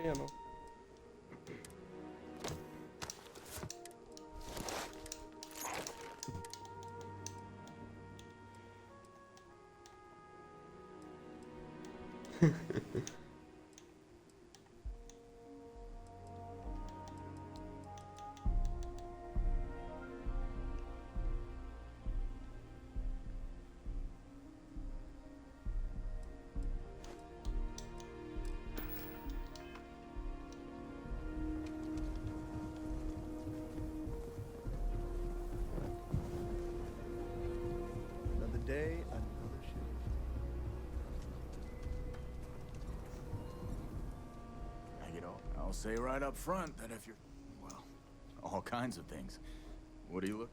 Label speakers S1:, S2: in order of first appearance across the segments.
S1: morrendo.
S2: Another day, another shift.
S3: I'll say right up front that if you're, well, all kinds of things. What do you look?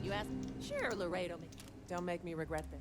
S4: You ask? Sure, Laredo. Don't make me regret this.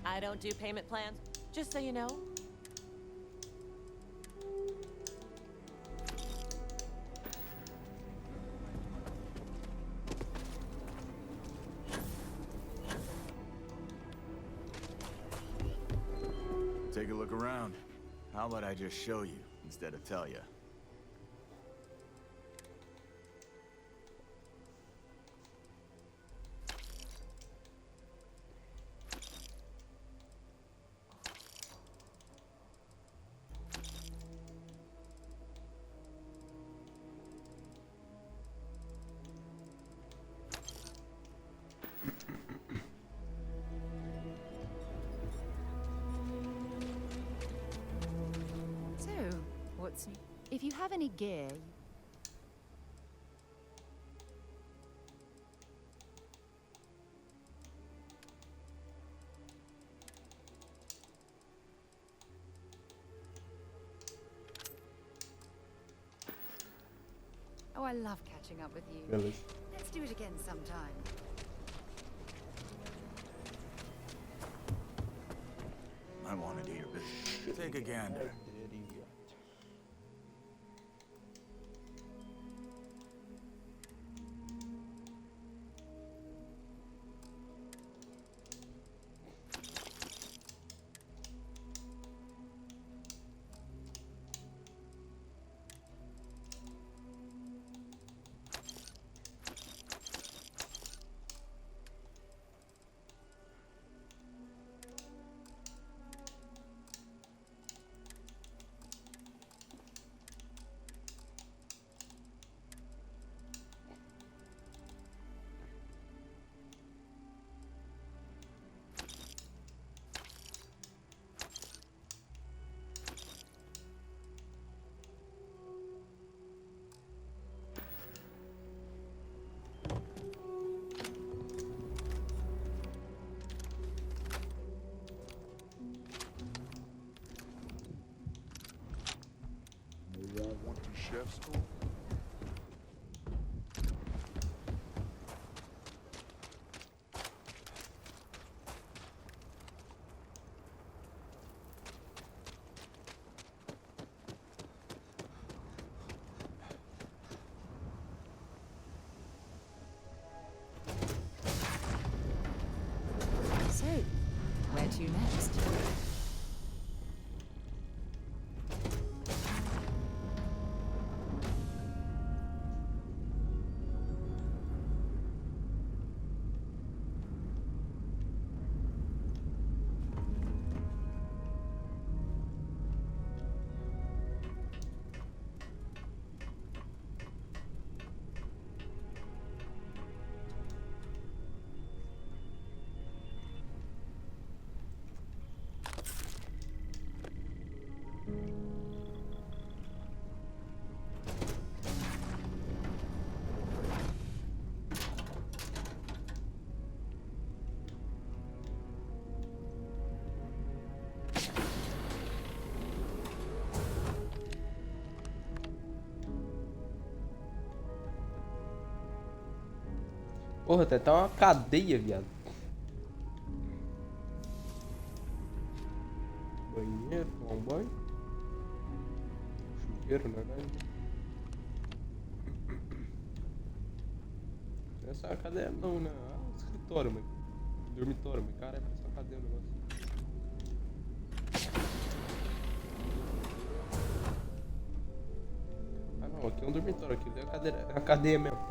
S4: I don't do payment plans, just so you know.
S3: Take a look around. How about I just show you instead of tell you?
S5: So, what's new? If you have any gear, oh, I love catching up with you.
S1: Beleza.
S5: Let's do it again sometime.
S3: I wanted to hear business. Take a gander.
S2: chef school?
S5: So, where to next?
S1: Porra, tem até uma cadeia, viado. Banheiro, tomar um banho. Chuveiro, na verdade. Não é só a cadeia não, né? Ah, o escritório, mano. Dormitório, mas cara, é só a cadeia o negócio. Ah não, aqui é um dormitório, aqui é a cadeia mesmo.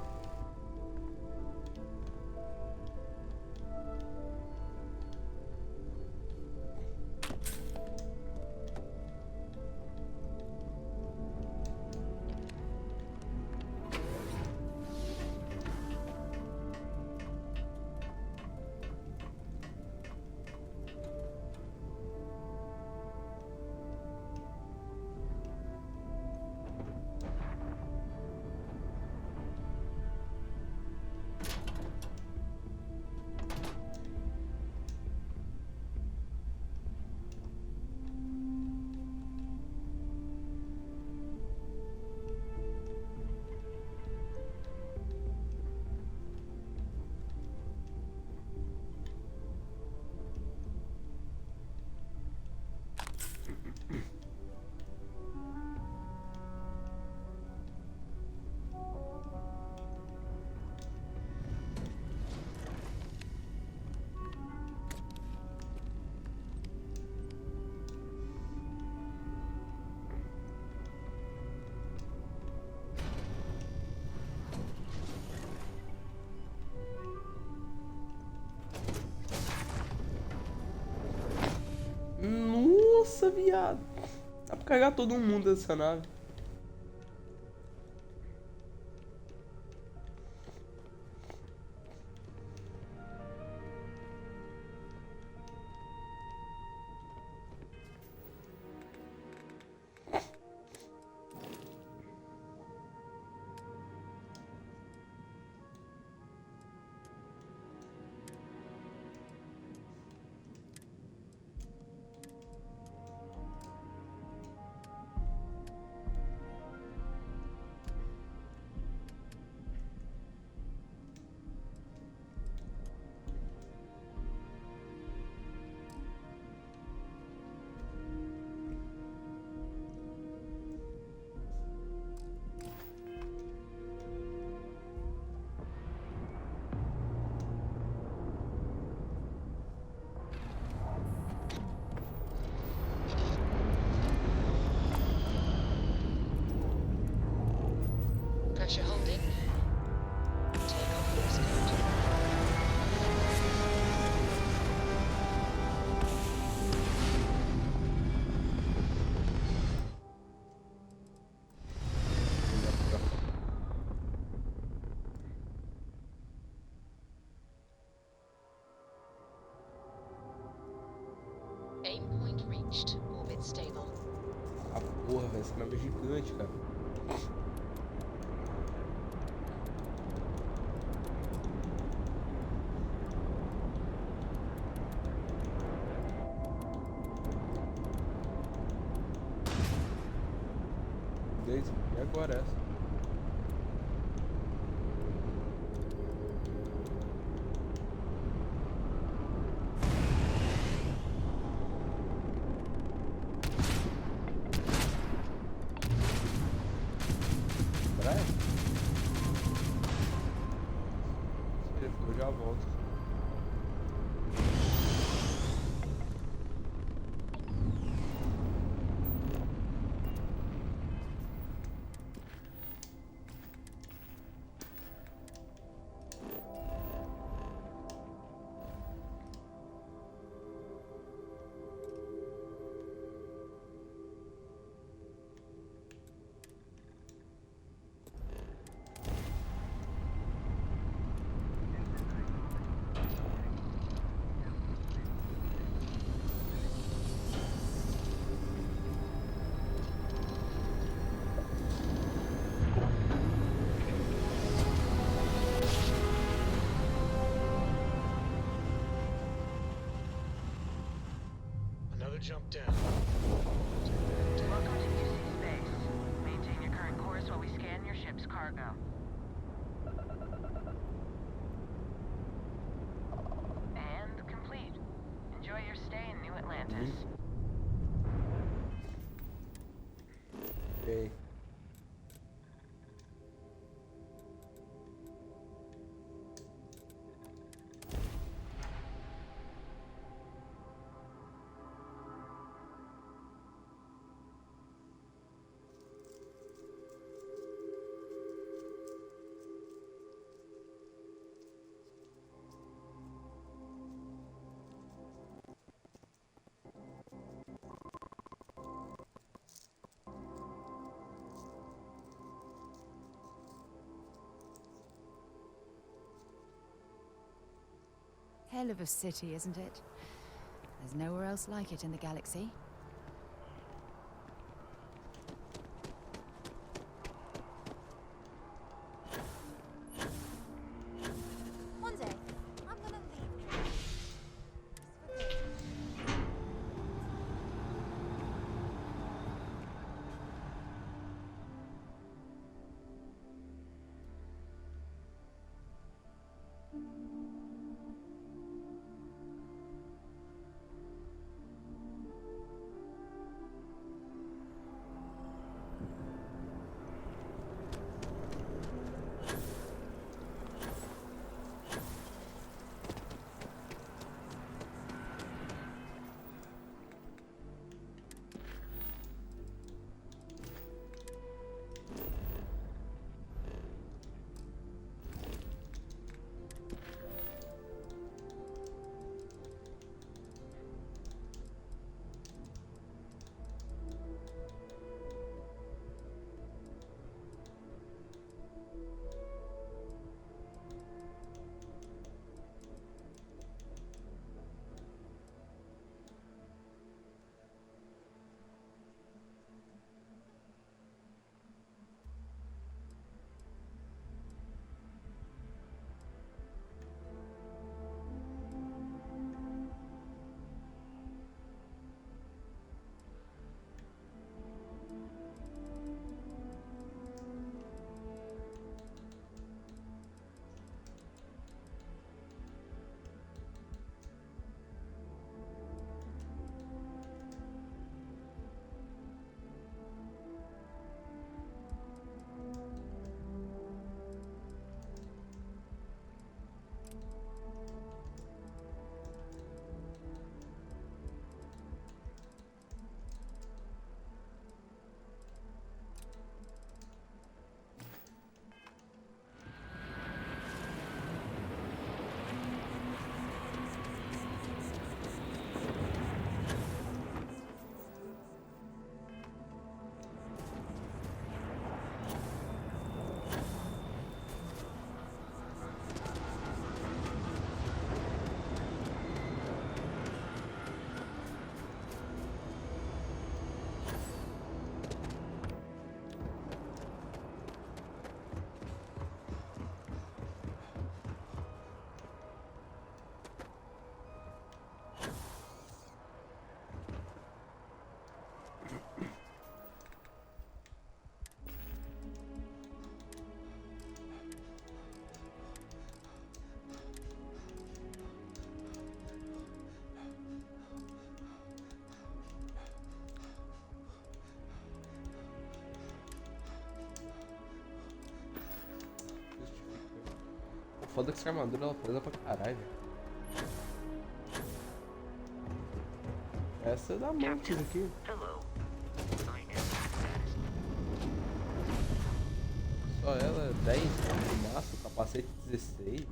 S1: Nossa, viado. Dá pra carregar todo mundo dessa nave.
S6: Pressure holding. Take off course code. Aim point reached. Orbit stable.
S1: Ah, porra, velho, essa nave é gigante, cara. agora essa. Praia? Eu já volto.
S7: Another jump down.
S8: Welcome to UC space. Maintain your current course while we scan your ship's cargo. And complete. Enjoy your stay in New Atlantis.
S1: Ok.
S5: Hell of a city, isn't it? There's nowhere else like it in the galaxy.
S9: One day, I'm gonna leave. For good.
S1: foda que essa armadura ela pesa pra caralho, velho. Essa é da Mantis aqui.
S8: Hello.
S1: Só ela é 10 no máximo, capacete 16.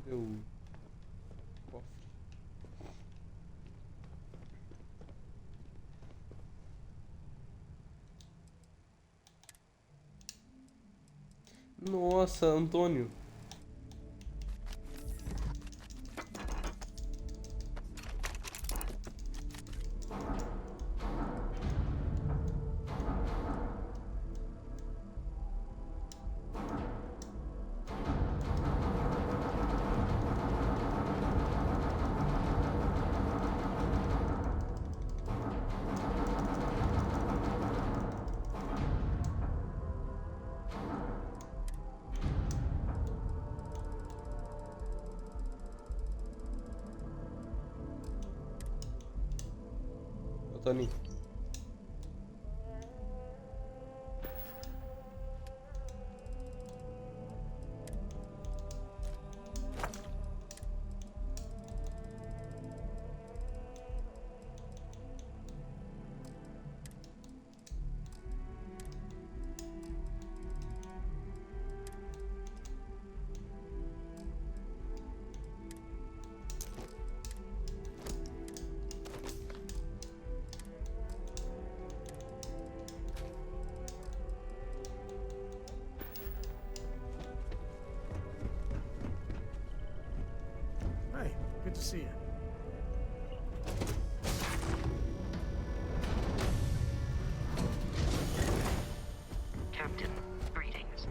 S1: Deu cofre. Nossa, Antônio. Tony.
S2: Hey, good to see you.
S8: Captain, greetings.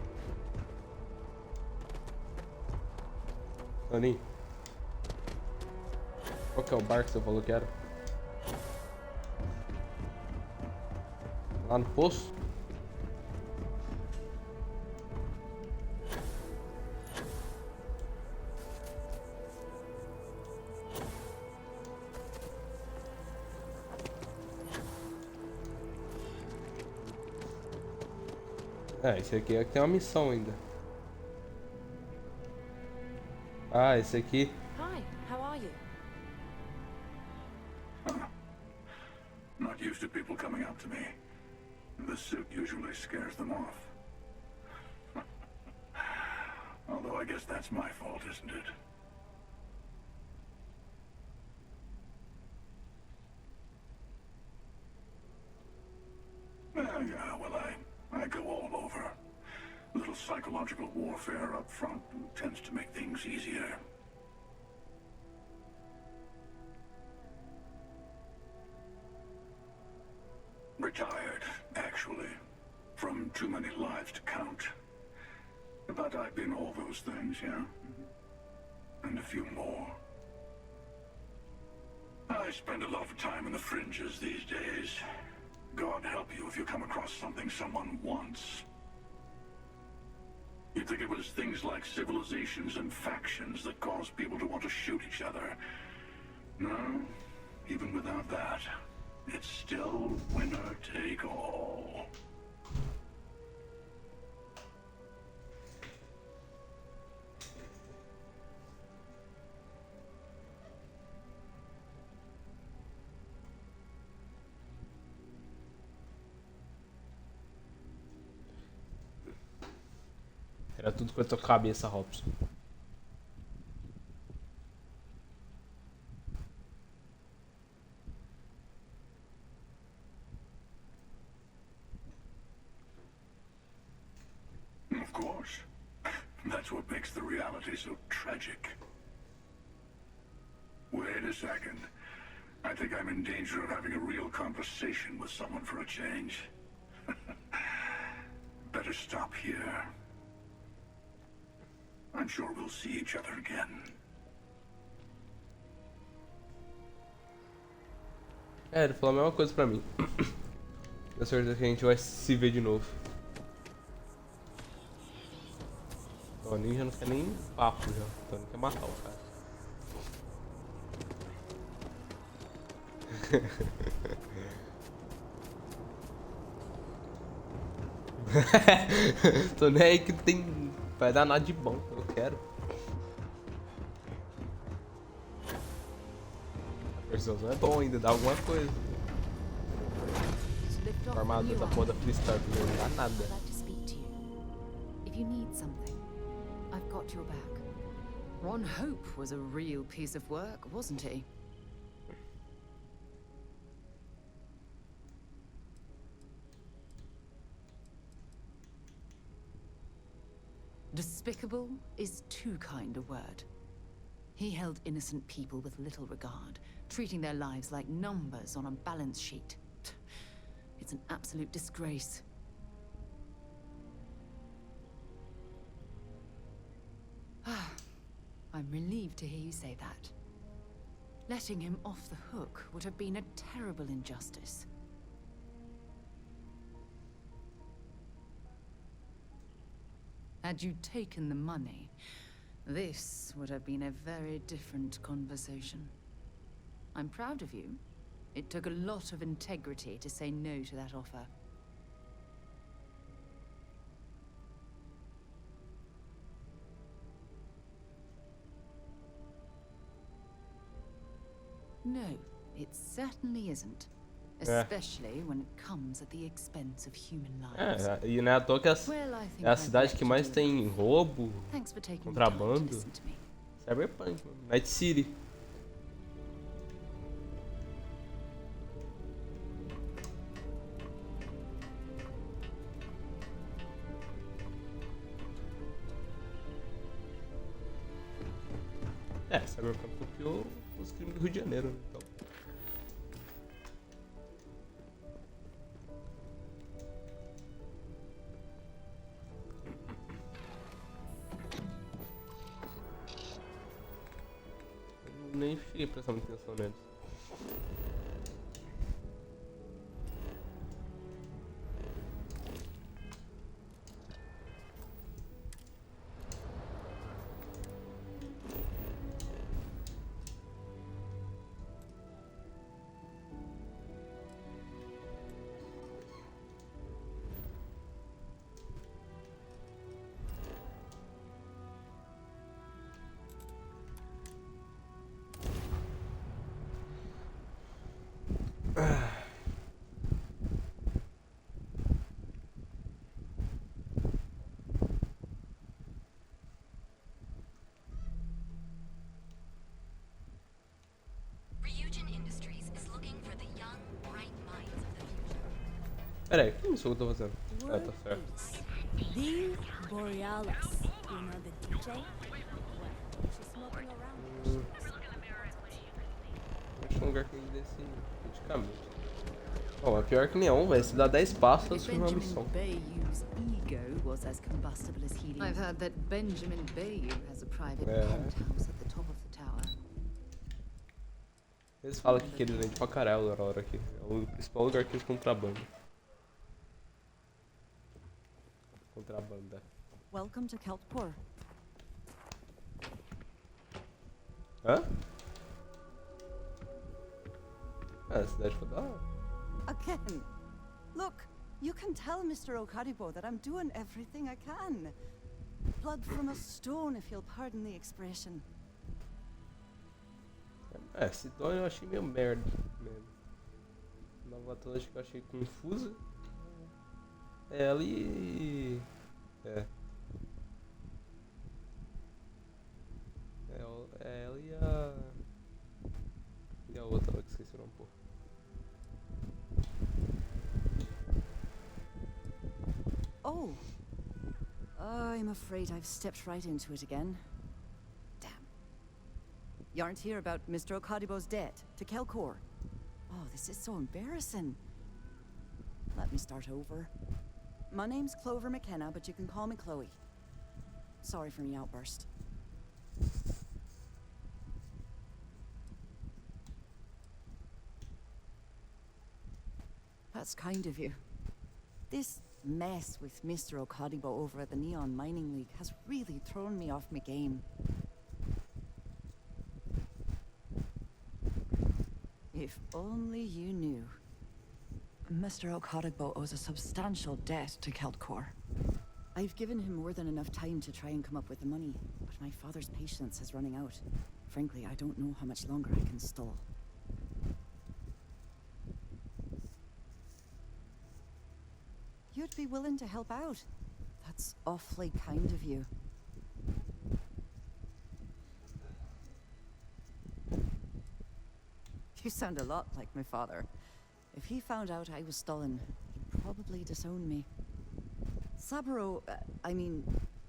S1: Tony. Qual que é o bar que você falou que era? Lá no poço? É, esse aqui é que tem uma missão ainda. Ah, esse aqui.
S4: Hi, how are you?
S3: Not used to people coming up to me. The suit usually scares them off. Although I guess that's my fault, isn't it? Yeah, well, I go all over. A little psychological warfare up front tends to make things easier. Retired, actually. From too many lives to count. But I've been all those things, yeah? And a few more. I spend a lot of time in the fringes these days. God help you if you come across something someone wants. You'd think it was things like civilizations and factions that cause people to want to shoot each other. No, even without that, it's still winner take all.
S1: Era tudo com a tua cabeça, Robson.
S3: Of course. That's what makes the reality so tragic. Wait a second. I think I'm in danger of having a real conversation with someone for a change. Better stop here. I'm sure we'll see each other again.
S1: É, ele falou a mesma coisa pra mim. Tenho certeza que a gente vai se ver de novo. O Toninho já não quer nem papo já. O Toninho quer matar o cara. Tô nem aí que tem. Vai dar nada de bom, eu quero. A persuasão é bom ainda, dá alguma coisa.
S5: To lift off
S1: A armada
S5: the new
S1: da porra da Freestar não dá nada.
S5: I'd like to speak to you. If you need something, I've got your back. Ron Hope was a real piece of work, wasn't he? Despicable is too kind a word. He held innocent people with little regard, treating their lives like numbers on a balance sheet. It's an absolute disgrace. I'm relieved to hear you say that. Letting him off the hook would have been a terrible injustice. Had you taken the money, this would have been a very different conversation. I'm proud of you. It took a lot of integrity to say no to that offer. No, it certainly isn't. Especially when it comes at the expense of human lives.
S1: E não é à toa que
S5: Well, I think
S1: é a
S5: I've
S1: cidade
S5: let
S1: que
S5: you
S1: mais
S5: do
S1: tem
S5: enough.
S1: roubo,
S5: Thanks for taking the time to
S1: contrabando.
S5: listen to me.
S1: Cyberpunk, mano. Night City. Cyberpunk copiou os crimes do Rio de Janeiro, né? Então. Eu nem fiquei prestando atenção neles. Pera aí, que isso que eu tô fazendo? Ah, tá certo.
S9: The Borealis. You know the DJ? Well, she's smoking around.
S1: Acho um lugar que desse medicamento. Bom, é pior que neon, velho. Se dá 10 passos,
S5: If
S1: uma
S5: Benjamin
S1: missão.
S5: Bayou's ego was as combustible as helium. I've heard that Benjamin Bayou has a private penthouse at the top of the tower.
S1: Eles falam que eles vendem pra caralho na hora aqui. É o principal lugar que eles contrabandam. Contrabanda.
S9: Welcome to Keltpur.
S1: Hã? Ah, a cidade foi da hora.
S10: Again. Look, you can tell Mr. Okaribo that I'm doing everything I can. Blood from a stone, if you'll pardon the expression.
S1: Esse dono eu achei meio merda mesmo. Nova Atlântica eu achei confusa. Ela e... ela e a... E a outra lá que esqueci o nome, pô.
S10: Oh. I'm afraid I've stepped right into it again. Damn. You aren't here about Mr. Okadibo's debt to Kelkor. Oh, this is so embarrassing. Let me start over. My name's Clover McKenna, but you can call me Chloe. Sorry for my outburst. That's kind of you. This mess with Mr. Okadibo over at the Neon Mining League has really thrown me off my game. If only you knew. Mr. Okadigbo owes a substantial debt to Keltcor. I've given him more than enough time to try and come up with the money, but my father's patience is running out. Frankly, I don't know how much longer I can stall. You'd be willing to help out. That's awfully kind of you. You sound a lot like my father. If he found out I was stolen, he'd probably disown me. Saburo,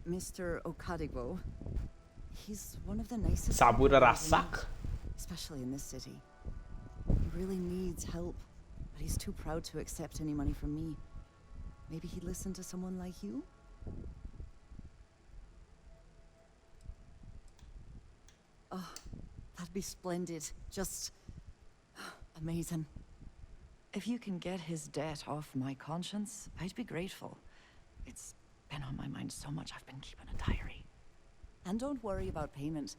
S10: Mr. Okadigbo, he's one of the nicest
S1: Saburo
S10: people I've ever
S1: Arasaka?
S10: met, especially in this city. He really needs help, but he's too proud to accept any money from me. Maybe he'd listen to someone like you? Oh, that'd be splendid. Just amazing. If you can get his debt off my conscience, I'd be grateful. It's been on my mind so much I've been keeping a diary. And don't worry about payment.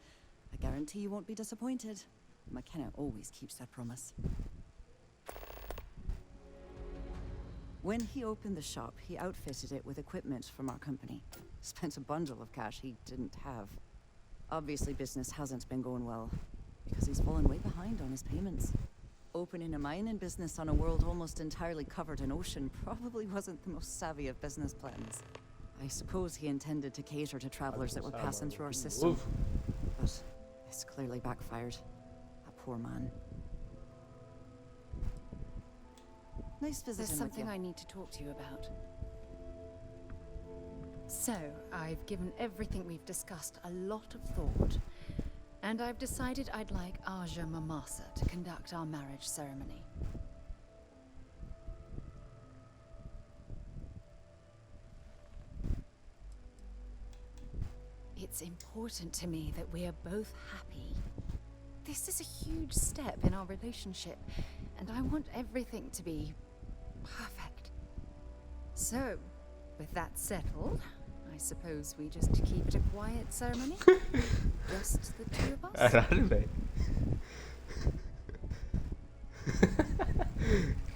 S10: I guarantee you won't be disappointed. McKenna always keeps that promise. When he opened the shop, he outfitted it with equipment from our company. Spent a bundle of cash he didn't have. Obviously business hasn't been going well, because he's fallen way behind on his payments. Opening a mining business on a world almost entirely covered in ocean probably wasn't the most savvy of business plans. I suppose he intended to cater to travelers that were passing through our system. But it's clearly backfired. A poor man. Nice visiting.
S5: There's something I need to talk to you about. So, I've given everything we've discussed a lot of thought. And I've decided I'd like Aja Mamasa to conduct our marriage ceremony. It's important to me that we are both happy. This is a huge step in our relationship, and I want everything to be perfect. So, with that settled, I suppose we just keep it a quiet ceremony? Just the two of us?
S1: Caralho, velho.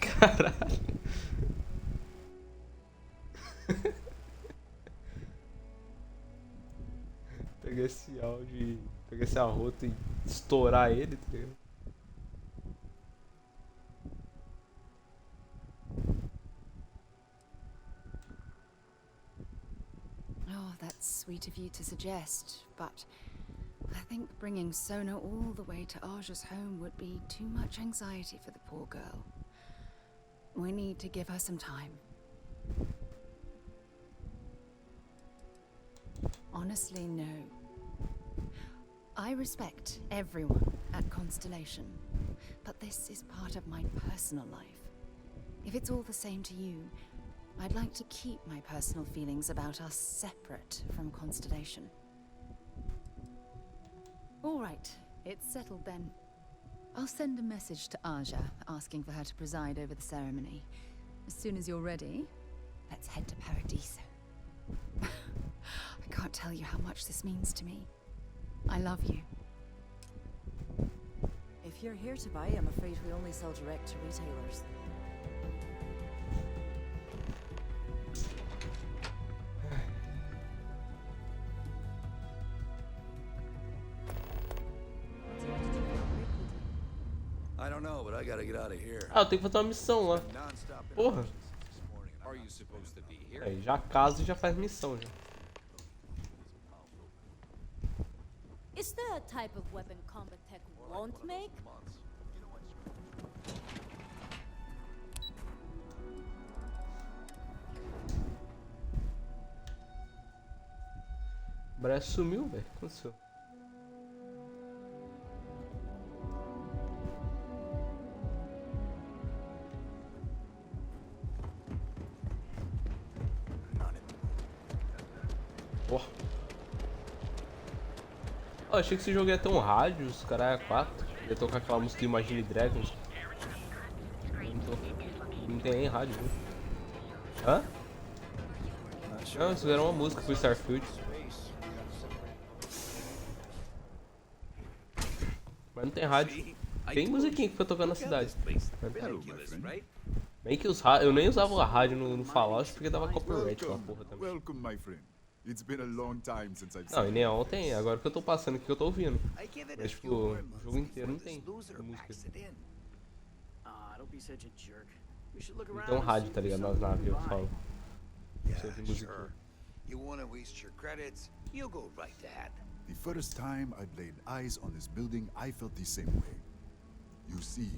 S1: Caralho. Pegar esse áudio e pegar esse arroto e estourar ele, tá ligado?
S5: Oh, that's sweet of you to suggest, but I think bringing Sona all the way to Aja's home would be too much anxiety for the poor girl. We need to give her some time. Honestly, no. I respect everyone at Constellation, but this is part of my personal life. If it's all the same to you, I'd like to keep my personal feelings about us separate from Constellation. All right, it's settled then. I'll send a message to Aja, asking for her to preside over the ceremony. As soon as you're ready, let's head to Paradiso. I can't tell you how much this means to me. I love you.
S10: If you're here to buy, I'm afraid we only sell direct to retailers.
S2: I don't know, but I gotta get out of here.
S1: Ah, eu tenho que fazer uma missão lá.
S2: Non-stop
S1: Porra.
S2: interruptions this morning. Are you supposed to be here?
S1: Aí, já casa e já faz missão já.
S9: Is there a type of weapon combat tech won't make?
S1: O Brás sumiu, velho. O que aconteceu? Ó. Oh, achei que esse jogo ia ter um rádio, os caras 4. Ia tocar aquela música de Imagine Dragons. Não tem nem rádio, viu? Hã? Não, eles fizeram uma música pro Starfield. Mas não tem rádio. Tem musiquinha que foi tocando na cidade.
S2: Hello, my friend.
S1: Bem que eu nem usava a rádio no Fallout porque dava copyright lá, porra, também.
S11: Welcome, my friend. It's been a long time since I've
S1: Não, e
S11: seen
S1: nem
S11: you.
S1: ontem, agora que eu tô passando aqui que eu tô ouvindo. Mas tipo, o jogo inteiro não tem música. Não tem um rádio, tá ligado? Nas naves, eu falo. Precisa de musiquinha.
S2: You wanna waste your credits? You go right ahead.
S11: The first time I laid eyes on this building, I felt the same way. You see,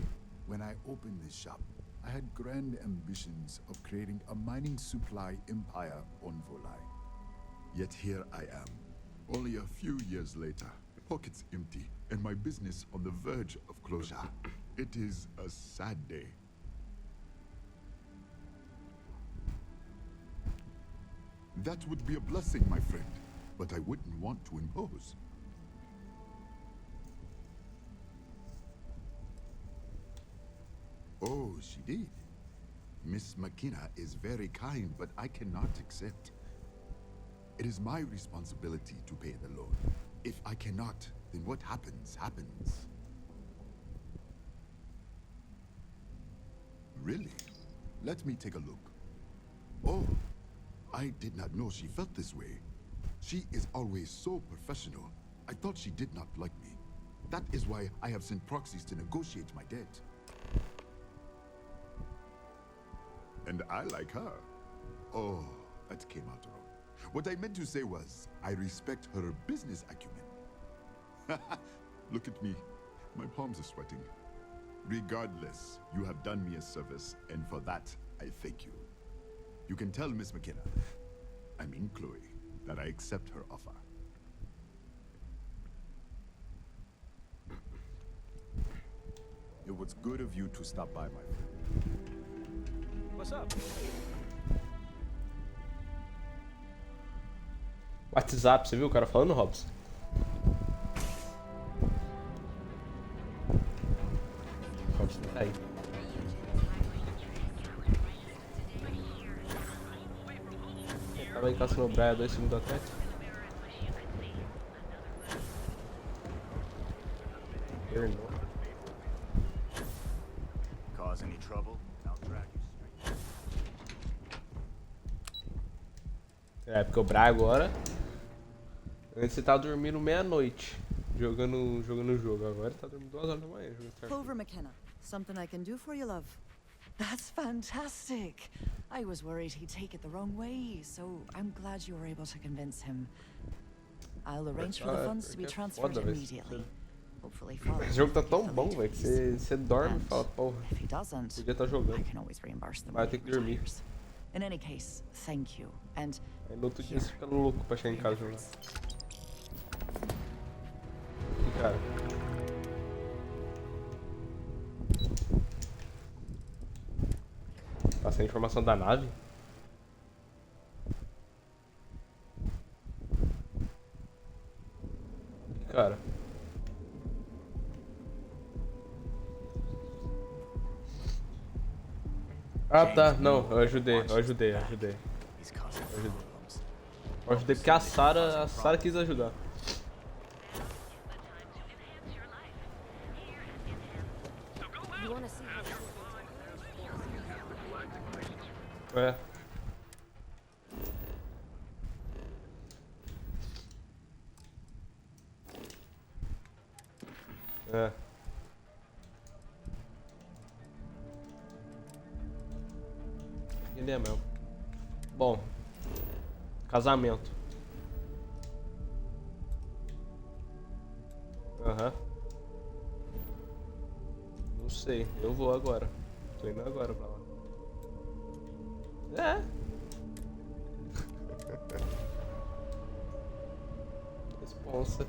S11: when I opened this shop, I had grand ambitions of creating a mining supply empire on Volai. Yet here I am, only a few years later, pockets empty, and my business on the verge of closure. It is a sad day. That would be a blessing, my friend, but I wouldn't want to impose. Oh, she did. Miss McKenna is very kind, but I cannot accept. It is my responsibility to pay the loan. If I cannot, then what happens, happens. Really? Let me take a look. Oh, I did not know she felt this way. She is always so professional. I thought she did not like me. That is why I have sent proxies to negotiate my debt. And I like her. Oh, that came out wrong. What I meant to say was, I respect her business acumen. Look at me. My palms are sweating. Regardless, you have done me a service, and for that, I thank you. You can tell Miss McKenna, I mean Chloe, that I accept her offer. It was good of you to stop by, my friend.
S7: What's up?
S1: WhatsApp, você viu o cara falando, Robson? Robson tá aí. Tava em casa no Braia 2 segundos atrás.
S11: Cause any trouble? I'll drag you straight.
S1: É, porque o Braia agora. Antes você tava dormindo meia-noite. Jogando o jogo. Agora ele tá dormindo 2 horas da manhã. Jogando Starfield.
S10: Clover McKenna, something I can do for you, love? That's fantastic. I was worried he'd take it the wrong way, so I'm glad you were able to convince him. I'll arrange for the funds to be transferred immediately. Hopefully, Father.
S1: Esse jogo tá tão bom, velho, que você dorme e fala, porra,
S10: If he doesn't,
S1: podia estar jogando.
S10: I can always reimburse them
S1: Vai
S10: when
S1: ter
S10: he
S1: que dormir.
S10: retires. In any case, thank you. And
S1: Aí no outro dia você fica louco pra chegar em casa jogar. E cara. Passei a informação da nave. E cara. Ah tá, não, eu ajudei. Eu ajudei porque a Sarah quis ajudar.
S9: You wanna see
S1: É. É. Ele é mesmo. Bom. Casamento. Aham. Não sei. Eu vou agora. Tô indo agora pra lá. É. Responsa.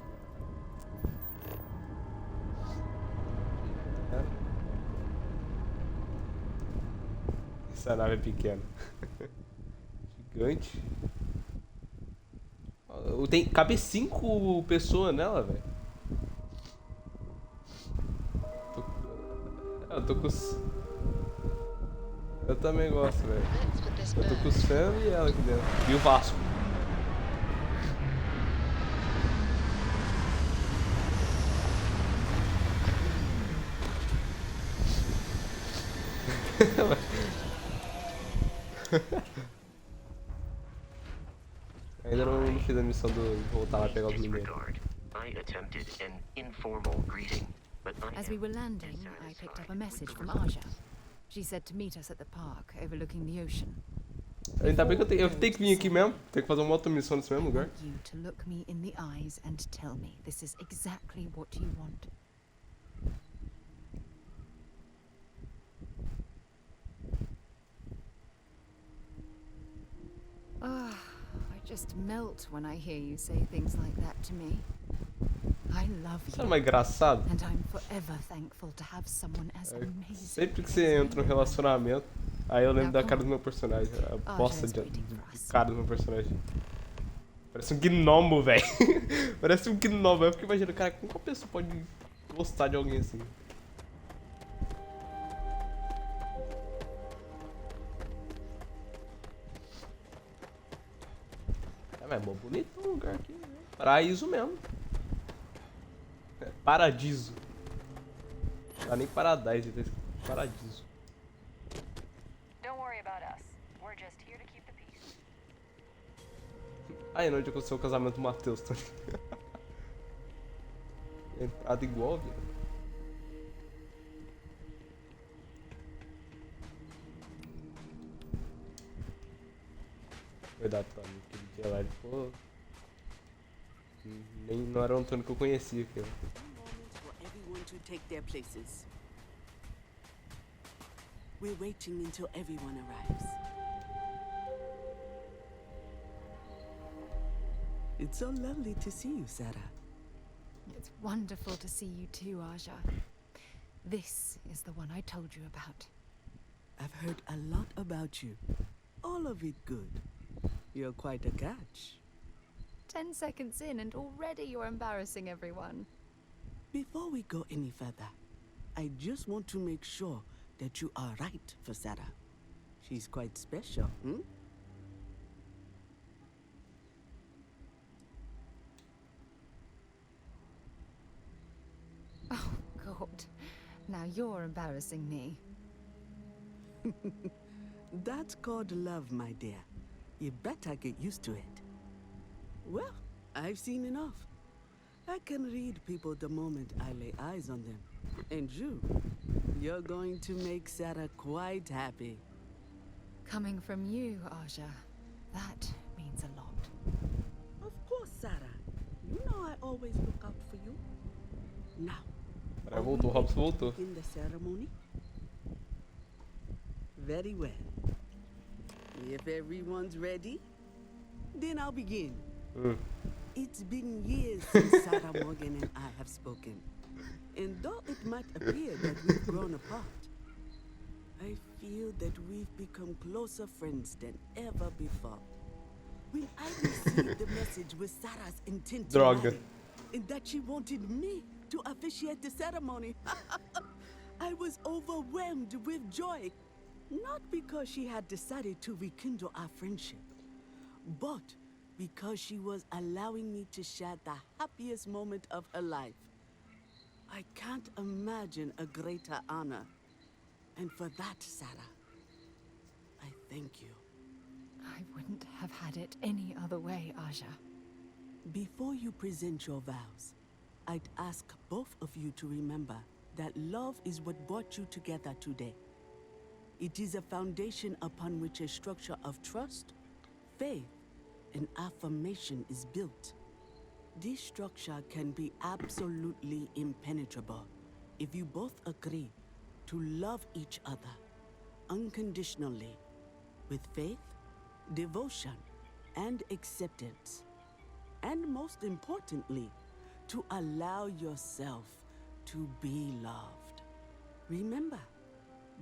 S1: É. Essa nave é pequena. Gigante. Cabe 5 pessoas nela, velho. Eu tô com... Eu também gosto, velho. Eu tô com o Sam e ela aqui dentro. E o Vasco. Ainda não fiz a missão de voltar lá e pegar os mineiros.
S12: I attempted an informal greeting, but I
S5: As we were landing, I picked up a message from Aja. She said to meet us at the park, overlooking the ocean.
S1: Ainda bem que eu tenho que vir aqui mesmo. Tenho que fazer uma outra missão nesse mesmo lugar.
S5: You to look me in the eyes and tell me this is exactly what you want. Oh, I just melt when I hear you say things like that to me. I love
S1: Isso é
S5: you.
S1: mais engraçado.
S5: And I'm forever thankful to have someone as amazing.
S1: Sempre que você entra no relacionamento, aí eu lembro da cara do meu personagem. A bosta de cara do meu personagem. Parece um gnomo, velho. Parece um gnomo. Eu fico imaginando, cara, como uma pessoa pode gostar de alguém assim? É bom, bonito o lugar aqui. Né? Paraíso mesmo. É, paradiso. Não tá nem paradise, tá escrito paradiso.
S8: Don't worry about us. We're just here to keep the peace.
S1: Aí, onde aconteceu o casamento do Matheus também. Entrada igual, viu? Cuidado, Tony. Aquele dia lá ele ficou. Nem não era o Antônio que eu conhecia aqui, ó.
S13: Everyone to take their places. We're waiting until everyone arrives. It's so lovely to see you, Sarah.
S5: It's wonderful to see you too, Aja. This is the one I told you about.
S13: I've heard a lot about you. All of it good. You're quite a catch.
S5: 10 seconds in and already you're embarrassing everyone.
S13: Before we go any further, I just want to make sure that you are right for Sarah. She's quite special, hmm?
S5: Oh, God. Now you're embarrassing me.
S13: That's called love, my dear. You better get used to it. Well, I've seen enough. I can read people the moment I lay eyes on them. And you're going to make Sarah quite happy.
S5: Coming from you, Aja, that means a lot.
S13: Of course, Sarah. You know I always look out for you. Now,
S1: Voltou, Robson voltou.
S13: in the ceremony? Very well. If everyone's ready, then I'll begin. It's been years since Sarah Morgan and I have spoken. And though it might appear that we've grown apart, I feel that we've become closer friends than ever before. When I received the message with Sarah's intent to marry, and that she wanted me to officiate the ceremony, I was overwhelmed with joy. Not because she had decided to rekindle our friendship, but because she was allowing me to share the happiest moment of her life. I can't imagine a greater honor. And for that, Sarah, I thank you.
S5: I wouldn't have had it any other way, Aja.
S13: Before you present your vows, I'd ask both of you to remember that love is what brought you together today. It is a foundation upon which a structure of trust, faith, and affirmation is built. This structure can be absolutely impenetrable if you both agree to love each other unconditionally with faith, devotion, and acceptance. And most importantly, to allow yourself to be loved. Remember,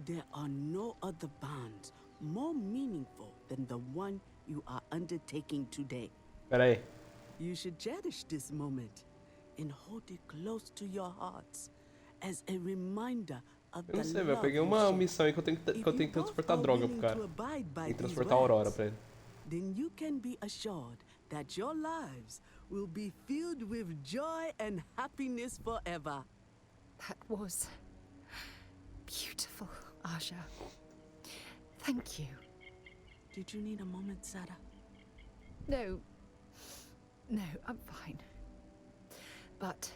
S13: there are no other bonds more meaningful than the one you are undertaking today.
S1: Peraí.
S13: You should cherish this moment and hold it close to your hearts as a reminder of the
S1: Eu não sei, velho. Eu
S13: love
S1: peguei
S13: you
S1: uma
S13: share.
S1: missão aí que eu tenho que transportar droga pro cara. Tem que transportar a Aurora pra ele.
S13: Then you can be assured that your lives will be filled with joy and happiness forever.
S5: That was beautiful, Aja. Thank you.
S13: Did you need a moment, Sarah?
S5: No. No, I'm fine. But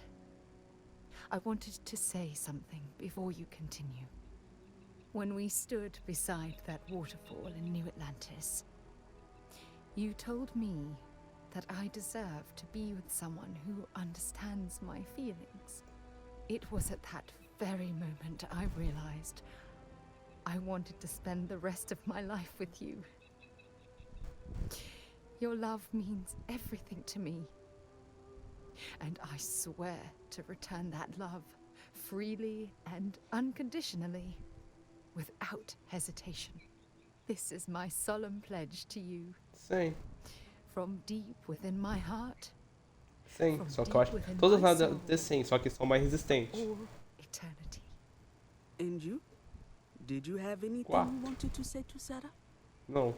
S5: I wanted to say something before you continue. When we stood beside that waterfall in New Atlantis, you told me that I deserve to be with someone who understands my feelings. It was at that very moment I realized I wanted to spend the rest of my life with you. Your love means everything to me. And I swear to return that love freely and unconditionally, without hesitation. This is my solemn pledge to you.
S1: Sim.
S5: From deep within my heart.
S1: Sim, só que eu acho que todas as naves devem ter sim, só que são mais resistentes.
S5: Eternity.
S13: And you? Did you have anything you wanted to say to Sarah?
S1: Não.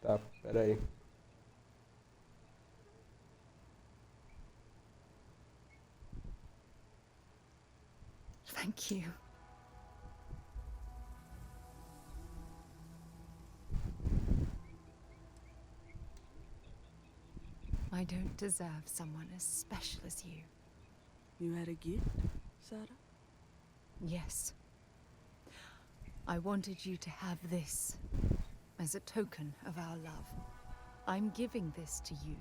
S1: Tá, pera aí.
S5: Thank you. I don't deserve someone as special as you.
S13: You had a gift, Sarah?
S5: Yes. I wanted you to have this as a token of our love. I'm giving this to you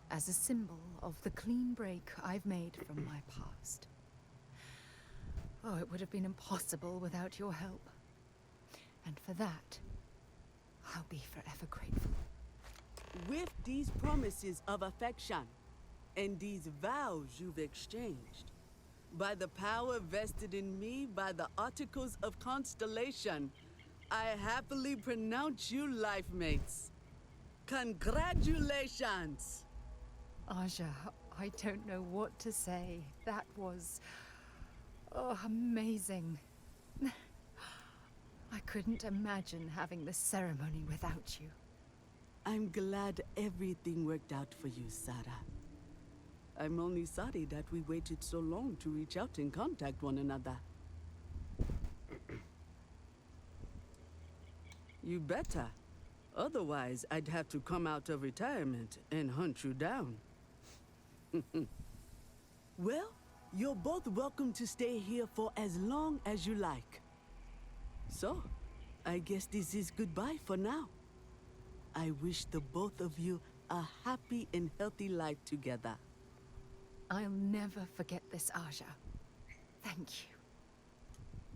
S5: as a symbol of the clean break I've made from my past. Oh, it would have been impossible without your help. And for that, I'll be forever grateful.
S13: With these promises of affection and these vows you've exchanged, by the power vested in me by the Articles of Constellation, I happily pronounce you life mates. Congratulations!
S5: Aja, I don't know what to say. That was... oh, amazing. I couldn't imagine having the ceremony without you.
S13: I'm glad everything worked out for you, Sarah. I'm only sorry that we waited so long to reach out and contact one another. You better. Otherwise, I'd have to come out of retirement and hunt you down. Well, you're both welcome to stay here for as long as you like. So, I guess this is goodbye for now. I wish the both of you a happy and healthy life together.
S5: I'll never forget this, Aja. Thank you.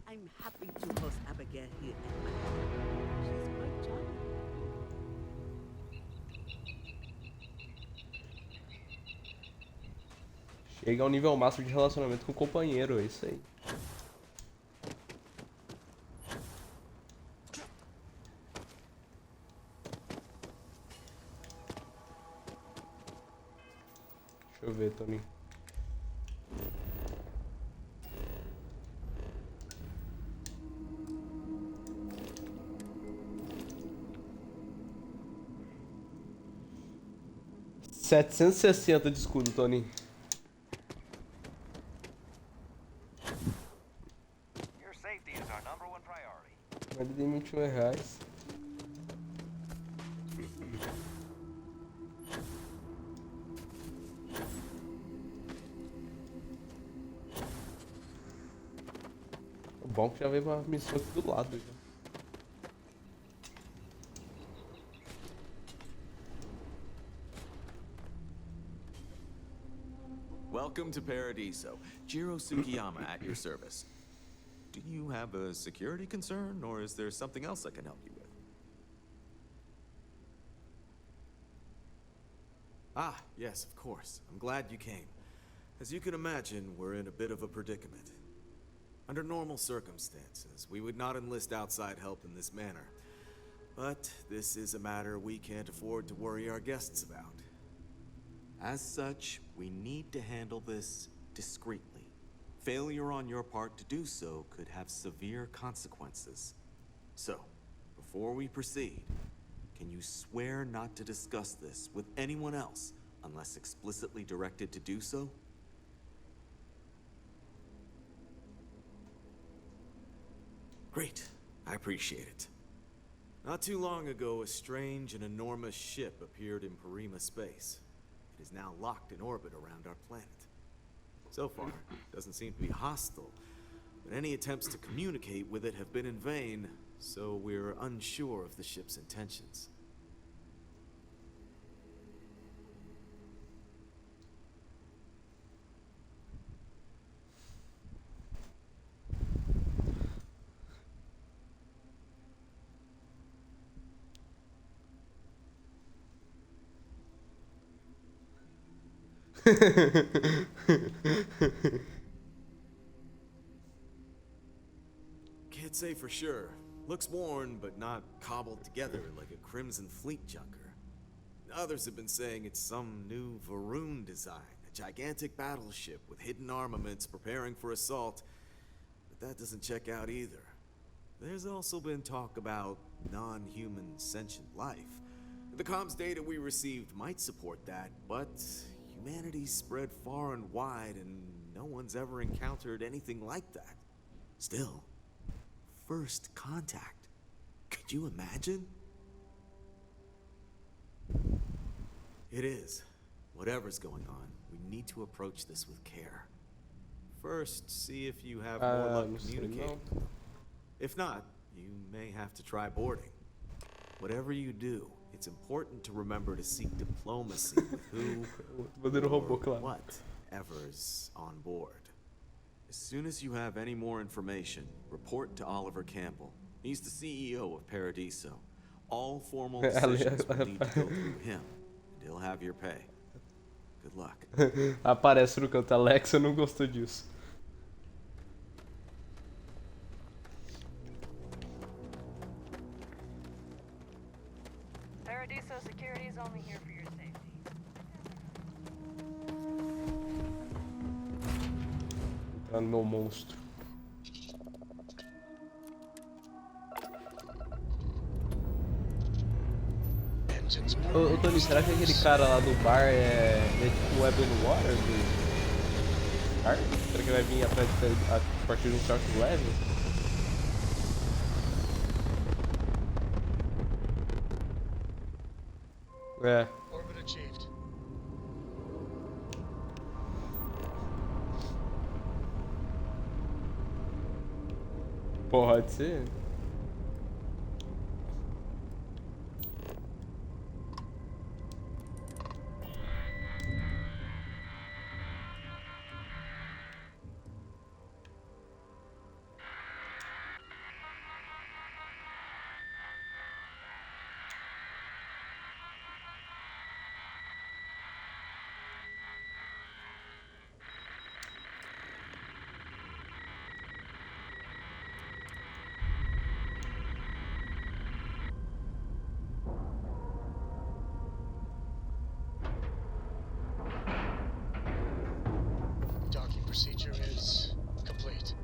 S13: I'm happy to host Abigail here at my home. She's quite charming.
S1: Chega ao nível máximo de relacionamento com o companheiro, é isso aí. Deixa eu ver, Tony. R$760 de escudo, Tony.
S14: Your safety is our number one priority.
S1: Mas ele tem R$21. O bom que já veio uma missão aqui do lado. Já.
S15: Welcome to Paradiso. Jiro Sukiyama at your service. Do you have a security concern, or is there something else I can help you with? Ah, yes, of course. I'm glad you came. As you can imagine, we're in a bit of a predicament. Under normal circumstances, we would not enlist outside help in this manner. But this is a matter we can't afford to worry our guests about. As such, we need to handle this discreetly. Failure on your part to do so could have severe consequences. So, before we proceed, can you swear not to discuss this with anyone else unless explicitly directed to do so? Great. I appreciate it. Not too long ago, a strange and enormous ship appeared in Parima space. It is now locked in orbit around our planet. So far, it doesn't seem to be hostile, but any attempts to communicate with it have been in vain, so we're unsure of the ship's intentions. Can't say for sure. Looks worn, but not cobbled together like a Crimson Fleet junker. Others have been saying it's some new Varun design, a gigantic battleship with hidden armaments preparing for assault, but that doesn't check out either. There's also been talk about non-human sentient life. The comms data we received might support that, but humanity's spread far and wide and no one's ever encountered anything like that. Still, first contact. Could you imagine? It is. Whatever's going on, we need to approach this with care. First, see if you have more luck communicating. If not, you may have to try boarding. Whatever you do, it's important to remember to seek diplomacy with who or whatever's on board. As soon as you have any more information, report to Oliver Campbell. He's the CEO of Paradiso. All formal decisions will need to go through him, and he'll have your pay. Good luck.
S1: Aparece no canto. Alexa não gostou disso.
S8: Paradiso security is only here for your safety.
S1: Entrar no meu monstro. Ô Tony, será que aquele cara lá do bar é tipo o Web no Water do bar? Será que vai vir atrás a partir de um certo level? É.
S7: Orbit achieved.
S1: Pode ser.
S7: Docking procedure is complete.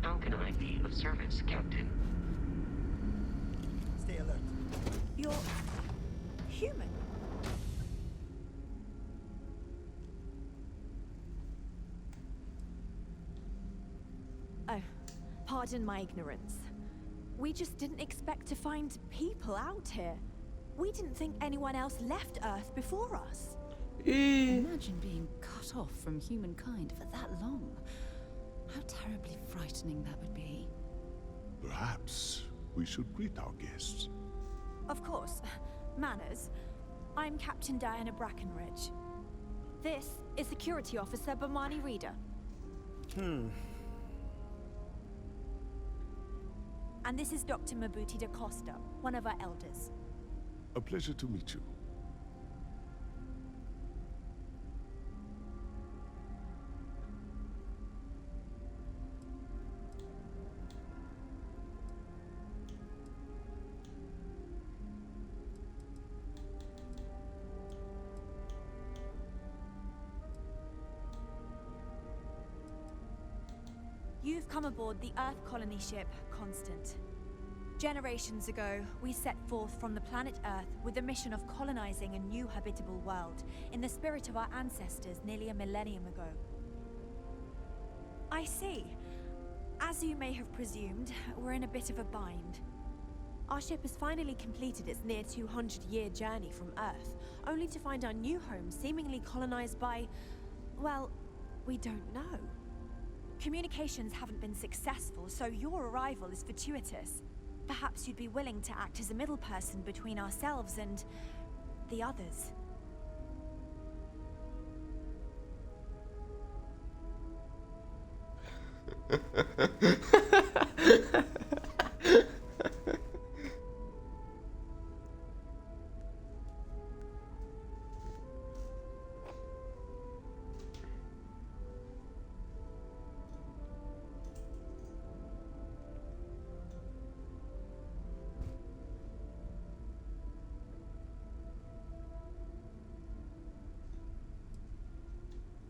S12: How can I be of service, Captain?
S9: Stay alert. You're human. Oh, pardon my ignorance. We just didn't expect to find people out here. We didn't think anyone else left Earth before us.
S5: Imagine being cut off from humankind for that long. How terribly frightening that would be.
S11: Perhaps we should greet our guests.
S9: Of course. Manners. I'm Captain Diana Brackenridge. This is Security Officer Bomani Reader. And this is Dr. Mabuti da Costa, one of our elders.
S11: A pleasure to meet you.
S9: You've come aboard the Earth colony ship, Constant. Generations ago, we set forth from the planet Earth with the mission of colonizing a new habitable world in the spirit of our ancestors nearly a millennium ago. I see. As you may have presumed, we're in a bit of a bind. Our ship has finally completed its near 200-year journey from Earth, only to find our new home seemingly colonized by, well, we don't know. Communications haven't been successful, so your arrival is fortuitous. Perhaps you'd be willing to act as a middle person between ourselves and the others.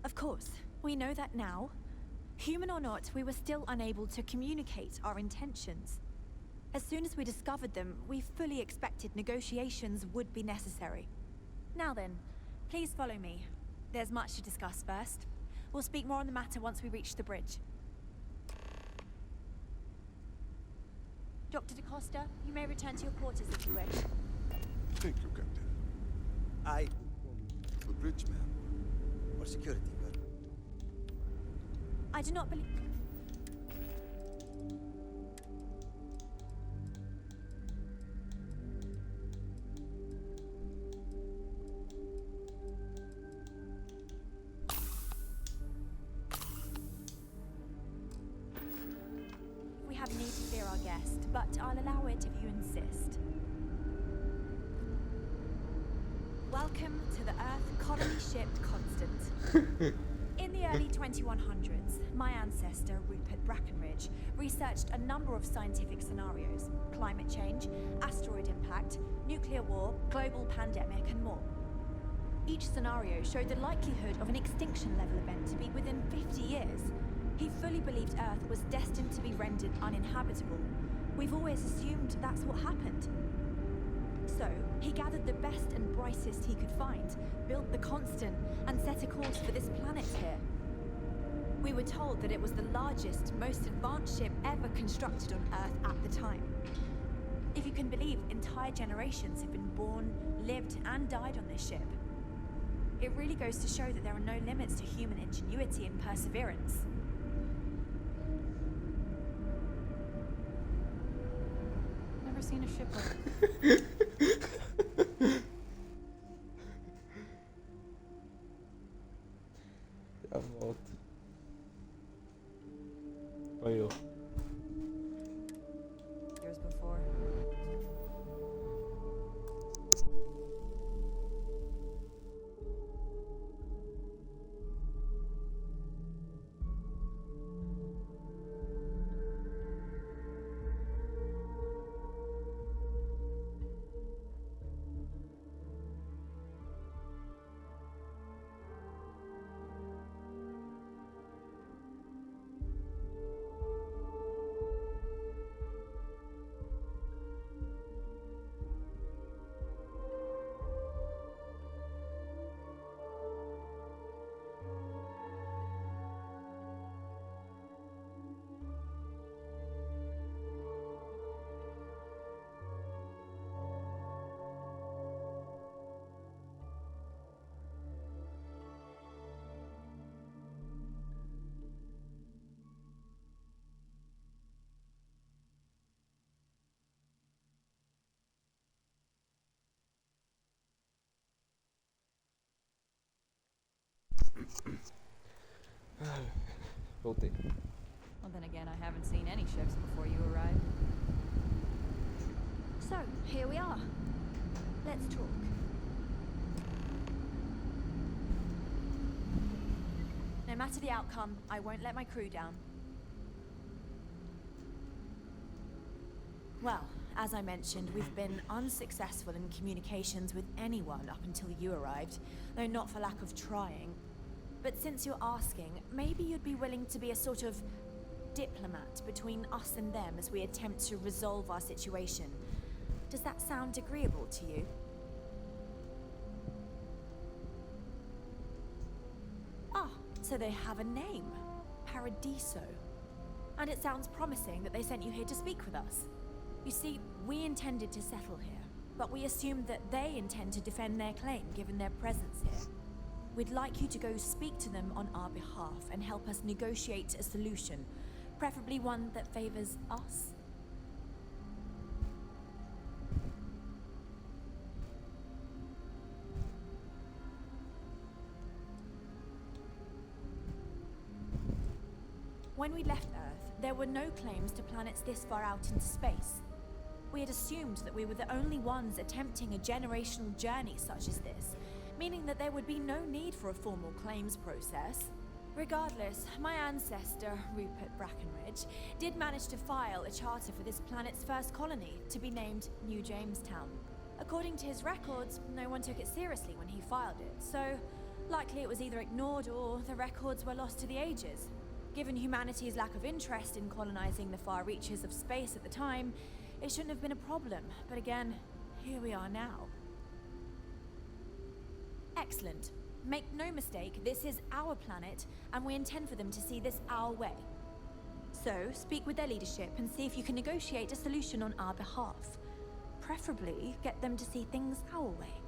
S9: Of course, we know that now. Human or not, we were still unable to communicate our intentions. As soon as we discovered them, we fully expected negotiations would be necessary. Now then, please follow me. There's much to discuss first. We'll speak more on the matter once we reach the bridge. Dr. DaCosta, you may return to your quarters if you wish.
S11: Thank you, Captain.
S2: The bridge, ma'am. For security, but...
S9: I do not believe... We have need to fear our guest, but I'll allow it if you insist. Welcome to the Earth colony ship Constant. In the early 2100s, my ancestor, Rupert Brackenridge, researched a number of scientific scenarios: climate change, asteroid impact, nuclear war, global pandemic, and more. Each scenario showed the likelihood of an extinction-level event to be within 50 years. He fully believed Earth was destined to be rendered uninhabitable. We've always assumed that's what happened. So, he gathered the best and brightest he could find, built the Constant, and set a course for this planet here. We were told that it was the largest, most advanced ship ever constructed on Earth at the time. If you can believe, entire generations have been born, lived, and died on this ship. It really goes to show that there are no limits to human ingenuity and perseverance.
S5: Never seen a ship like
S1: Já volto. Apanhou.
S10: Years before.
S1: Voltei.
S5: Well, then again, I haven't seen any ships before you arrived.
S9: So, here we are. Let's talk. No matter the outcome, I won't let my crew down. Well, as I mentioned, we've been unsuccessful in communications with anyone up until you arrived, though not for lack of trying. But since you're asking, maybe you'd be willing to be a sort of diplomat between us and them as we attempt to resolve our situation. Does that sound agreeable to you? Ah, so they have a name. Paradiso. And it sounds promising that they sent you here to speak with us. You see, we intended to settle here, but we assumed that they intend to defend their claim given their presence here. We'd like you to go speak to them on our behalf and help us negotiate a solution, preferably one that favors us. When we left Earth, there were no claims to planets this far out into space. We had assumed that we were the only ones attempting a generational journey such as this, meaning that there would be no need for a formal claims process. Regardless, my ancestor, Rupert Brackenridge, did manage to file a charter for this planet's first colony, to be named New Jamestown. According to his records, no one took it seriously when he filed it, so likely it was either ignored or the records were lost to the ages. Given humanity's lack of interest in colonizing the far reaches of space at the time, it shouldn't have been a problem, but again, here we are now. Excellent. Make no mistake, this is our planet, and we intend for them to see this our way. So, speak with their leadership and see if you can negotiate a solution on our behalf. Preferably, get them to see things our way.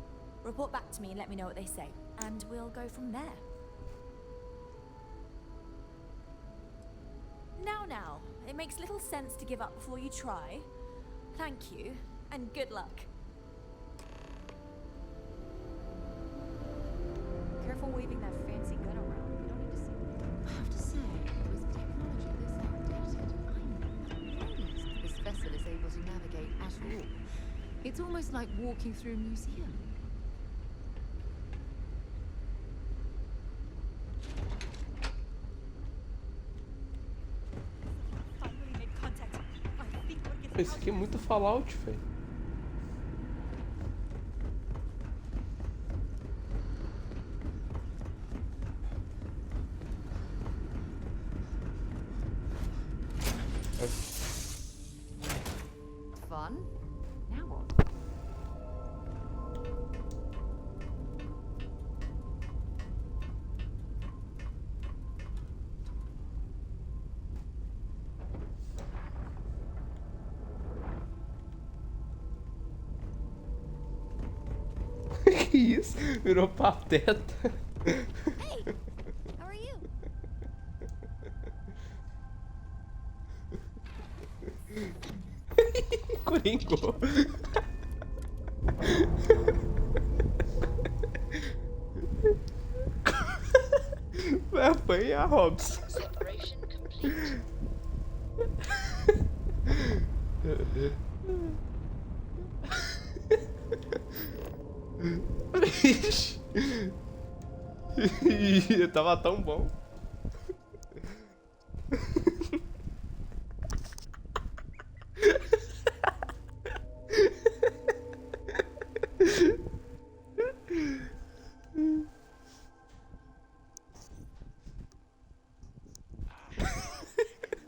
S9: Report back to me and let me know what they say, and we'll go from there. Now, it makes little sense to give up before you try. Thank you, and good luck. Careful waving that fancy gun around. You don't need to see.
S5: I have to say, with technology this outdated, I'm amazed this vessel is able to navigate at all. It's almost like walking through a museum.
S1: Esse aqui é muito Fallout, velho.
S5: Fun? Now what?
S1: Que isso? Virou pateta.
S9: Hey, how are you?
S1: Coringou. Vai apanhar, Robson.
S6: Separation complete.
S1: Ixi. Tava tão bom.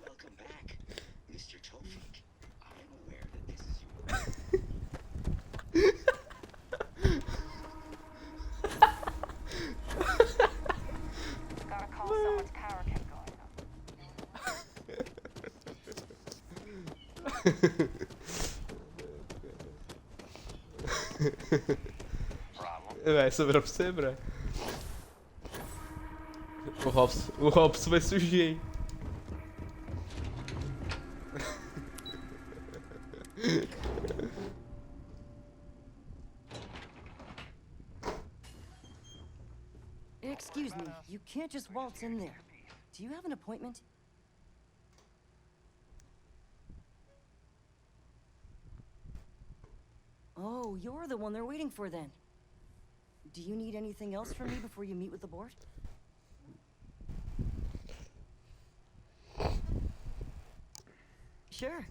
S2: Welcome back, Mr. Tofik. I'm aware that this is your...
S8: Gotta call someone's power kept going
S1: Vai sobrar pra você, Bra. O Robson vai surgir, hein?
S10: Excuse me, you can't just waltz in there. Do you have an appointment? Oh, you're the one they're waiting for then. Do you need anything else from me before you meet with the board? Sure.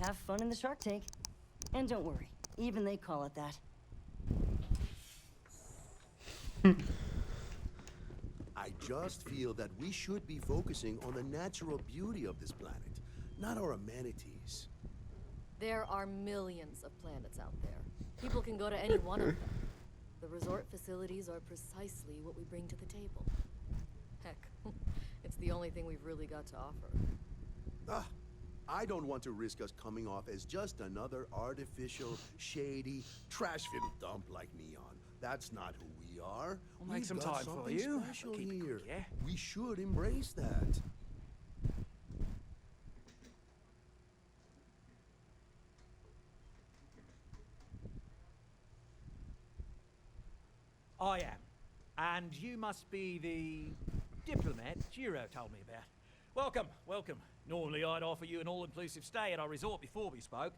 S10: Have fun in the Shark Tank. And don't worry, even they call it that.
S16: I just feel that we should be focusing on the natural beauty of this planet, not our amenities.
S6: There are millions of planets out there. People can go to any one of them. The resort facilities are precisely what we bring to the table. Heck, it's the only thing we've really got to offer.
S16: I don't want to risk us coming off as just another artificial, shady, trash-filled dump like Neon. That's not who we are.
S14: We'll make some
S16: got
S14: time for
S16: something
S14: you.
S16: special
S14: Keep it
S16: here.
S14: quick, yeah?
S16: We should embrace that.
S14: I am. And you must be the diplomat Jiro told me about. Welcome, welcome. Normally I'd offer you an all-inclusive stay at our resort before we spoke.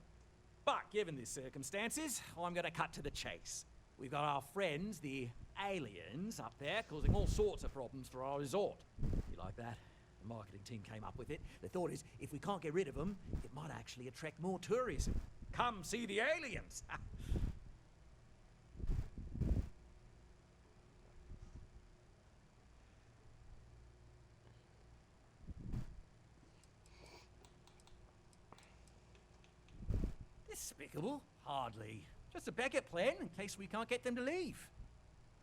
S14: But given the circumstances, I'm going to cut to the chase. We've got our friends, the aliens, up there, causing all sorts of problems for our resort. You like that? The marketing team came up with it. The thought is, if we can't get rid of them, it might actually attract more tourism. Come see the aliens! Despicable? Hardly. Just a backup plan in case we can't get them to leave.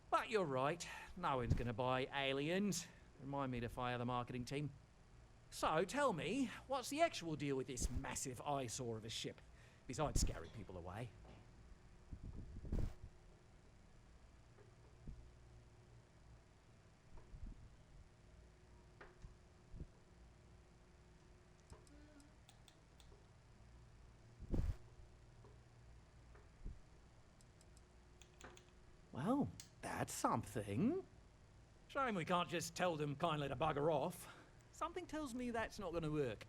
S14: But you're right. No one's going to buy aliens. Remind me to fire the marketing team. So, tell me, what's the actual deal with this massive eyesore of a ship? Besides scaring people away. Well, that's something. Shame we can't just tell them kindly to bugger off. Something tells me that's not going to work.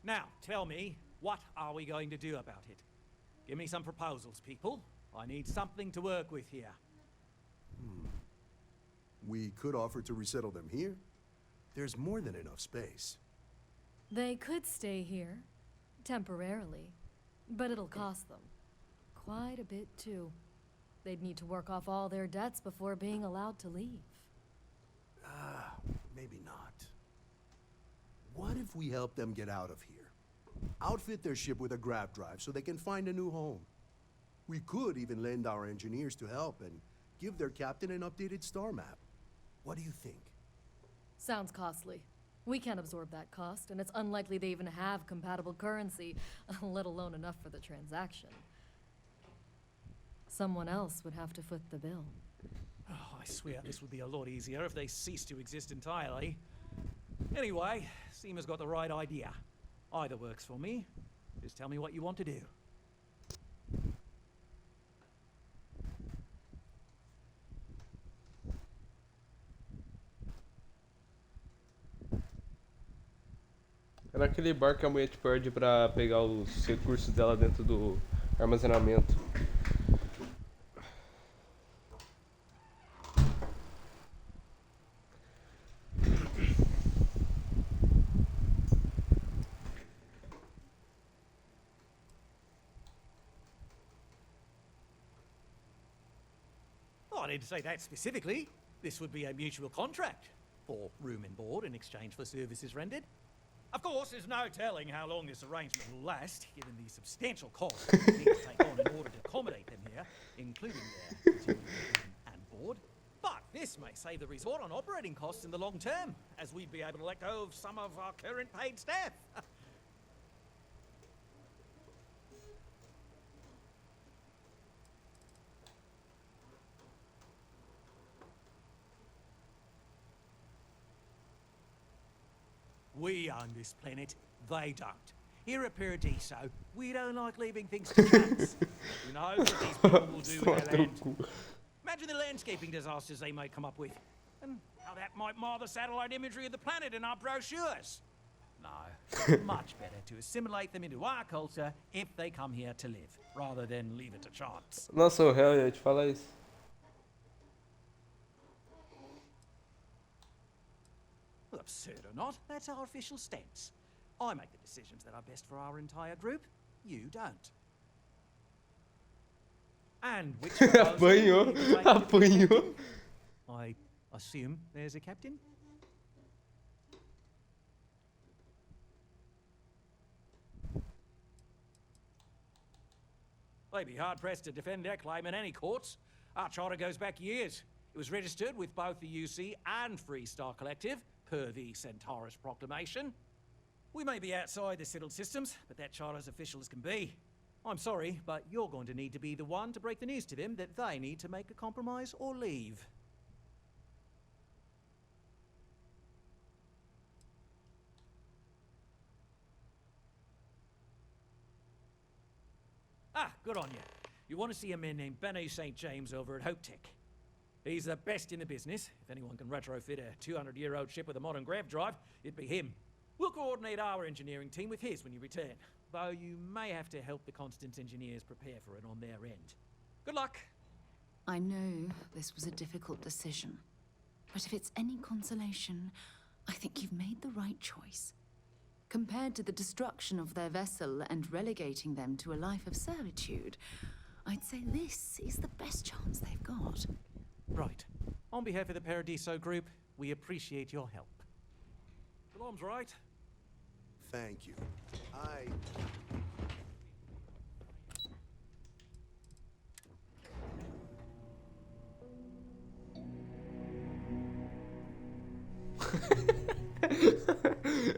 S14: Now, tell me, what are we going to do about it? Give me some proposals, people. I need something to work with here.
S16: We could offer to resettle them here. There's more than enough space.
S17: They could stay here, temporarily, but it'll cost them. Quite a bit, too. They'd need to work off all their debts before being allowed to leave.
S16: Maybe not. What if we help them get out of here? Outfit their ship with a grav drive so they can find a new home. We could even lend our engineers to help and give their captain an updated star map. What do you think?
S17: Sounds costly. We can't absorb that cost, and it's unlikely they even have compatible currency, let alone enough for the transaction. Someone else would have to foot the bill.
S14: Oh, I swear this would be a lot easier if they ceased to exist entirely. Anyway, Seema's got the right idea. Either works for me. Just tell me what you want to do.
S1: É naquele bar que a mulher te perde pra pegar os recursos dela dentro do armazenamento.
S14: I didn't say that specifically. This would be a mutual contract for room and board in exchange for services rendered. Of course, there's no telling how long this arrangement will last, given the substantial costs we need to take on in order to accommodate them here, including their continued room and board. But this may save the resort on operating costs in the long term, as we'd be able to let go of some of our current paid staff. We own this planet, they don't. Here at Paradiso, we don't like leaving things to chance. Who knows what these people will do with their land? Imagine the landscaping disasters they may come up with, and how that might mar the satellite imagery of the planet in our brochures. No, much better to assimilate them into our culture if they come here to live, rather than leave it to chance.
S1: Nossa, o réu ia te falar isso.
S14: Well, absurd or not, that's our official stance. I make the decisions that are best for our entire group. You don't. And which
S1: Apanhou, apanhou.
S14: I I assume there's a captain? They'd be hard-pressed to defend their claim in any courts. Our charter goes back years. It was registered with both the UC and Freestar Collective, per the Centaurus Proclamation. We may be outside the settled systems, but that charter's official as can be. I'm sorry, but you're going to need to be the one to break the news to them that they need to make a compromise or leave. Ah, good on you. You want to see a man named Benny St. James over at Hope Tech. He's the best in the business. If anyone can retrofit a 200-year-old ship with a modern grav drive, it'd be him. We'll coordinate our engineering team with his when you return, though you may have to help the Constance engineers prepare for it on their end. Good luck.
S5: I know this was a difficult decision, but if it's any consolation, I think you've made the right choice. Compared to the destruction of their vessel and relegating them to a life of servitude, I'd say this is the best chance they've got.
S14: Right. On behalf of the Paradiso Group, we appreciate your help. Shalom's right.
S16: Thank you.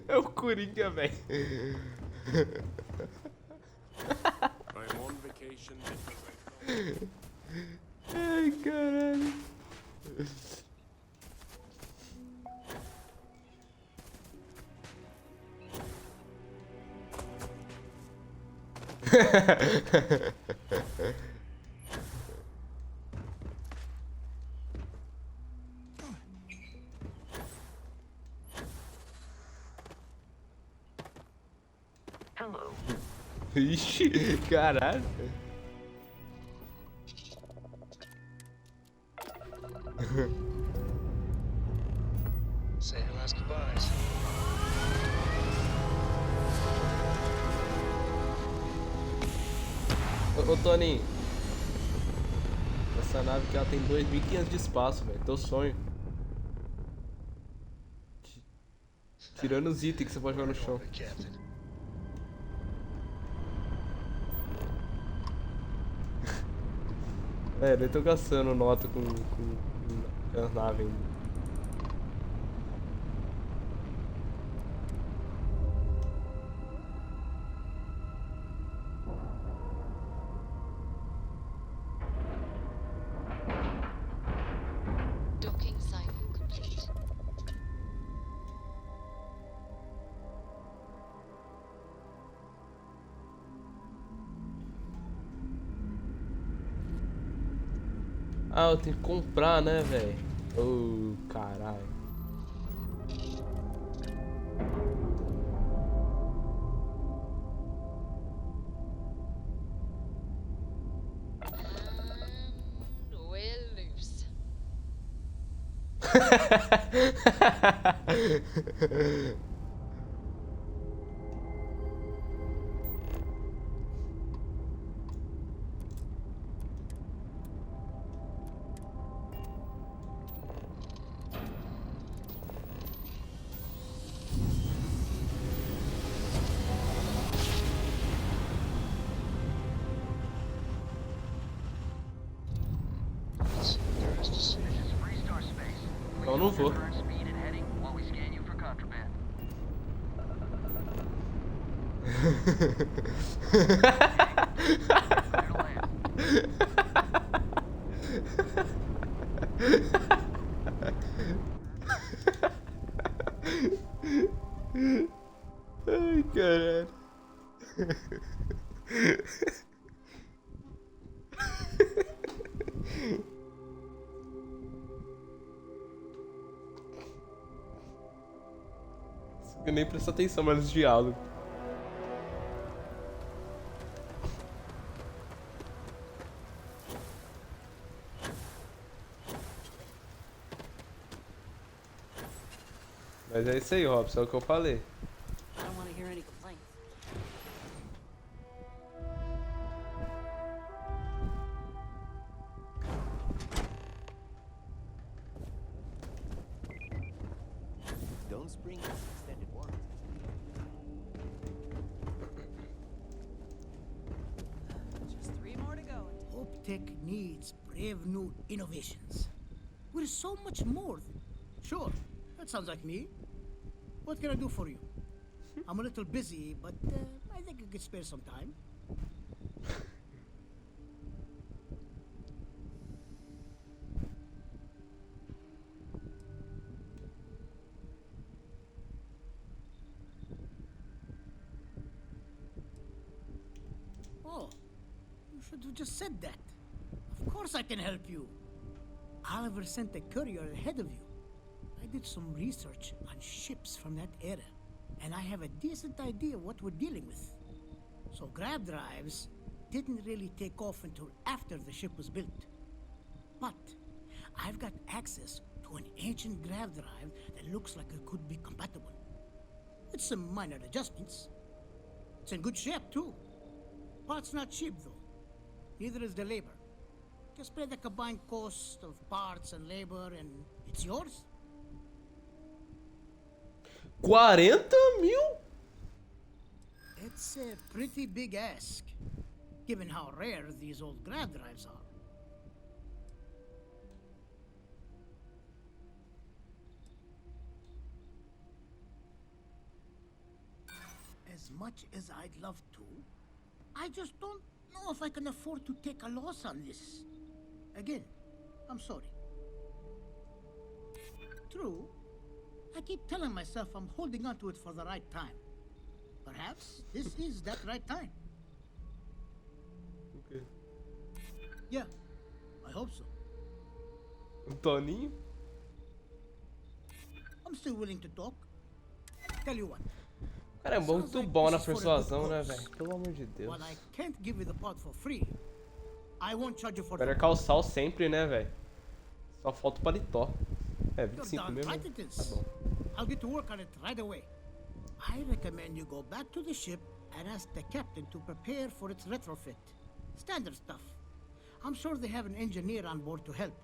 S1: É o Coringa, velho.
S18: I'm on vacation because
S1: Ai, caralho.
S12: Hello.
S1: Ixi, caralho.
S7: Say your last goodbyes.
S1: Ô Toninho, essa nave aqui ela tem 2.500 de espaço, velho. Teu sonho. Tirando os itens que você pode jogar no chão. É, eu tô gastando nota com as naves ainda.
S6: Docking cycle complete.
S1: Ah, eu tenho que comprar, né, velho? Oh, caralho.
S6: We're loose.
S1: Eu não vou. Ai, caralho. Eu nem presto atenção mais nos diálogos. Mas é isso aí, Robson, é o que eu falei.
S6: I don't want to hear any complaints.
S2: bring us extended warranty.
S4: Just 3 more to go.
S19: Hope Tech needs brave new innovations. We're so much more. Sure, that sounds like me. What can I do for you? I'm a little busy, but I think I could spare some time. Oh, you should have just said that. Of course I can help you. Oliver sent a courier ahead of you. I did some research on ships from that era, and I have a decent idea what we're dealing with. So grab drives didn't really take off until after the ship was built. But I've got access to an ancient grab drive that looks like it could be compatible. With some minor adjustments. It's in good shape too. Parts not cheap though. Neither is the labor. Just pay the combined cost of parts and labor and it's yours.
S1: 40 mil?
S19: It's a pretty big ask, given how rare these old grab drives are. As much as I'd love to, I just don't know if I can afford to take a loss on this. Again, I'm sorry. True, I keep telling myself I'm holding on to it for the right time. Perhaps this is that right time.
S1: Okay.
S19: Yeah, I hope so.
S1: Toninho?
S19: I'm still willing to talk. Tell you what.
S1: O cara é muito bom na persuasão, né, velho? Pelo amor de Deus.
S19: While I can't give you the part for free, I won't charge you for
S1: Espera calçar sempre, né, velho? Só falta o paletó. É, 25 mesmo.
S19: Right it is.
S1: Tá bom.
S19: I'll get to work on it right away. I recommend you go back to the ship and ask the captain to prepare for its retrofit. Standard stuff. I'm sure they have an engineer on board to help.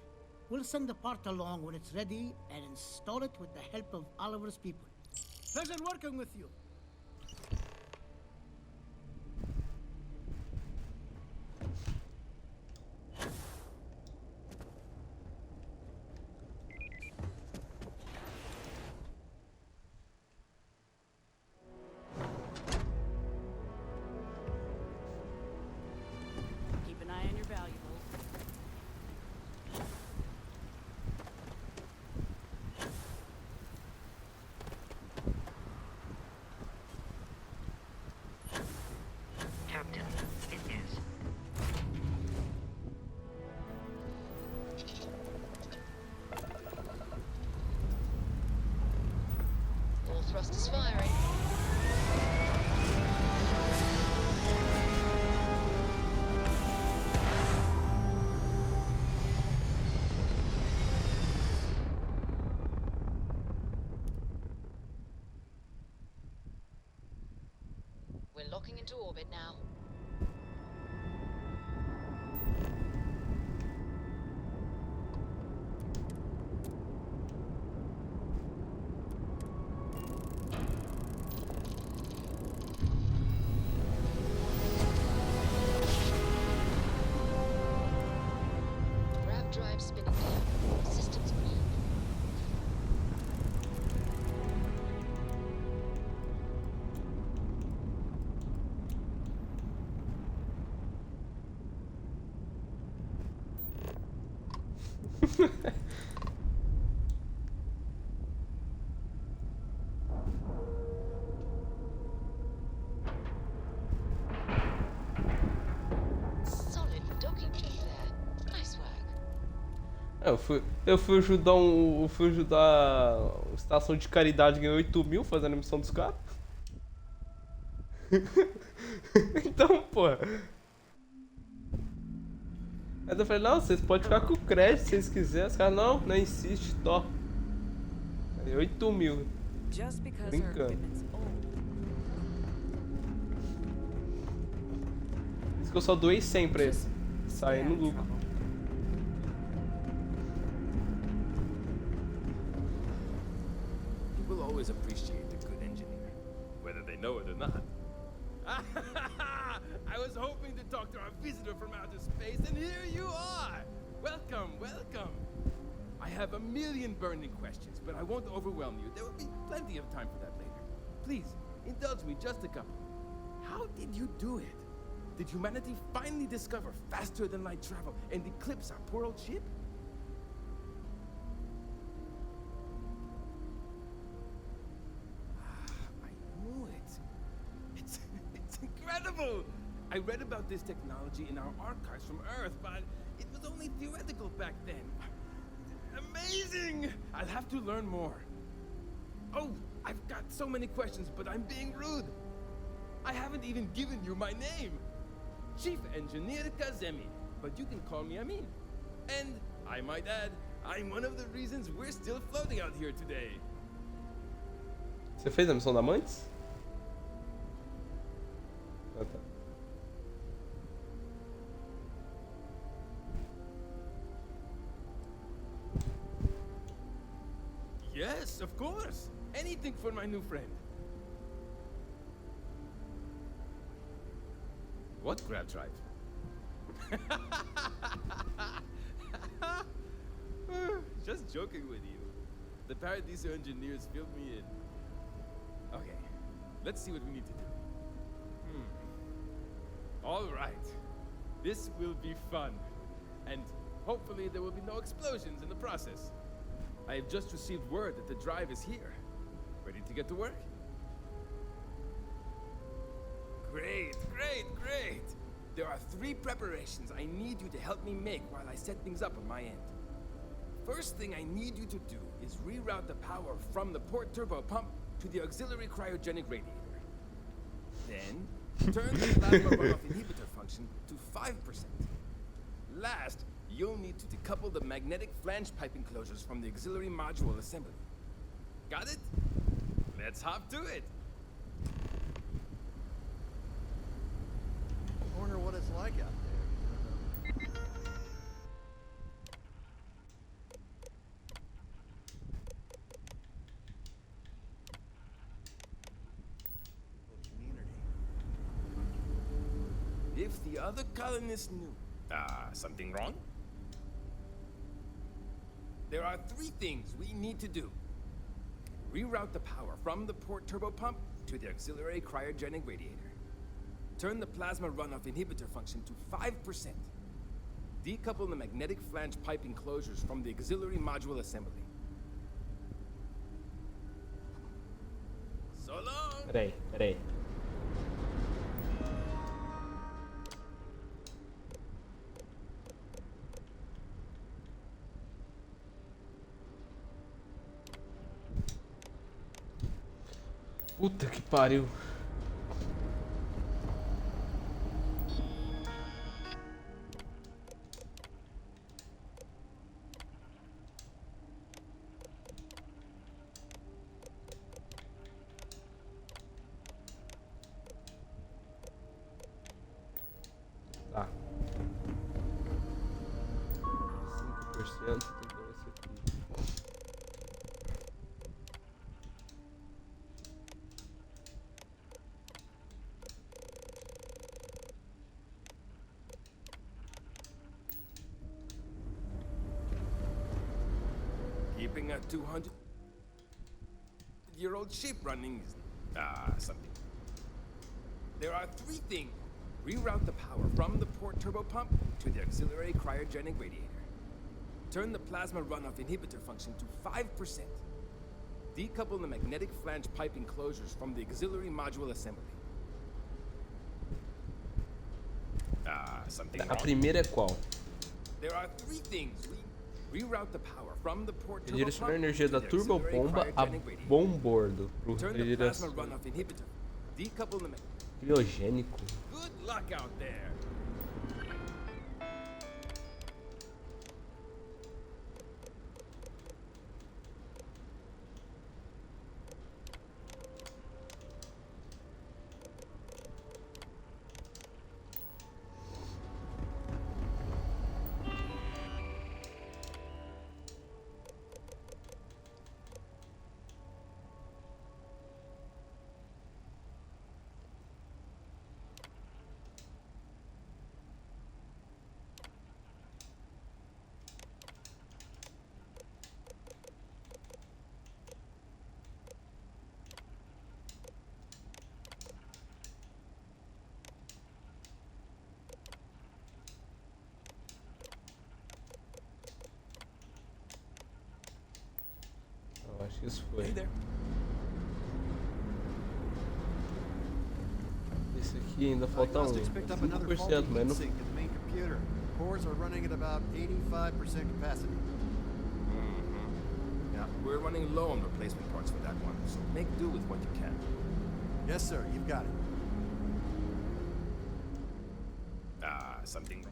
S19: We'll send the part along when it's ready and install it with the help of Oliver's people. Pleasure working with you.
S4: Keep an eye on your valuables.
S12: Captain, it is.
S5: All thrusters firing. We're locking into orbit now. Grav drive spinning down. Systems green. Solid docking jump there. Nice work.
S1: Eu fui ajudar a estação de caridade, ganhei 8 mil fazendo a missão dos caras. Então, pô. Aí eu falei, não, vocês podem ficar com o crédito se vocês quiserem. Os caras, não insiste, tó. Aí 8 mil. Brincando. Isso que eu só doei 100 pra eles. Saí no lucro.
S2: People always appreciate
S18: know it or not. I was hoping to talk to our visitor from outer space, and here you are! Welcome, welcome. I have a million burning questions, but I won't overwhelm you. There will be plenty of time for that later. Please, indulge me just a couple. How did you do it? Did humanity finally discover faster than light travel and eclipse our poor old ship? I knew it. It's incredible! I read about this technology in our archives from Earth, but it was only theoretical back then. Amazing! I'll have to learn more. Oh, I've got so many questions, but I'm being rude. I haven't even given you my name. Chief Engineer Kazemi, but you can call me Amin. And, I might add, I'm one of the reasons we're still floating out here today.
S1: Você fez a missão da Amantes? Ah, tá.
S18: Yes, of course. Anything for my new friend. What grab drive? Just joking with you. The Paradiso engineers filled me in. Okay, let's see what we need to do. All right. This will be fun. And hopefully there will be no explosions in the process. I have just received word that the drive is here. Ready to get to work? Great, great, great! There are 3 preparations I need you to help me make while I set things up on my end. First thing I need you to do is reroute the power from the port turbo pump to the auxiliary cryogenic radiator. Then, turn the plasma runoff inhibitor function to 5%. Last, you'll need to decouple the magnetic flange pipe enclosures from the auxiliary module assembly. Got it? Let's hop to it!
S20: I wonder what it's like out there.
S18: If the other colonists knew... something wrong? There are 3 things we need to do. Reroute the power from the port turbo pump to the auxiliary cryogenic radiator. Turn the plasma runoff inhibitor function to 5%. Decouple the magnetic flange pipe enclosures from the auxiliary module assembly. So long!
S1: Peraí. Puta que pariu. Tá. 5% tem que ser aqui.
S18: Keeping a 200-year-old ship running is... something. There are 3 things. Reroute the power from the port turbo pump to the auxiliary cryogenic radiator. Turn the plasma runoff inhibitor function to 5%. Decouple the magnetic flange pipe enclosures from the auxiliary module assembly. Something
S1: A
S18: wrong?
S1: primeira é qual?
S18: There are 3 things. Reroute the power from the port turbo
S1: Redirecionar a
S18: pump
S1: energia
S18: to
S1: da
S18: the auxiliary
S1: turbopomba a
S18: cryogenic radiator.
S1: bombordo pro
S18: Turn the plasma
S1: redireção
S18: runoff inhibitor. Decouple the
S1: criogênico.
S18: Good luck out there.
S1: que isso foi. Esse aqui ainda falta um. 5%, mas não...
S20: Cores are running at about 85% capacity.
S18: Yeah, we're running low on replacement parts for that one, so make do with what you can.
S20: Yes, sir. You've got it.
S18: Something.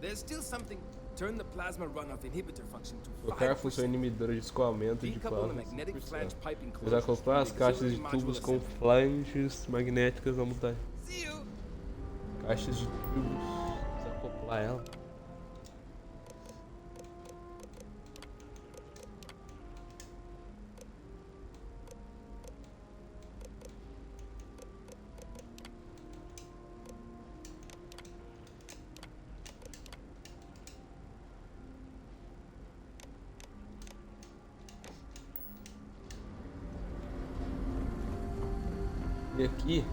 S18: There's still something. Turn the plasma runoff inhibitor function to 5%.
S1: Trocar a função inibidora de escoamento de plasma 5%. Usar acoplar as caixas de tubos com flanges magnéticas na montagem. Caixas de tubos. Desacoplar ela. E aqui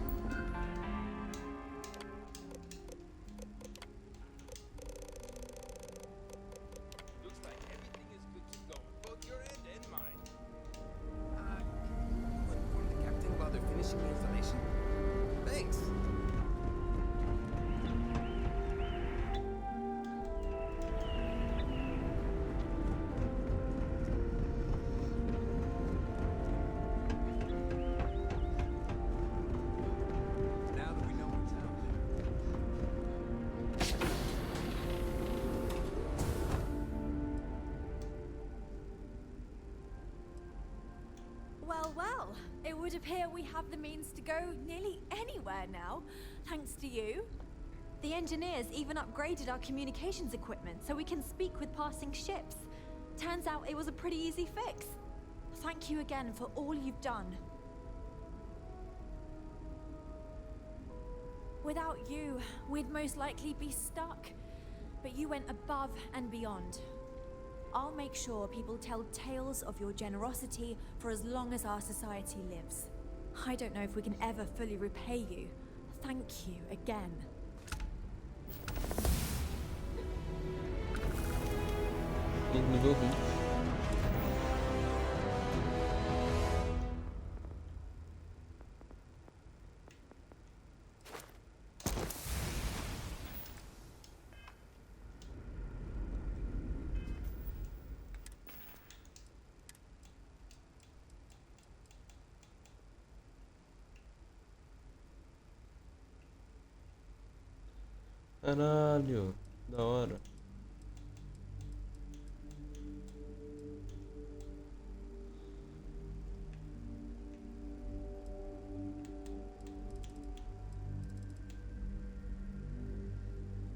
S9: Well, it would appear we have the means to go nearly anywhere now, thanks to you. The engineers even upgraded our communications equipment so we can speak with passing ships. Turns out it was a pretty easy fix. Thank you again for all you've done. Without you, we'd most likely be stuck. But you went above and beyond. I'll make sure people tell tales of your generosity for as long as our society lives. I don't know if we can ever fully repay you. Thank you again.
S1: nível 20. Caralho, da hora.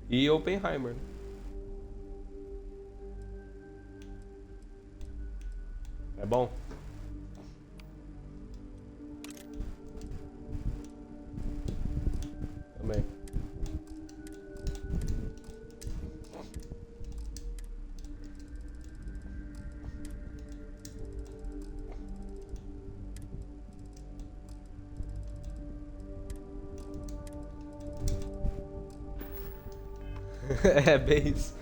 S1: E Oppenheimer. É bom? Também. É bem isso.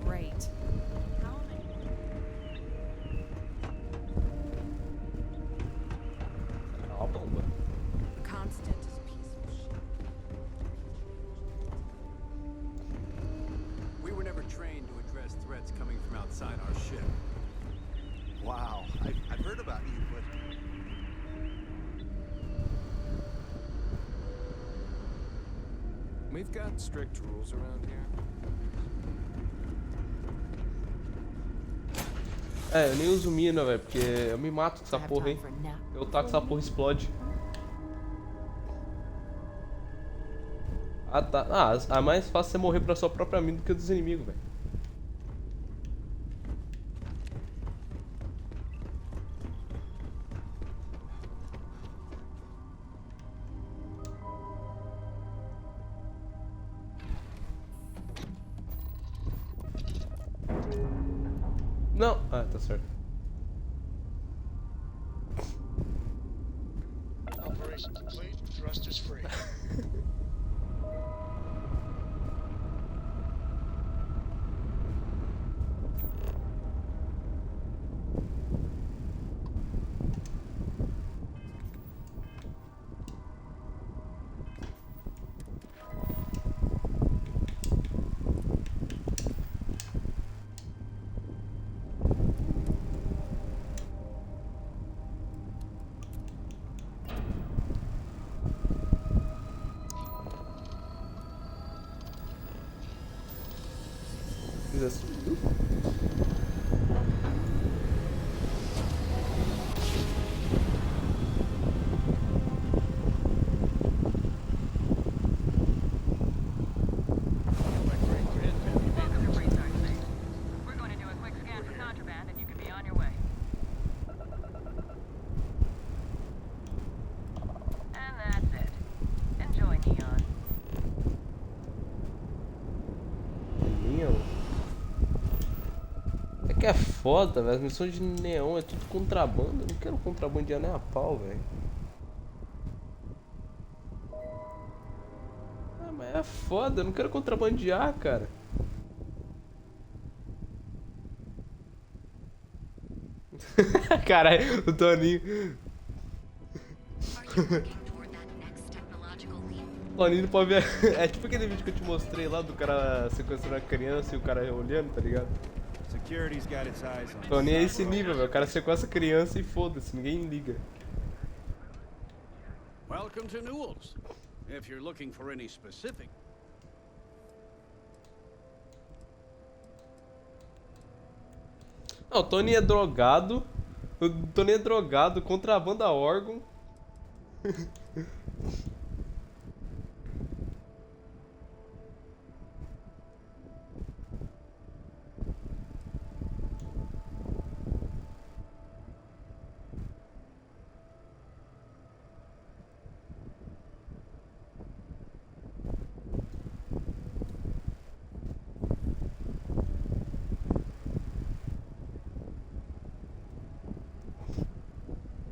S5: Great.
S1: Ó, bomba.
S5: Constant is a piece of shit.
S20: We were never trained to address threats coming from outside our ship. Wow, I've heard about you, but...
S18: We've got strict rules around here.
S1: É, eu nem uso mina, velho, porque eu me mato com essa porra, hein. Eu taco essa porra e explode. Ah, tá. Ah, é mais fácil você morrer pra sua própria mina do que dos inimigos, velho. Não. Ah, tá certo. Já subiu?
S8: We're going to do a quick scan for contraband, and you can be on your way. And that's it. Enjoy, Neon.
S1: Neon? É que é foda, velho. As missões de neon é tudo contrabando. Eu não quero contrabandear nem a pau, velho. Ah, mas é foda. Eu não quero contrabandear, cara. Caralho, o Toninho. Toninho não pode ver. É tipo aquele vídeo que eu te mostrei lá do cara sequestrando a criança e o cara olhando, tá ligado? Toninho é esse nível, velho. O cara sequestra a criança e foda-se, ninguém liga.
S21: Welcome to Newell's. If you're looking for any specific.
S1: Não, o Toninho é drogado. O Toninho é drogado, contrabanda órgão.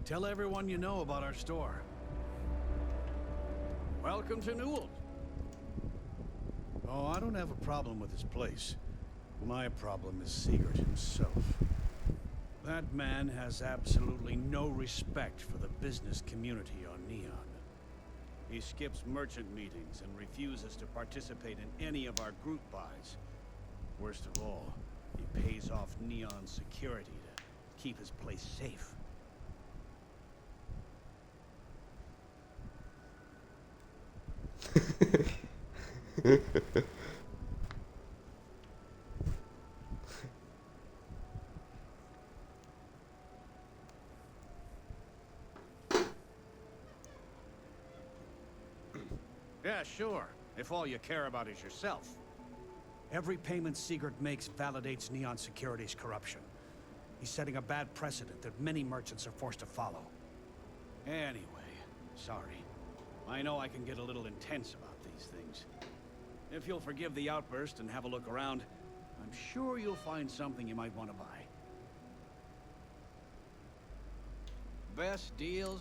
S21: Tell everyone you know about our store. Welcome to Newell's. Oh, I don't have a problem with this place. My problem is Sigurd himself. That man has absolutely no respect for the business community on Neon. He skips merchant meetings and refuses to participate in any of our group buys. Worst of all, he pays off Neon security to keep his place safe. Yeah, sure. If all you care about is yourself. Every payment Sigurd makes validates Neon Security's corruption. He's setting a bad precedent that many merchants are forced to follow. Anyway, sorry. I know I can get a little intense about these things. If you'll forgive the outburst and have a look around, I'm sure you'll find something you might want to buy. Best deals?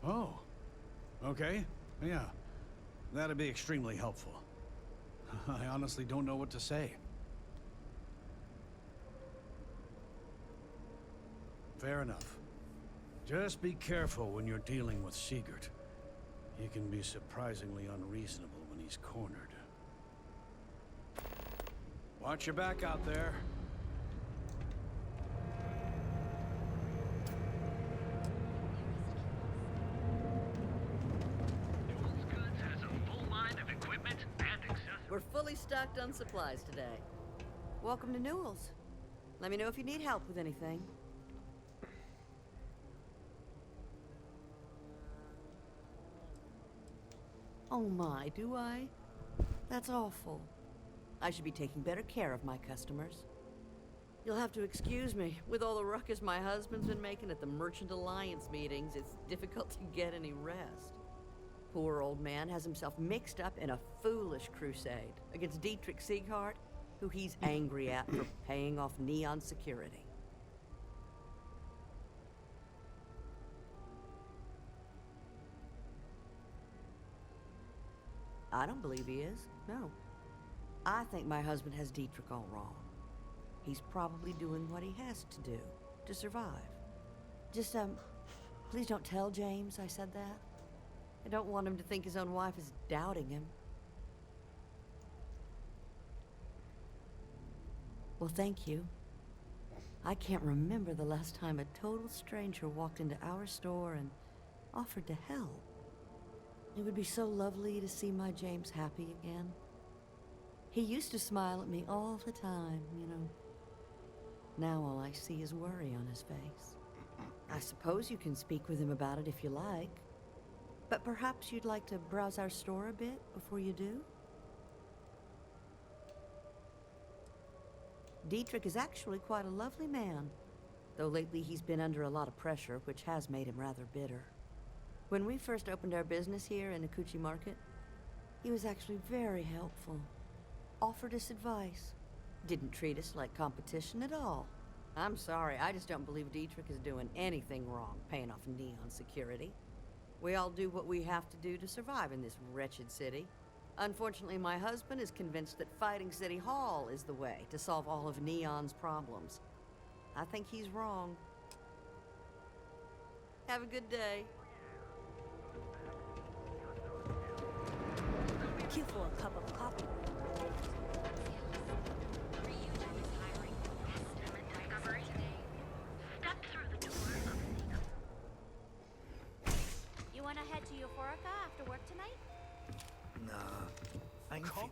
S21: Oh, okay. Yeah, that'd be extremely helpful. I honestly don't know what to say. Fair enough. Just be careful when you're dealing with Sigurd. He can be surprisingly unreasonable when he's cornered. Watch your back out there.
S10: We're fully stocked on supplies today. Welcome to Newell's. Let me know if you need help with anything. Oh my, do I? That's awful. I should be taking better care of my customers. You'll have to excuse me. With all the ruckus my husband's been making at the Merchant Alliance meetings, it's difficult to get any rest. Poor old man has himself mixed up in a foolish crusade against Dietrich Sieghart, who he's angry at for paying off Neon security. I don't believe he is, no. I think my husband has Dietrich all wrong. He's probably doing what he has to do to survive. Just, please don't tell James I said that. I don't want him to think his own wife is doubting him. Well, thank you. I can't remember the last time a total stranger walked into our store and offered to help. It would be so lovely to see my James happy again. He used to smile at me all the time, you know. Now all I see is worry on his face. I suppose you can speak with him about it if you like. But perhaps you'd like to browse our store a bit before you do? Dietrich is actually quite a lovely man, though lately he's been under a lot of pressure, which has made him rather bitter. When we first opened our business here in Akuchi Market, he was actually very helpful. Offered us advice. Didn't treat us like competition at all. I'm sorry, I just don't believe Dietrich is doing anything wrong paying off Neon security. We all do what we have to do to survive in this wretched city. Unfortunately, my husband is convinced that fighting City Hall is the way to solve all of Neon's problems. I think he's wrong. Have a good day.
S9: Queue for a cup of coffee.
S3: You wanna head to Euphorica after work tonight?
S7: Nah, I'm
S14: Come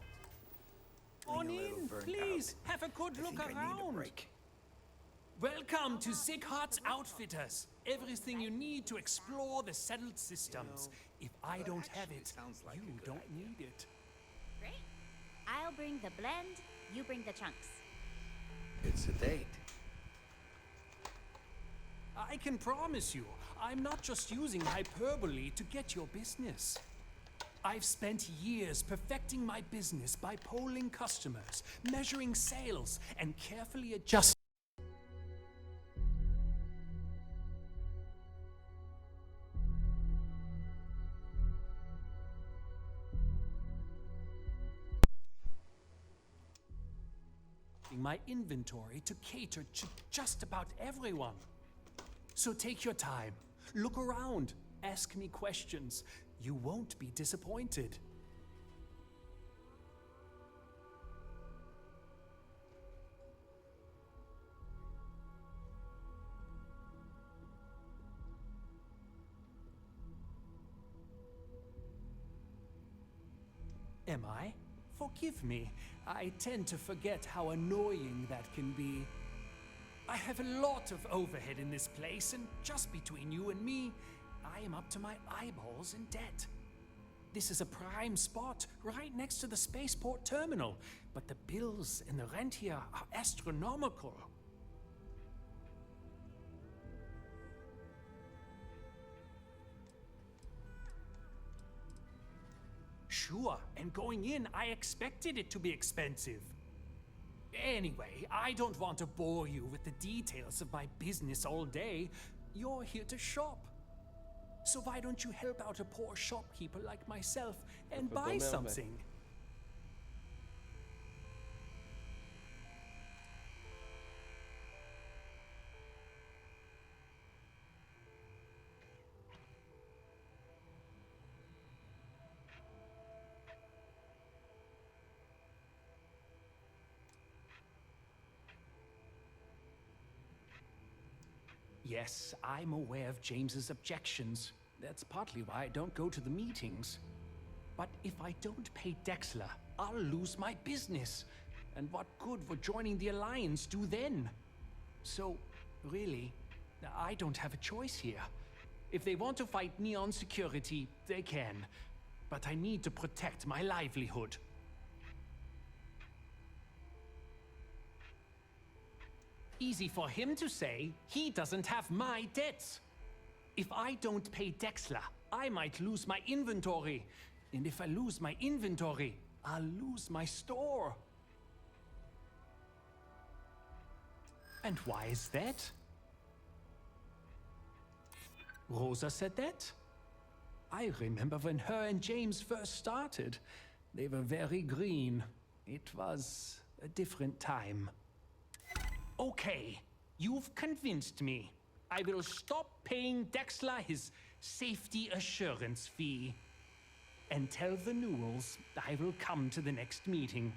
S14: on in, please. Have a good look around. Welcome to Sieghart's Outfitters. Everything you need to explore the settled systems. If I don't have it, you don't need it.
S3: Great. I'll bring the blend, you bring the chunks.
S7: It's a date.
S14: I can promise you, I'm not just using hyperbole to get your business. I've spent years perfecting my business by polling customers, measuring sales, and carefully adjusting. My inventory to cater to just about everyone. So take your time, look around, ask me questions. You won't be disappointed. Am I? Forgive me. I tend to forget how annoying that can be. I have a lot of overhead in this place, and just between you and me, I am up to my eyeballs in debt. This is a prime spot, right next to the spaceport terminal, but the bills and the rent here are astronomical. Sure, and going in, I expected it to be expensive. Anyway, I don't want to bore you with the details of my business all day. You're here to shop.
S13: So why don't you help out a poor shopkeeper like myself and
S1: Eu tô
S13: buy
S1: mesmo,
S13: something? Yes, I'm aware of James's objections. That's partly why I don't go to the meetings. But if I don't pay Dexler, I'll lose my business. And what good would joining the Alliance do then? So, really, I don't have a choice here. If they want to fight Neon Security, they can. But I need to protect my livelihood. Easy for him to say, he doesn't have my debts. If I don't pay Dexler, I might lose my inventory. And if I lose my inventory, I'll lose my store. And why is that? Rosa said that? I remember when her and James first started. They were very green. It was a different time. Okay, you've convinced me. I will stop paying Dexler his safety assurance fee. And tell the Newells I will come to the next meeting.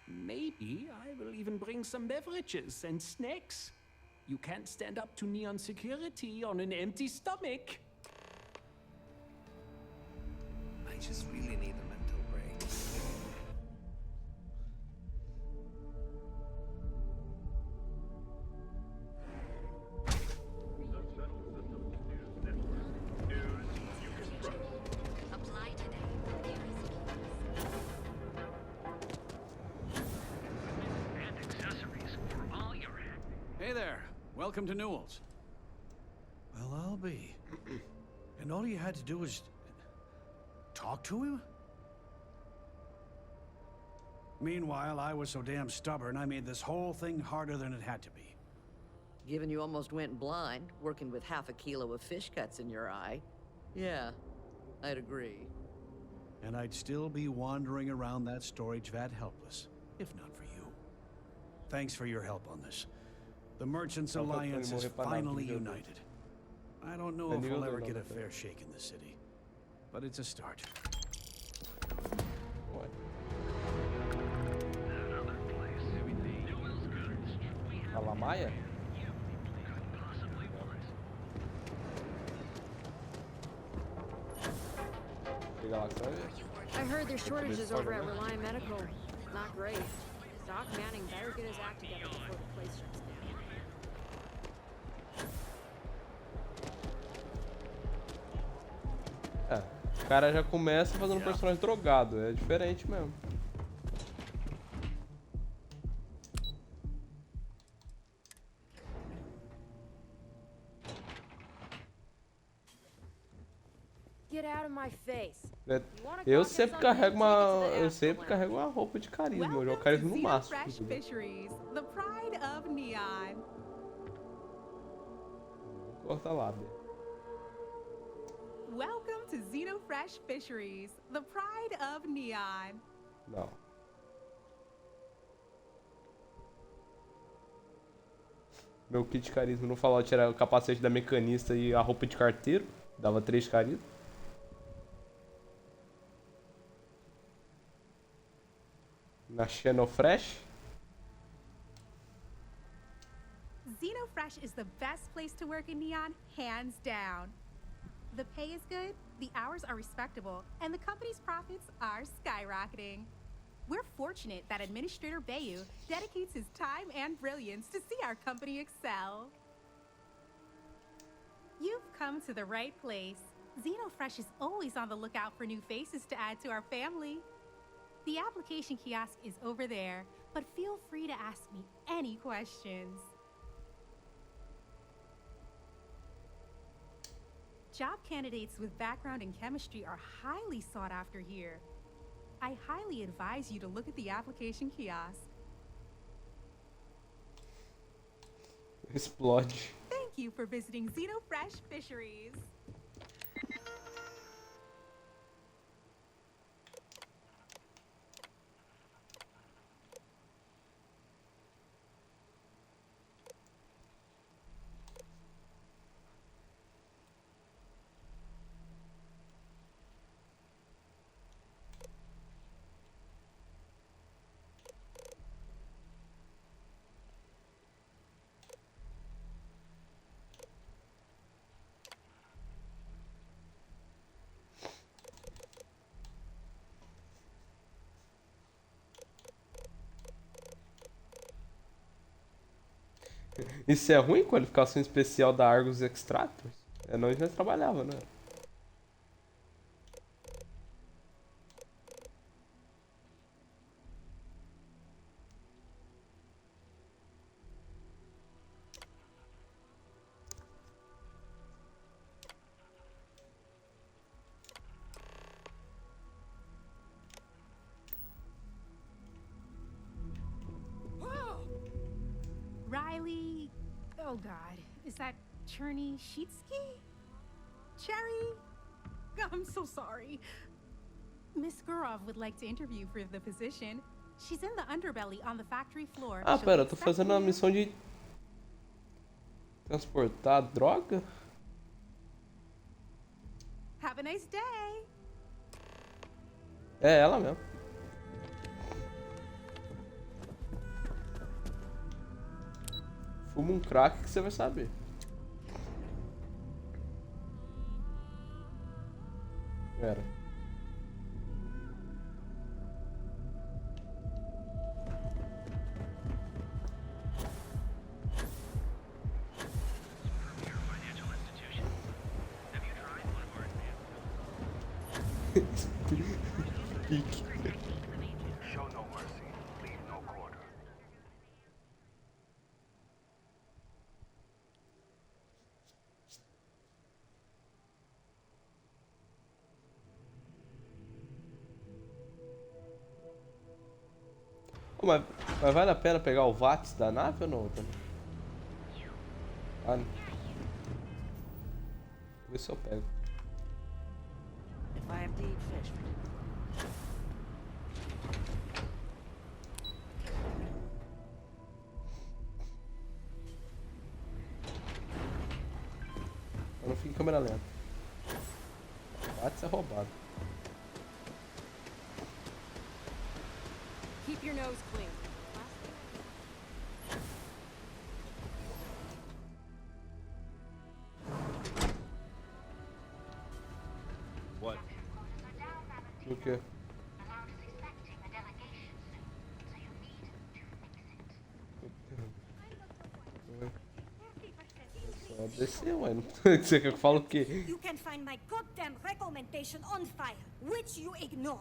S13: Maybe I will even bring some beverages and snacks. You can't stand up to Neon Security on an empty stomach.
S7: I just really need a mental break.
S3: Apply today.
S12: And accessories for all your head.
S21: Hey there. Welcome to Newell's. Well, I'll be. And all you had to do was talk to him? Meanwhile, I was so damn stubborn, I made this whole thing harder than it had to be.
S22: Given you almost went blind, working with half a kilo of fish cuts in your eye. Yeah, I'd agree.
S21: And I'd still be wandering around that storage vat helpless, if not for you. Thanks for your help on this. The Merchants Alliance is finally united. I don't know if we'll ever get a fair shake in the city, but it's a start.
S1: What? Alamaya?
S23: I heard there's shortages over at Reliant Medical. Not great. Doc Manning better get his act together before the place shuts down.
S1: É, o cara já começa fazendo um personagem drogado, é diferente mesmo.
S23: Get out of my face.
S1: Eu sempre carrego uma roupa de carisma, eu jogo carisma no máximo.
S24: Fresh Fisheries, the pride of Neon.
S1: Corta a lábia.
S24: Welcome to Xenofresh Fisheries, the pride of Neon.
S1: Não. Meu kit de carisma no Fallout era o capacete da mecanista e a roupa de carteiro. Dava 3 carisma. Na Xenofresh.
S24: Xenofresh is the best place to work in Neon, hands down. The pay is good, the hours are respectable, and the company's profits are skyrocketing. We're fortunate that Administrator Bayou dedicates his time and brilliance to see our company excel. You've come to the right place. Xenofresh is always on the lookout for new faces to add to our family. The application kiosk is over there, but feel free to ask me any questions. Job candidates with background in chemistry are highly sought after here. I highly advise you to look at the application kiosk.
S1: Explode.
S24: Thank you for visiting Xenofresh Fisheries.
S1: Isso é ruim? Qualificação especial da Argus Extractors? É não, a gente trabalhava, né?
S24: Riley. Oh God. Is that Cherny-Sheetsky? Cherry? I'm so sorry. Miss Gurov would like to interview for the position. She's in the underbelly on the factory floor.
S1: Ah,
S24: She'll
S1: pera,
S24: be
S1: eu tô
S24: expecting
S1: fazendo uma
S24: you.
S1: missão de transportar droga?
S24: Have a nice day.
S1: É ela mesmo. Fuma um crack que você vai saber. Pera. Pique.
S11: Show no mercy, leave no quarter.
S1: Ô, mas vale a pena pegar o VATS da nave ou não? Ah, não. Vou ver se eu pego.
S22: If I have to eat fish.
S1: Eu não fico em câmera lenta. VATS é roubado.
S23: Keep your nose clean.
S14: What?
S1: O quê? Só descer, ué. Você quer que eu fale o quê?
S9: You can find my goddamn recommendation on file, which you ignored.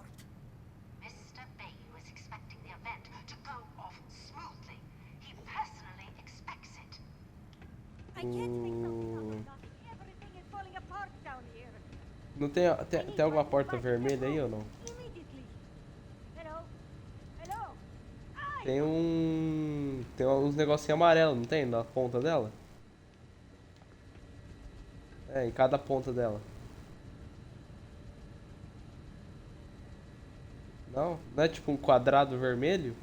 S3: Mr. Bay was expecting the event to go off smoothly. He personally expects it.
S9: I can't make something out of nothing. Everything is falling apart down here.
S1: Não tem alguma porta vermelha aí ou não?
S9: Immediately. Hello? Hello?
S1: Tem uns negocinhos amarelos, não tem? Na ponta dela? É, em cada ponta dela. Não? Não é tipo um quadrado vermelho?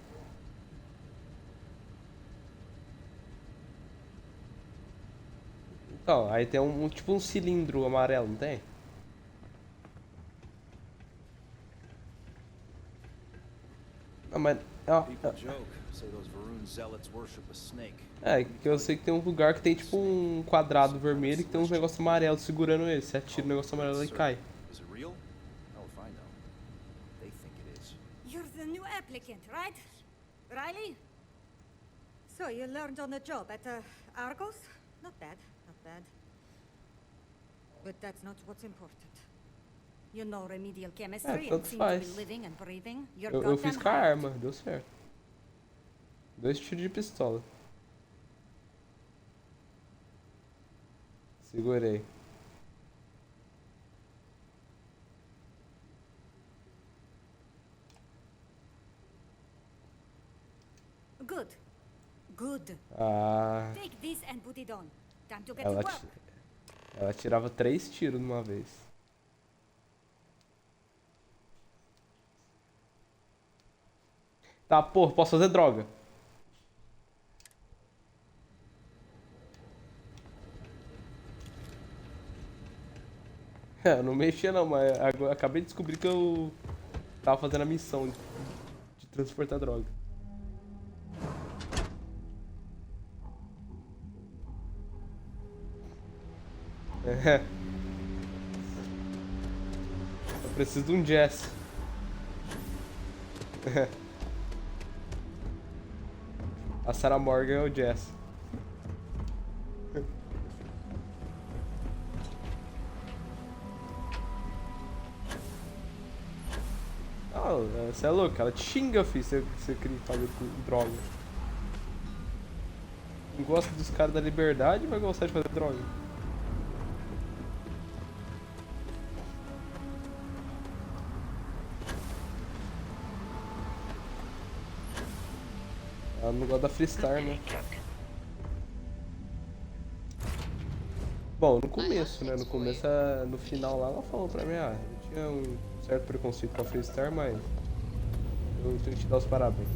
S1: Então, aí tem tipo um cilindro amarelo, não tem? Não, mas é, que eu sei que tem um lugar que tem tipo um quadrado vermelho e que tem uns negócios amarelos segurando ele. Você atira o negócio amarelo e cai.
S9: You're the new applicant, right? Riley? So you learned on the job at Argos? Not bad, not bad. But that's not what's important. You know remedial chemistry and
S1: tanto
S9: seem to be
S1: faz.
S9: living and breathing. You're
S1: Eu fiz
S9: goddamn
S1: com a
S9: hired.
S1: arma, deu certo. 2 tiros de pistola. Segurei.
S9: Good. Good.
S1: Ah,
S9: Take this and put it on. Time to get to
S1: ela,
S9: work.
S1: ela tirava 3 tiros de uma vez. Tá, porra, posso fazer droga. Eu não mexia não, mas agora acabei de descobrir que eu tava fazendo a missão de transportar droga. É. Eu preciso de um jazz. A Sarah Morgan é o jazz. Não, você é louco, ela te xinga, filho, se você queria fazer com droga. Não gosta dos caras da liberdade, vai gostar de fazer droga. Ela não gosta da freestyle, né? Bom, no começo, né? No começo, no final lá, ela falou pra mim, eu tinha um certo preconceito com a freestyle, mas eu tenho que te dar os parabéns.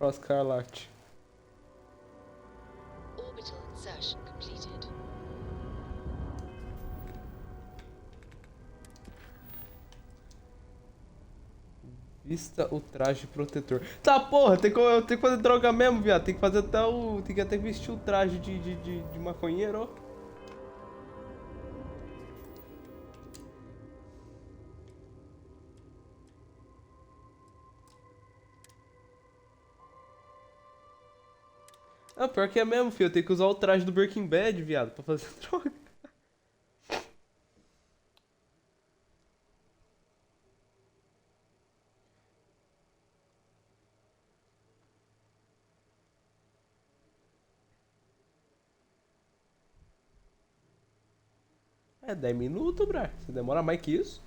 S1: Escarlate.
S6: Orbital insertion completed.
S1: Vista o traje protetor. Tá, porra, tem que fazer droga mesmo, viado. Tem que fazer até o... Tem que até vestir o traje de maconheiro, ó. Ah, pior que é mesmo, filho. Eu tenho que usar o traje do Breaking Bad, viado, pra fazer droga. É 10 minutos, bra. Você demora mais que isso?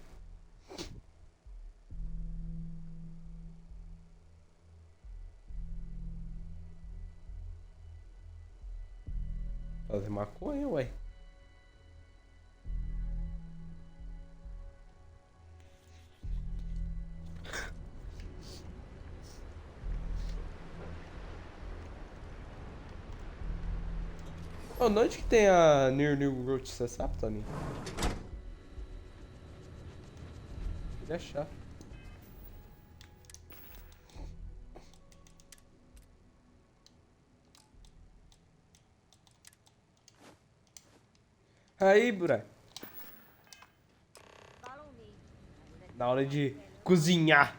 S1: Fazer maconha, ué. Onde que tem a New Route, você sabe, Tony? Queria achar. Aí, bra. Na hora de cozinhar.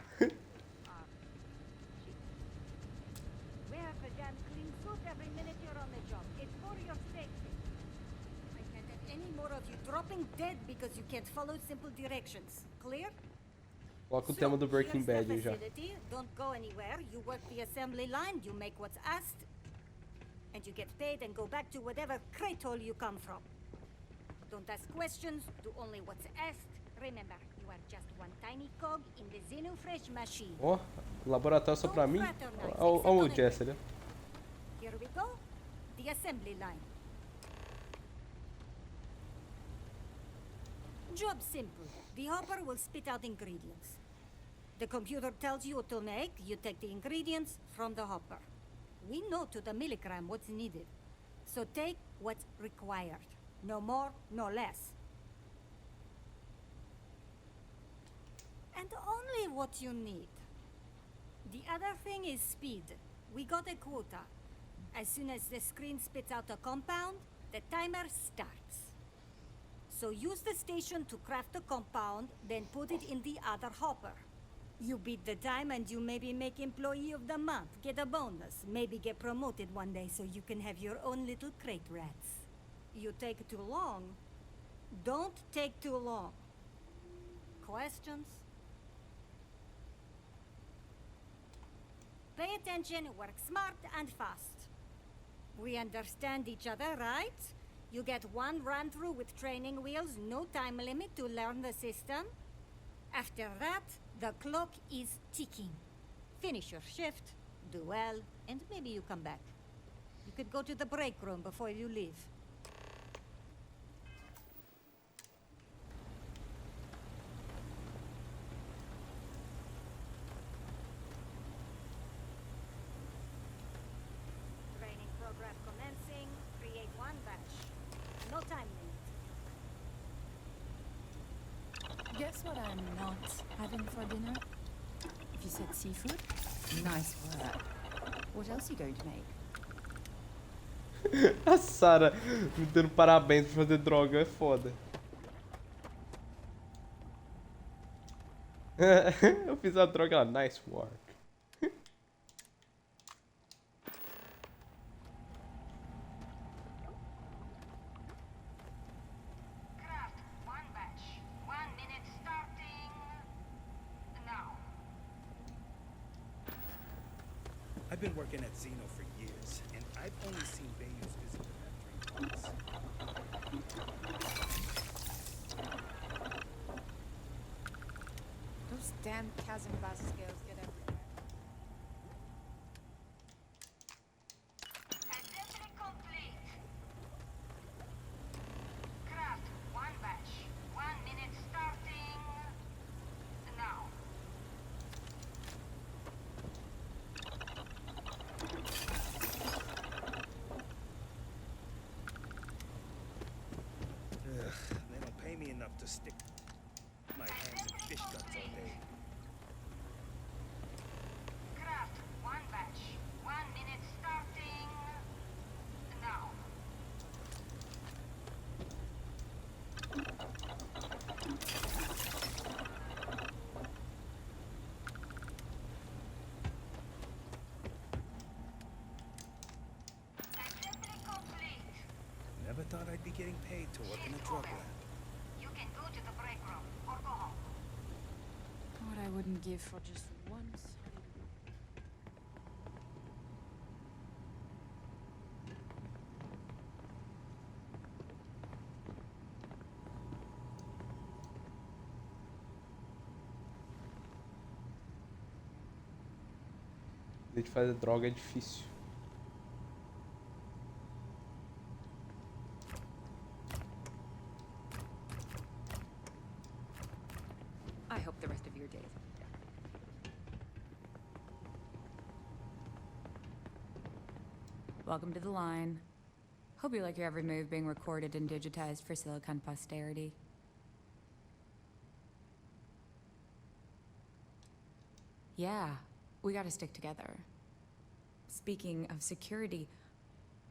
S15: Dead because you can't follow simple directions. Clear?
S1: Coloca o tema do Breaking Bad aí já.
S15: Don't go anywhere. You work the assembly line, you make what's asked, and you get paid and go back to whatever crate hole you come from. Don't ask questions, do only what's asked. Remember, you are just one tiny cog in the Xenofresh machine.
S1: Ó, laboratório só pra mim? Olha o Jesse, né?
S15: Here we go. The assembly line. Job simple. The hopper will spit out ingredients. The computer tells you what to make, you take the ingredients from the hopper. We know to the milligram what's needed. So take what's required. No more, no less. And only what you need. The other thing is speed. We got a quota. As soon as the screen spits out a compound, the timer starts. So use the station to craft the compound, then put it in the other hopper. You beat the time and you maybe make Employee of the Month, get a bonus, maybe get promoted one day so you can have your own little crate rats. You take too long, don't take too long. Questions? Pay attention, work smart and fast. We understand each other, right? You get one run-through with training wheels, no time limit to learn the system. After that, the clock is ticking. Finish your shift, do well, and maybe you come back. You could go to the break room before you leave. Training program commencing. Create one batch. No time limit.
S5: Guess what I'm not having for dinner? If you said seafood, nice work. What else are you going to make?
S1: A Sarah me dando parabéns por fazer droga é foda. Eu fiz a troca, ela, nice work.
S3: Craft one batch. 1 minute starting now.
S21: I've been working at Xeno for years, and I've only seen Bayous visit the factory once.
S23: Those damn chasm bass scales get everywhere.
S3: Assembly complete. Craft one batch. 1 minute starting now.
S21: Ugh, they don't pay me enough to stick my hands in fish guts all day.
S3: Craft one batch. 1 minute starting now. Assembly complete.
S21: Never thought I'd be getting paid to work in a drug lab.
S3: You can go to the break room or go home.
S23: What I wouldn't give for just once.
S1: A gente fazer droga é difícil.
S23: I hope the rest of your days.
S4: Welcome to the line. Hope you like your every move being recorded and digitized for Silicon posterity. Yeah, we gotta stick together. Speaking of security,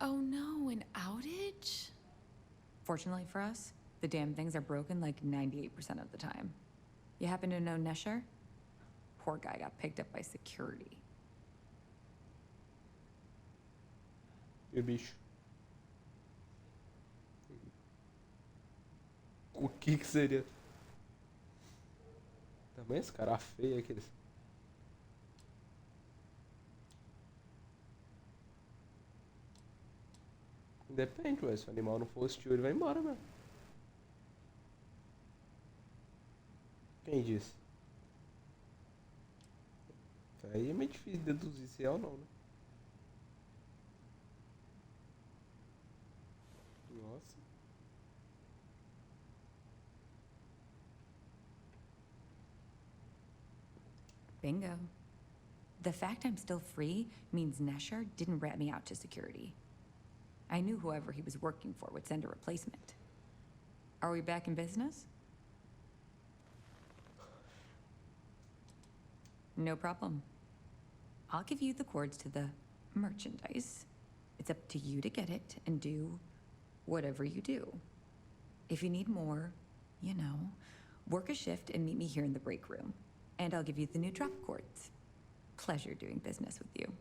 S4: oh no, an outage? Fortunately for us, the damn things are broken like 98% of the time. You happen to know Nesher? Poor guy got picked up by security.
S1: E bicho. O que seria? Também esse cara feio aqueles. Depende, ué. Se o animal não for hostil, ele vai embora, mano. Quem disse? Isso aí é meio difícil de deduzir se é ou não, né? Nossa.
S4: Bingo. The fact I'm still free means Nesher didn't rat me out to security. I knew whoever he was working for would send a replacement. Are we back in business? No problem. I'll give you the cords to the merchandise. It's up to you to get it and do whatever you do. If you need more, you know, work a shift and meet me here in the break room. And I'll give you the new drop cords. Pleasure doing business with you.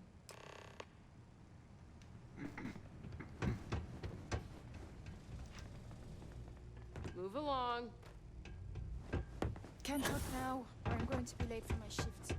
S23: Move along.
S15: Can't talk now, or I'm going to be late for my shift.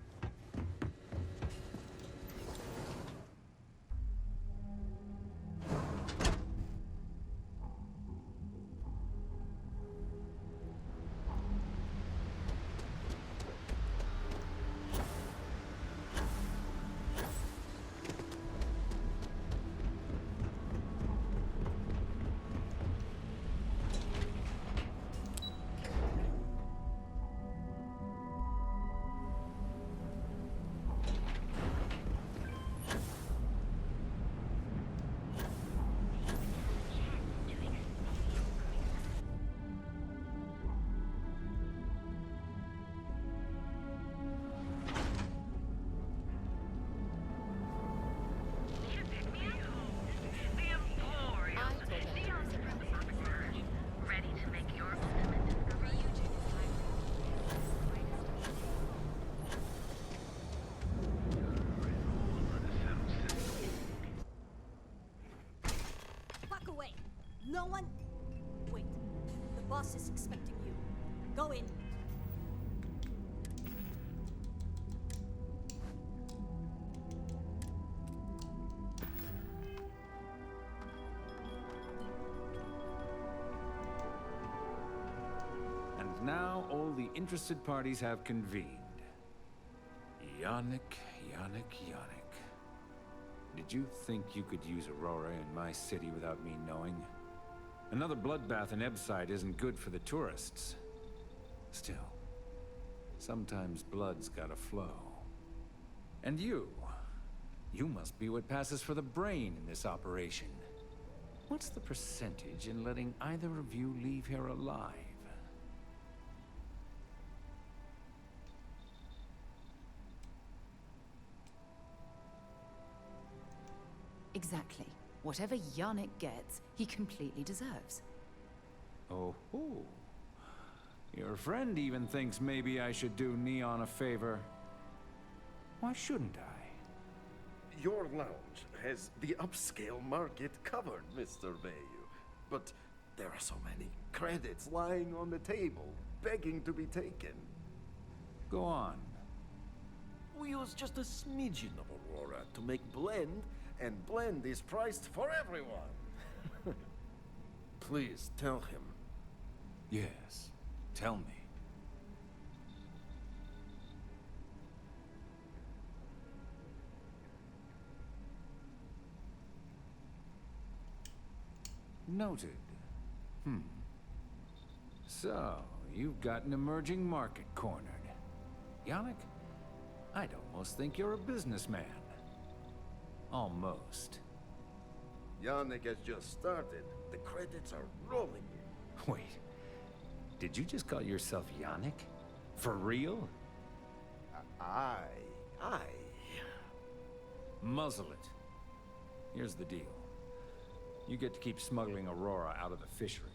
S15: boss is expecting you. Go in.
S2: And now all the interested parties have convened. Yannick. Did you think you could use Aurora in my city without me knowing? Another bloodbath in Ebside isn't good for the tourists. Still, sometimes blood's gotta flow. And you must be what passes for the brain in this operation. What's the percentage in letting either of you leave here alive?
S5: Exactly. Whatever Yannick gets, he completely deserves.
S2: Oh, your friend even thinks maybe I should do Neon a favor. Why shouldn't I?
S16: Your lounge has the upscale market covered, Mr. Bayou. But there are so many credits lying on the table, begging to be taken.
S2: Go on.
S16: We use just a smidgen of Aurora to make blend, and blend is priced for everyone. Please tell him.
S2: Yes, tell me. Noted. So, you've got an emerging market cornered. Yannick, I'd almost think you're a businessman. Almost.
S16: Yannick has just started. The credits are rolling.
S2: Wait, did you just call yourself Yannick? For real?
S16: Aye.
S2: Muzzle it. Here's the deal. You get to keep smuggling Aurora out of the fishery.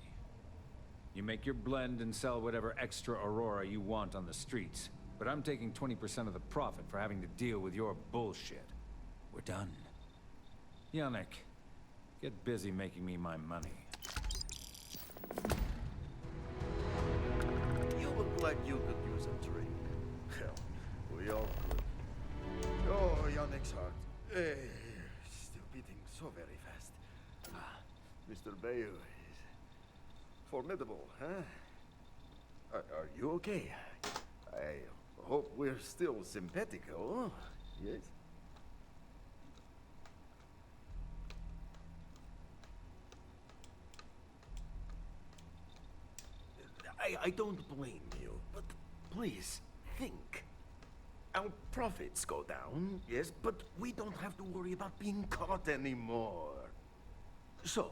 S2: You make your blend and sell whatever extra Aurora you want on the streets. But I'm taking 20% of the profit for having to deal with your bullshit. We're done. Yannick, get busy making me my money.
S16: You look like you could use a drink. Hell, we all could. Oh, Yannick's heart. Still beating so very fast. Mr. Bayou is formidable, huh? Are you okay? I hope we're still simpatico, yes? I don't blame you, but please, think. Our profits go down, yes, but we don't have to worry about being caught anymore. So,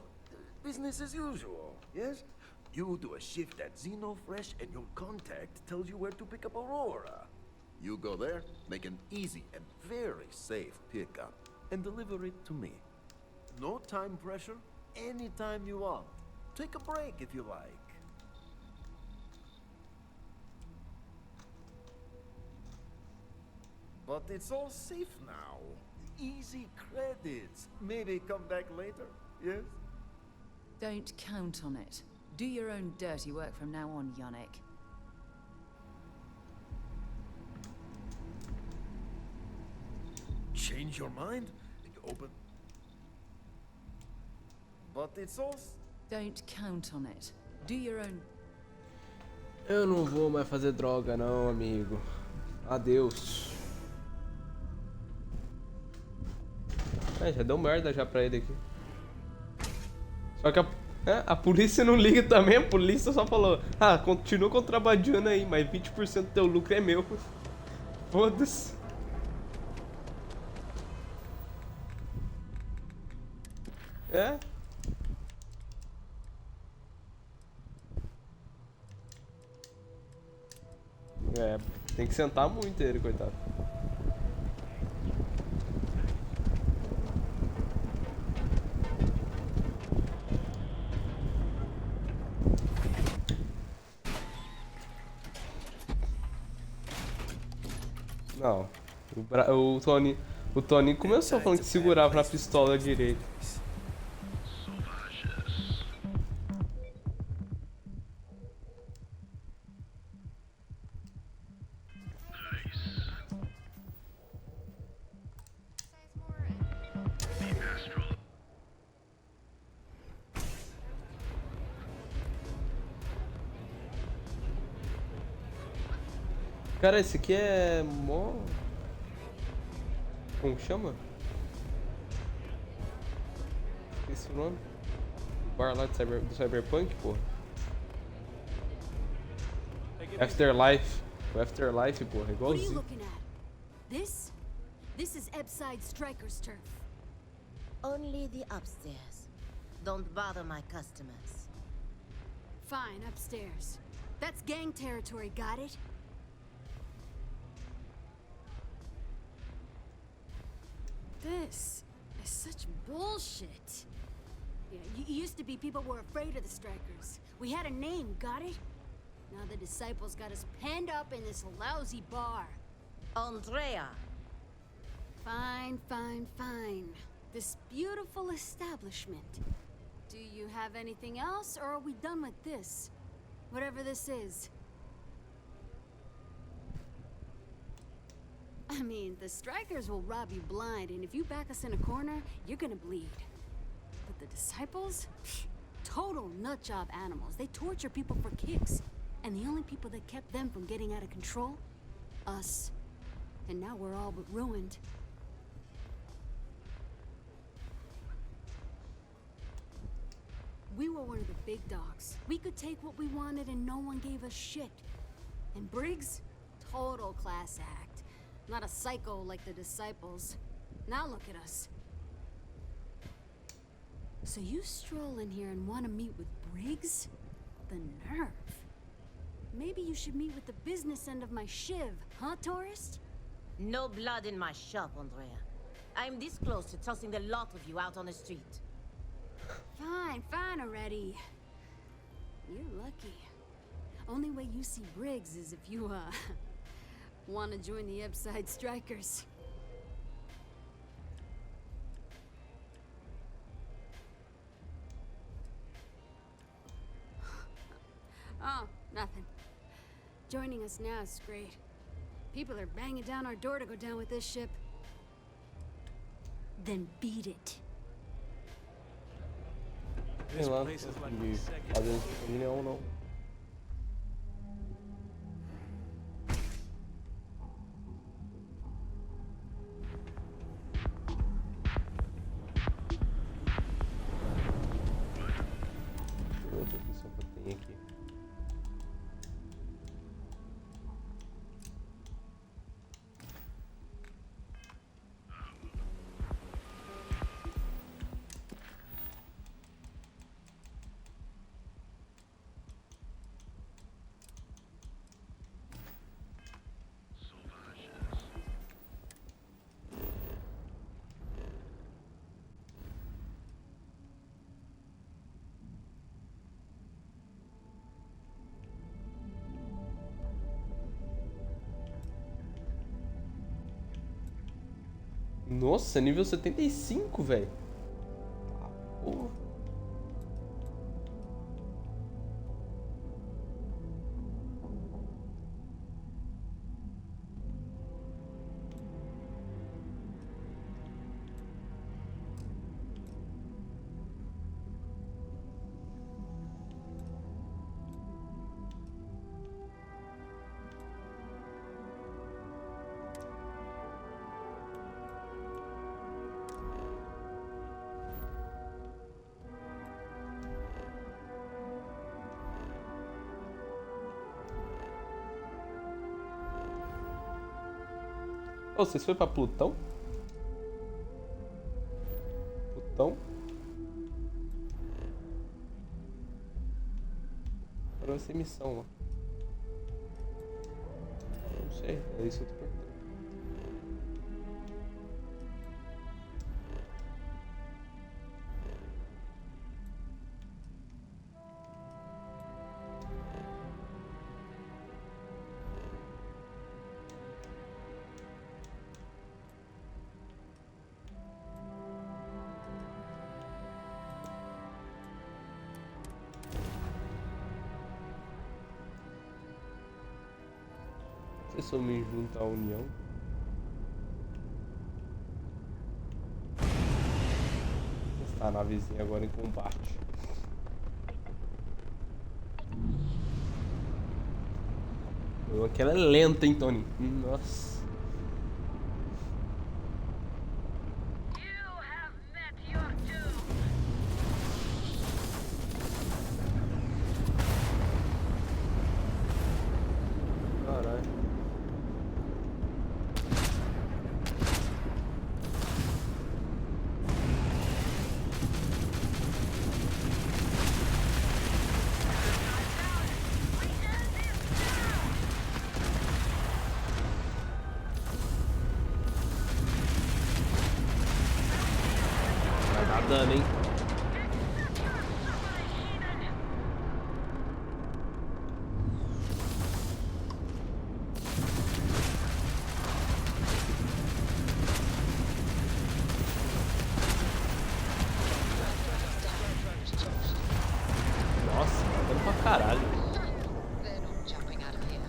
S16: business as usual, yes? You do a shift at Xenofresh and your contact tells you where to pick up Aurora. You go there, make an easy and very safe pickup, and deliver it to me. No time pressure, anytime you want. Take a break if you like. But it's all safe now. Easy credits. Maybe come back later, yes?
S5: Don't count on it. Do your own dirty work from now on, Yannick.
S16: Change your mind? Open. But it's all...
S5: Don't count on it. Do your own...
S1: Eu não vou mais fazer droga não, amigo. Adeus. Já deu merda já pra ele aqui. Só que a polícia não liga também, a polícia só falou: ah, continua contrabandeando aí, mas 20% do teu lucro é meu. Foda-se. Tem que sentar muito ele, coitado. Não, o Tony começou falando que segurava na pistola direita. Cara, esse aqui é mó... Como que chama? Esqueci o nome. O bar lá do Cyberpunk, porra. Afterlife. O Afterlife, porra, igualzinho.
S17: This is Ebside Striker's turf.
S18: Only the upstairs. Don't bother my customers.
S17: Fine, upstairs. That's gang territory, got it? This is such bullshit. Yeah, used to be people were afraid of the Strikers. We had a name, got it? Now the disciples got us penned up in this lousy bar.
S18: Andrea.
S17: Fine, fine, fine. This beautiful establishment. Do you have anything else, or are we done with this? Whatever this is. I mean, the Strikers will rob you blind, and if you back us in a corner, you're gonna bleed. But the disciples? Psh, total nutjob animals. They torture people for kicks. And the only people that kept them from getting out of control? Us. And now we're all but ruined. We were one of the big dogs. We could take what we wanted and no one gave us shit. And Briggs? Total class act. Not a psycho like the disciples. Now look at us. So you stroll in here and want to meet with Briggs? The nerve. Maybe you should meet with the business end of my shiv, huh, tourist?
S18: No blood in my shop, Andrea. I'm this close to tossing the lot of you out on the street.
S17: Fine, fine already. You're lucky. Only way you see Briggs is if you, want to join the Ebside Strikers. Oh, nothing. Joining us now is great. People are banging down our door to go down with this ship. Then beat it.
S1: Sei lá, de fazer reunião ou não. Outra opção que eu tenho aqui. Nossa, nível 75, velho. Ah, porra. Oh, vocês foram pra Plutão? Plutão? Para essa missão lá. Não sei, é isso que eu tô perguntando. Se eu me junto à União. Está a navezinha agora em combate. Aquela é lenta, hein, Tony? Nossa. Caralho. Vai dar dano, hein? Nossa, tá dando pra caralho.
S6: They're not jumping out of here.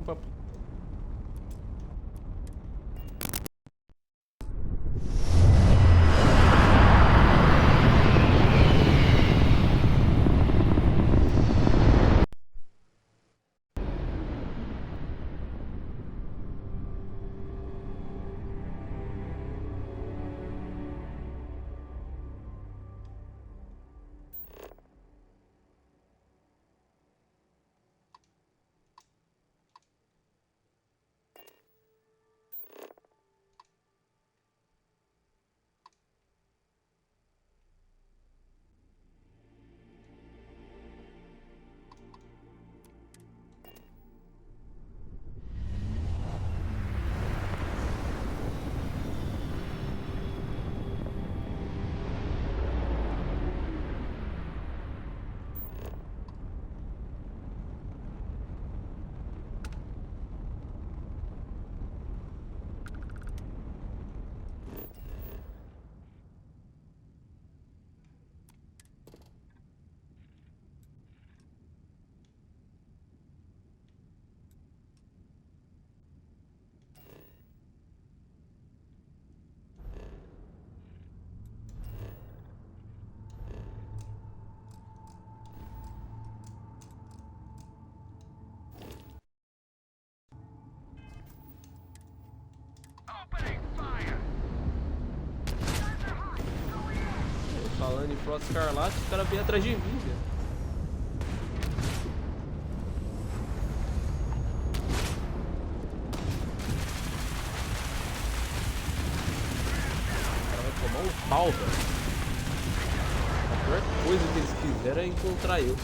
S1: Opa. Falando em frota escarlate, os caras vêm atrás de mim, velho. O cara vai tomar um pau, velho. A pior coisa que eles fizeram é encontrar eu.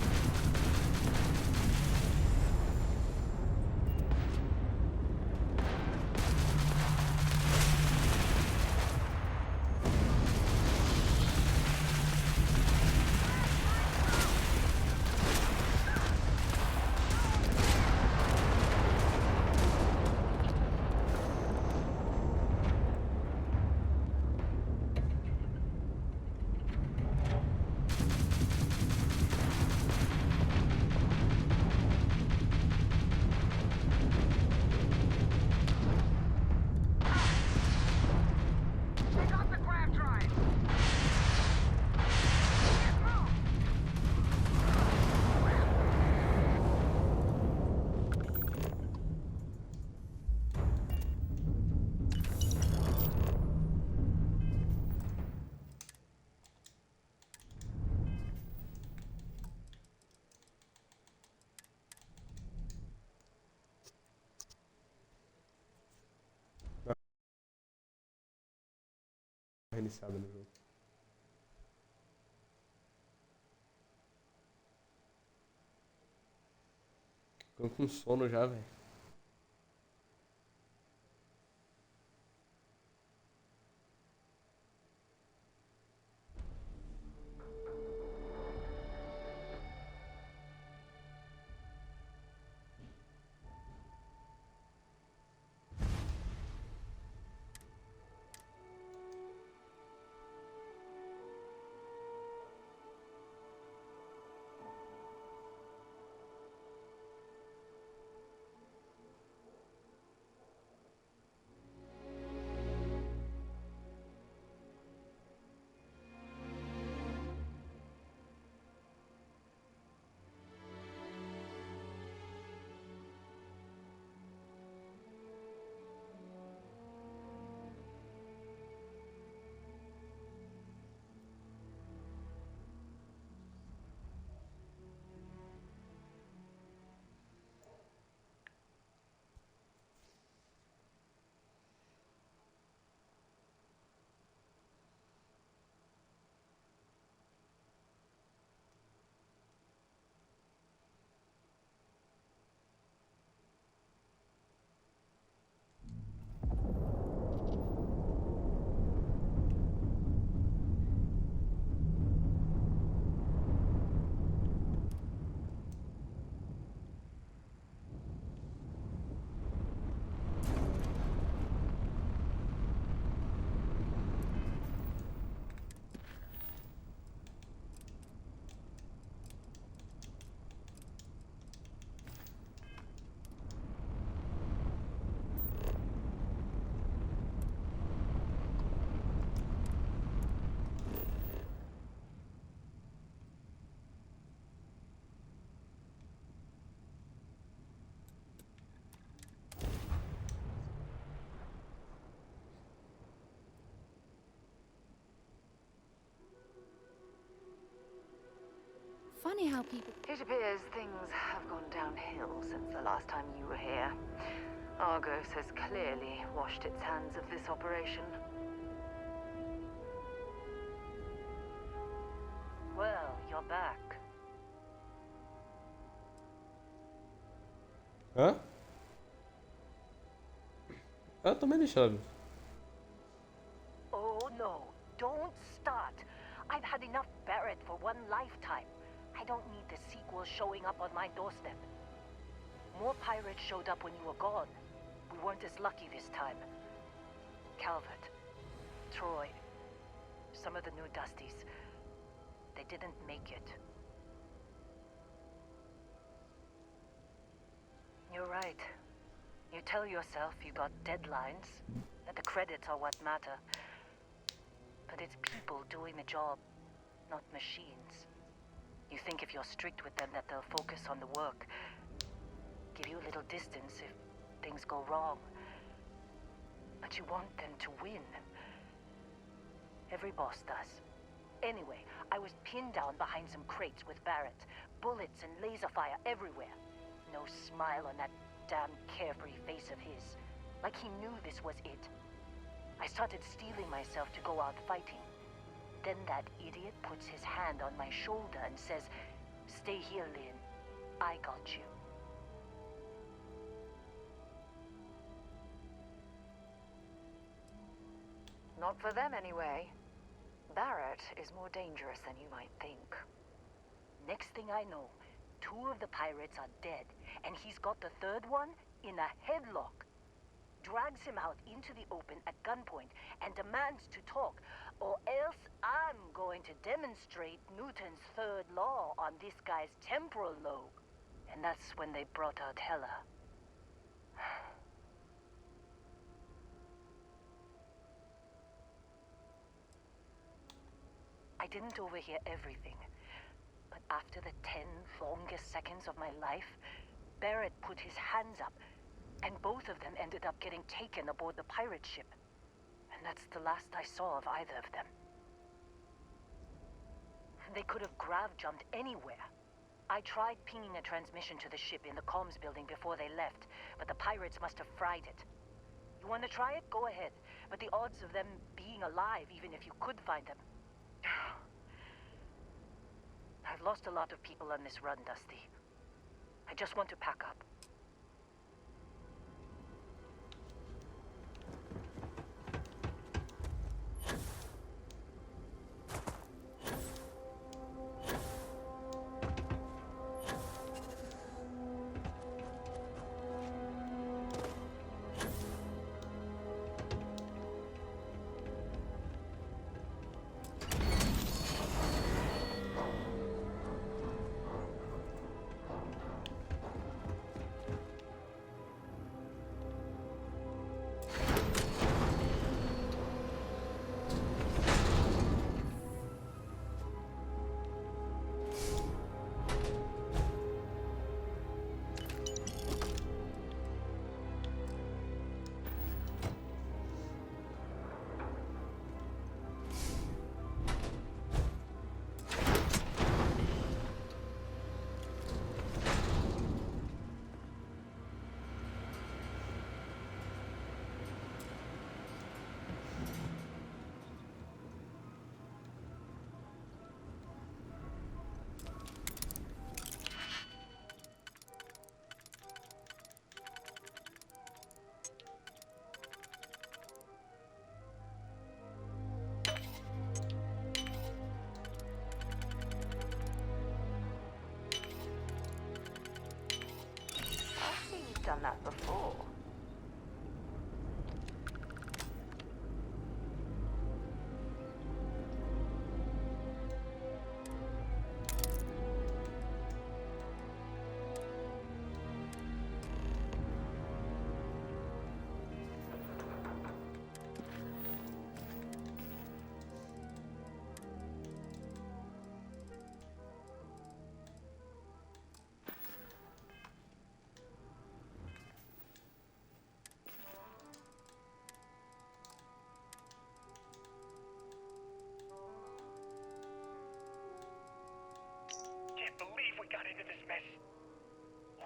S1: Reiniciada no jogo. Ficando com sono já, velho.
S17: funny how people...
S6: It appears things have gone downhill since the last time you were here. Argos has clearly washed its hands of this operation. Well, you're back.
S1: Hã? Ah, também deixa ela.
S3: Oh no, don't start. I've had enough Barrett for one lifetime. I don't need the sequel showing up on my doorstep. More pirates showed up when you were gone. We weren't as lucky this time. Calvert, Troy, some of the new Dusties, they didn't make it. You're right. You tell yourself you got deadlines, that the credits are what matter. But it's people doing the job, not machines. You think if you're strict with them that they'll focus on the work, give you a little distance if things go wrong. But you want them to win. Every boss does. Anyway, I was pinned down behind some crates with Barrett. Bullets and laser fire everywhere. No smile on that damn carefree face of his. Like he knew this was it. I started steeling myself to go out fighting. Then that idiot puts his hand on my shoulder and says, "Stay here, Lynn. I got you."
S6: Not for them anyway. Barrett is more dangerous than you might think.
S3: Next thing I know, 2 of the pirates are dead, and he's got the 3rd one in a headlock. Drags him out into the open at gunpoint and demands to talk, or else I'm going to demonstrate Newton's 3rd law on this guy's temporal lobe. And that's when they brought out Hela. I didn't overhear everything, but after the 10 longest seconds of my life, Barrett put his hands up, and both of them ended up getting taken aboard the pirate ship. And that's the last I saw of either of them. They could have grav-jumped anywhere. I tried pinging a transmission to the ship in the comms building before they left, but the pirates must have fried it. You want to try it? Go ahead. But the odds of them being alive, even if you could find them... I've lost a lot of people on this run, Dusty. I just want to pack up. Done that before.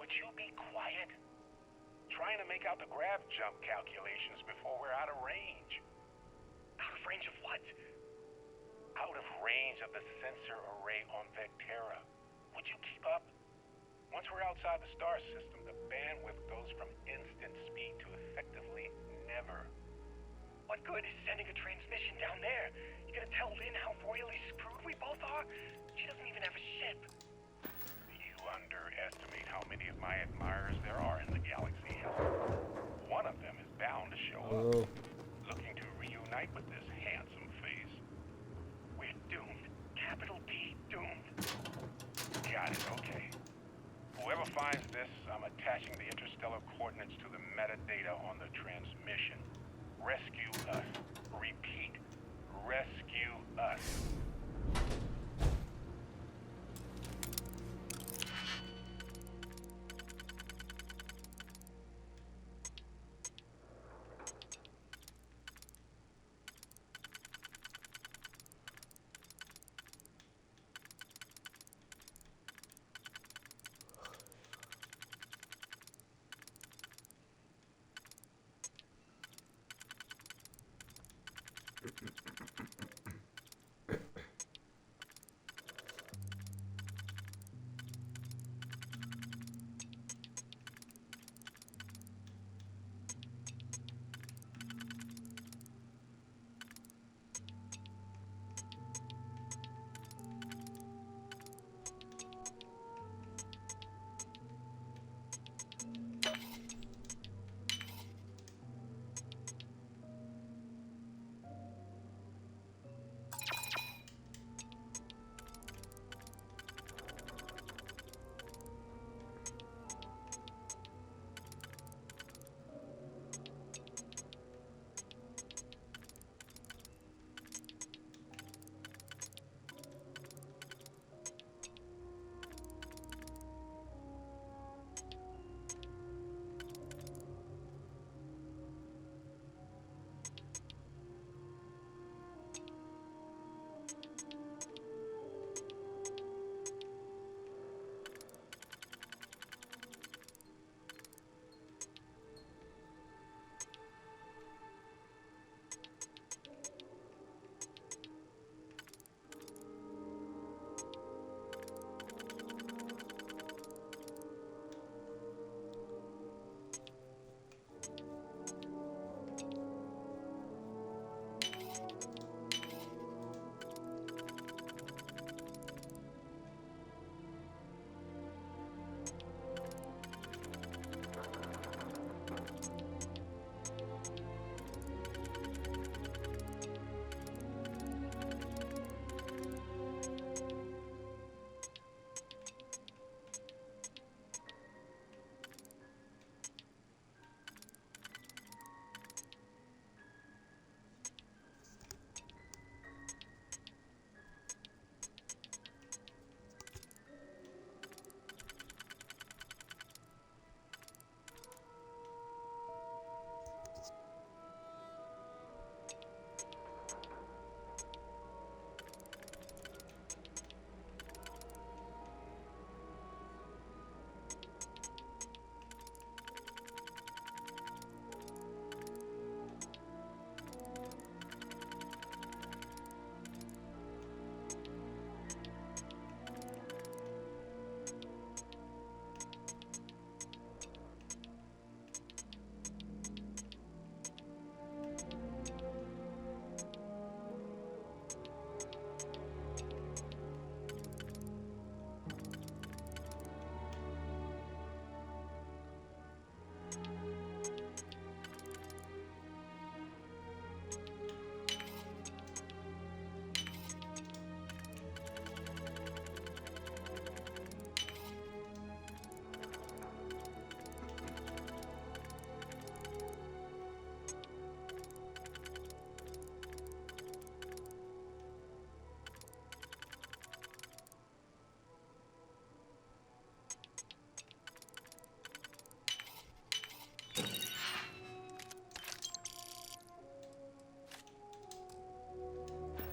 S11: Would you be quiet? Trying to make out the grab jump calculations before we're out of range. Out of range of what? Out of range of the sensor array on Vectera. Would you keep up? Once we're outside the star system, the bandwidth goes from instant speed to effectively never. What good is sending a transmission down there? You gonna tell Lynn how royally screwed we both are? She doesn't even have a ship. You underestimate how many of my admirers there are in the galaxy. One of them is bound to show up, looking to reunite with this handsome face. We're doomed. Capital D doomed. Got it, okay. Whoever finds this, I'm attaching the interstellar coordinates to the metadata on the transmission. Rescue us. Repeat. Rescue us.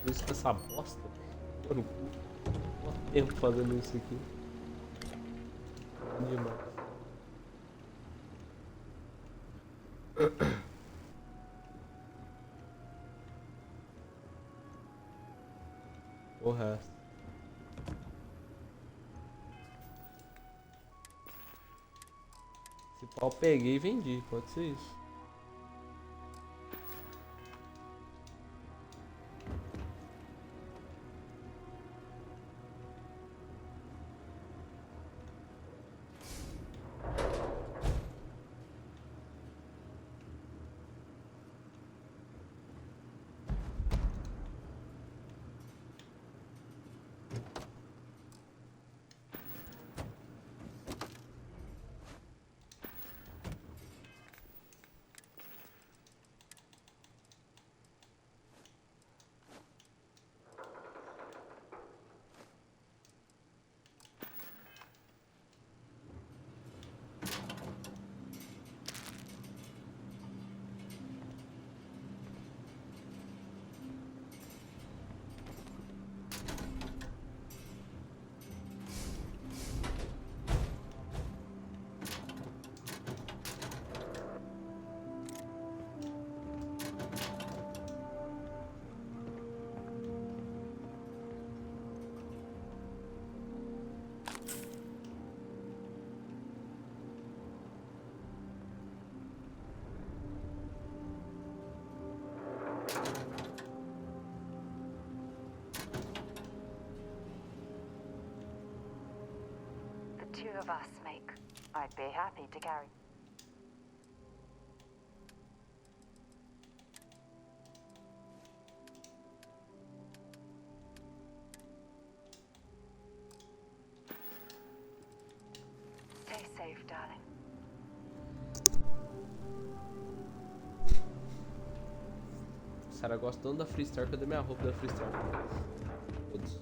S1: Isso com essa bosta. Mano, quanto tempo fazendo isso aqui? Demais. O resto. Esse pau eu peguei e vendi, pode ser isso.
S6: The two of us make. I'd be happy to carry. Stay safe, darling.
S1: Sarah gosta tanto da Freestar que eu dei minha roupa da Freestar. Todos.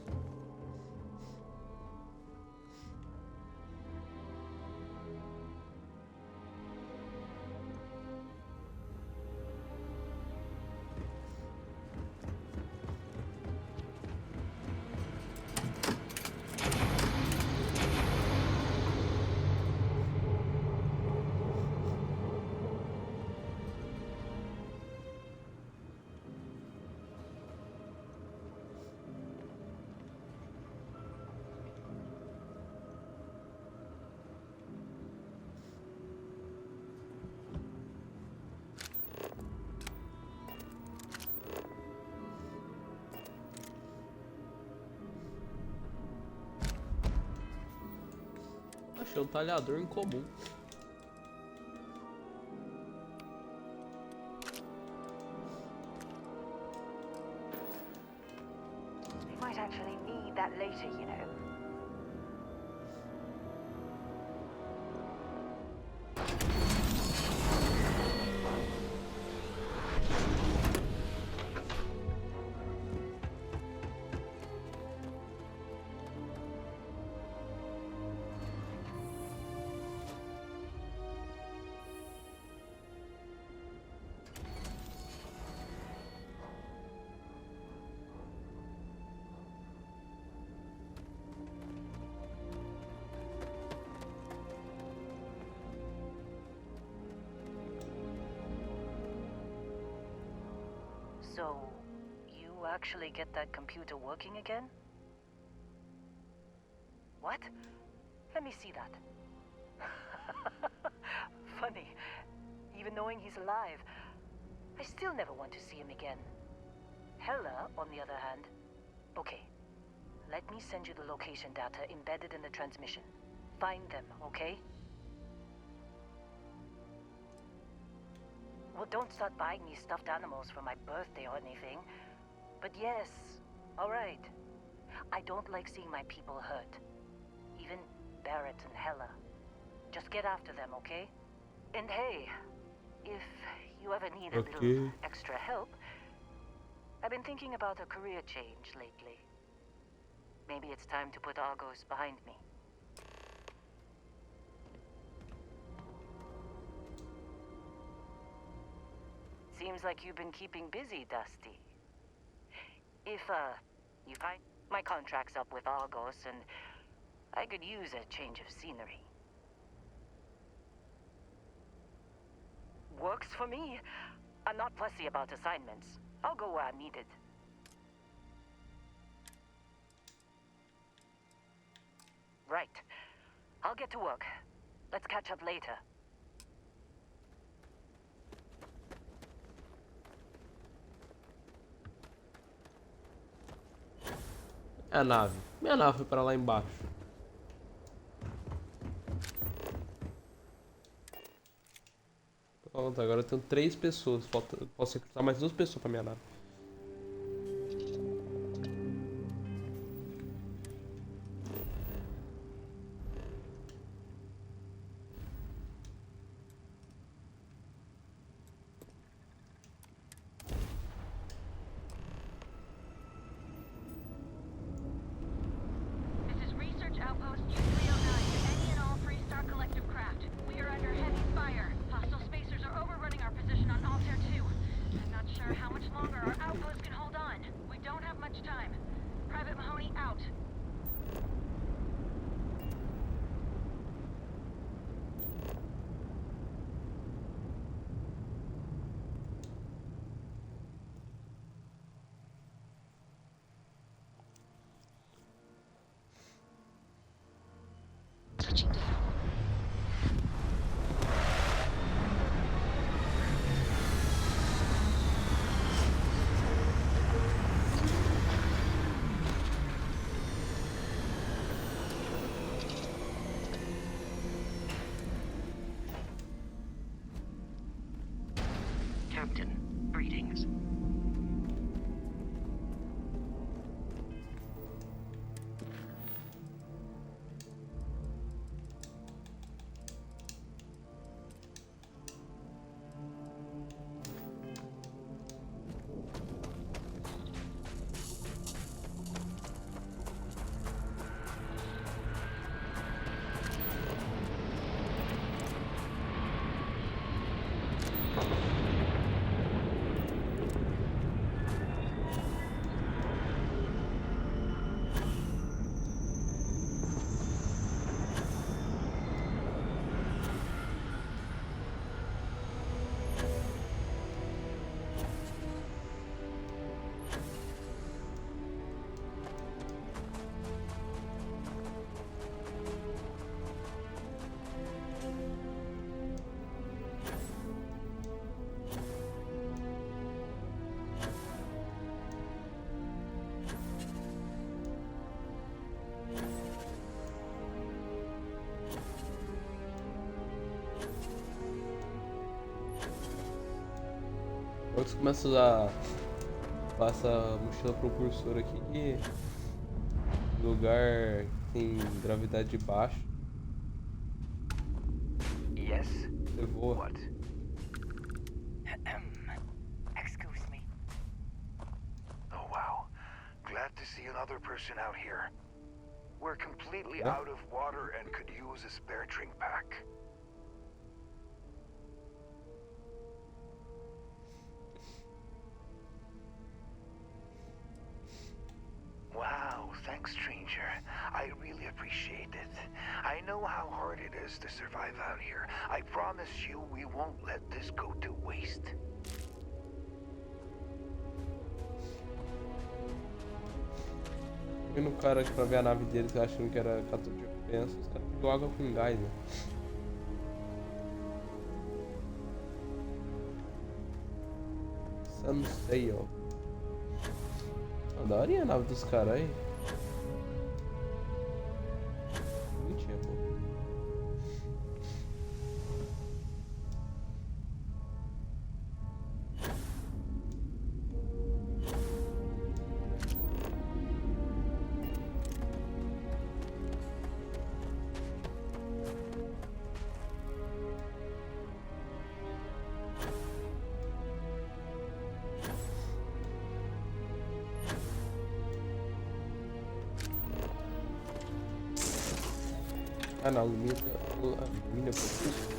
S1: Achei um talhador incomum.
S6: We might actually need that later, you know.
S3: So, you actually get that computer working again? What? Let me see that. Funny. Even knowing he's alive, I still never want to see him again. Hella, on the other hand. Okay. Let me send you the location data embedded in the transmission. Find them, okay? Well, don't start buying me stuffed animals for my birthday or anything. But yes, alright. I don't like seeing my people hurt. Even Barrett and Hella. Just get after them, okay? And hey, if you ever need a little extra help, I've been thinking about a career change lately. Maybe it's time to put Argos behind me. Seems like you've been keeping busy, Dusty. If, you find my contract's up with Argos, and I could use a change of scenery. Works for me. I'm not fussy about assignments. I'll go where I'm needed. Right. I'll get to work. Let's catch up later.
S1: A nave. Minha nave foi pra lá embaixo. Pronto, agora eu tenho 3 pessoas. Posso recrutar mais 2 pessoas pra minha nave.
S12: Captain, greetings.
S1: Agora você começa a usar. Passa a mochila propulsora aqui que lugar que tem gravidade baixa.
S8: Yes?
S1: Você voa.
S8: What? Excuse me.
S11: Oh wow. Glad to see another person out here. We're completely
S1: Yeah.
S11: out of water and could use a spare drink pack. Wow, thanks, stranger. I really appreciate it. I know how hard it is to survive out here. I promise you we won't let this go to waste.
S1: E no cara pra ver a nave deles achando que era captura de recompensa, os caras pegou água com gás, né? Sunsail. Daria a nave dos caras aí. Bonitinha, pô. Ah, não, alumínio é propulso.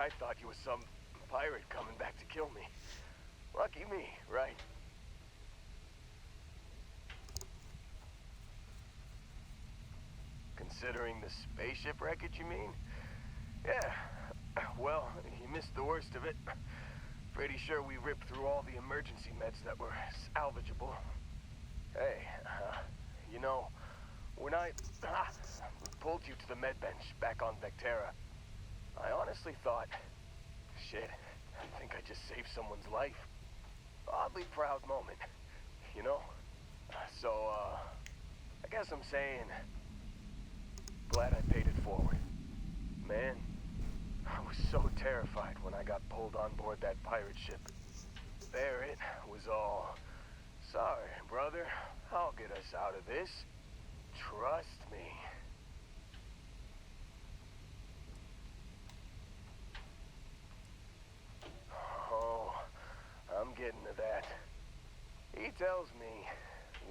S10: I thought you was some pirate coming back to kill me. Lucky me, right? Considering the spaceship wreckage, you mean? Yeah. Well, you missed the worst of it. Pretty sure we ripped through all the emergency meds that were salvageable. Hey, you know, when I pulled you to the med bench back on Vectera, I honestly thought, shit, I think I just saved someone's life. Oddly proud moment, you know? So, I guess I'm saying, glad I paid it forward. Man, I was so terrified when I got pulled on board that pirate ship. Barrett was all, sorry, brother, I'll get us out of this. Trust me. Oh, I'm getting to that. He tells me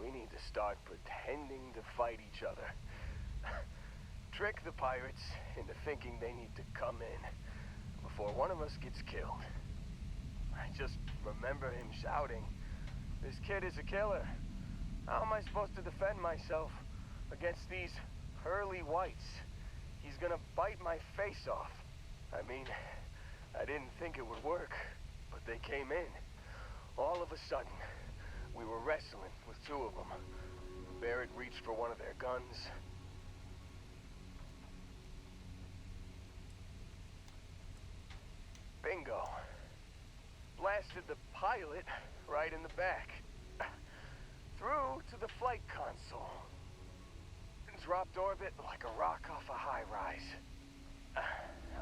S10: we need to start pretending to fight each other. Trick the pirates into thinking they need to come in before one of us gets killed. I just remember him shouting, "This kid is a killer. How am I supposed to defend myself against these pearly whites? He's gonna bite my face off." I mean, I didn't think it would work, but they came in. All of a sudden, we were wrestling with two of them. Barrett reached for one of their guns. Bingo. Blasted the pilot right in the back. Through to the flight console. Dropped orbit like a rock off a high rise.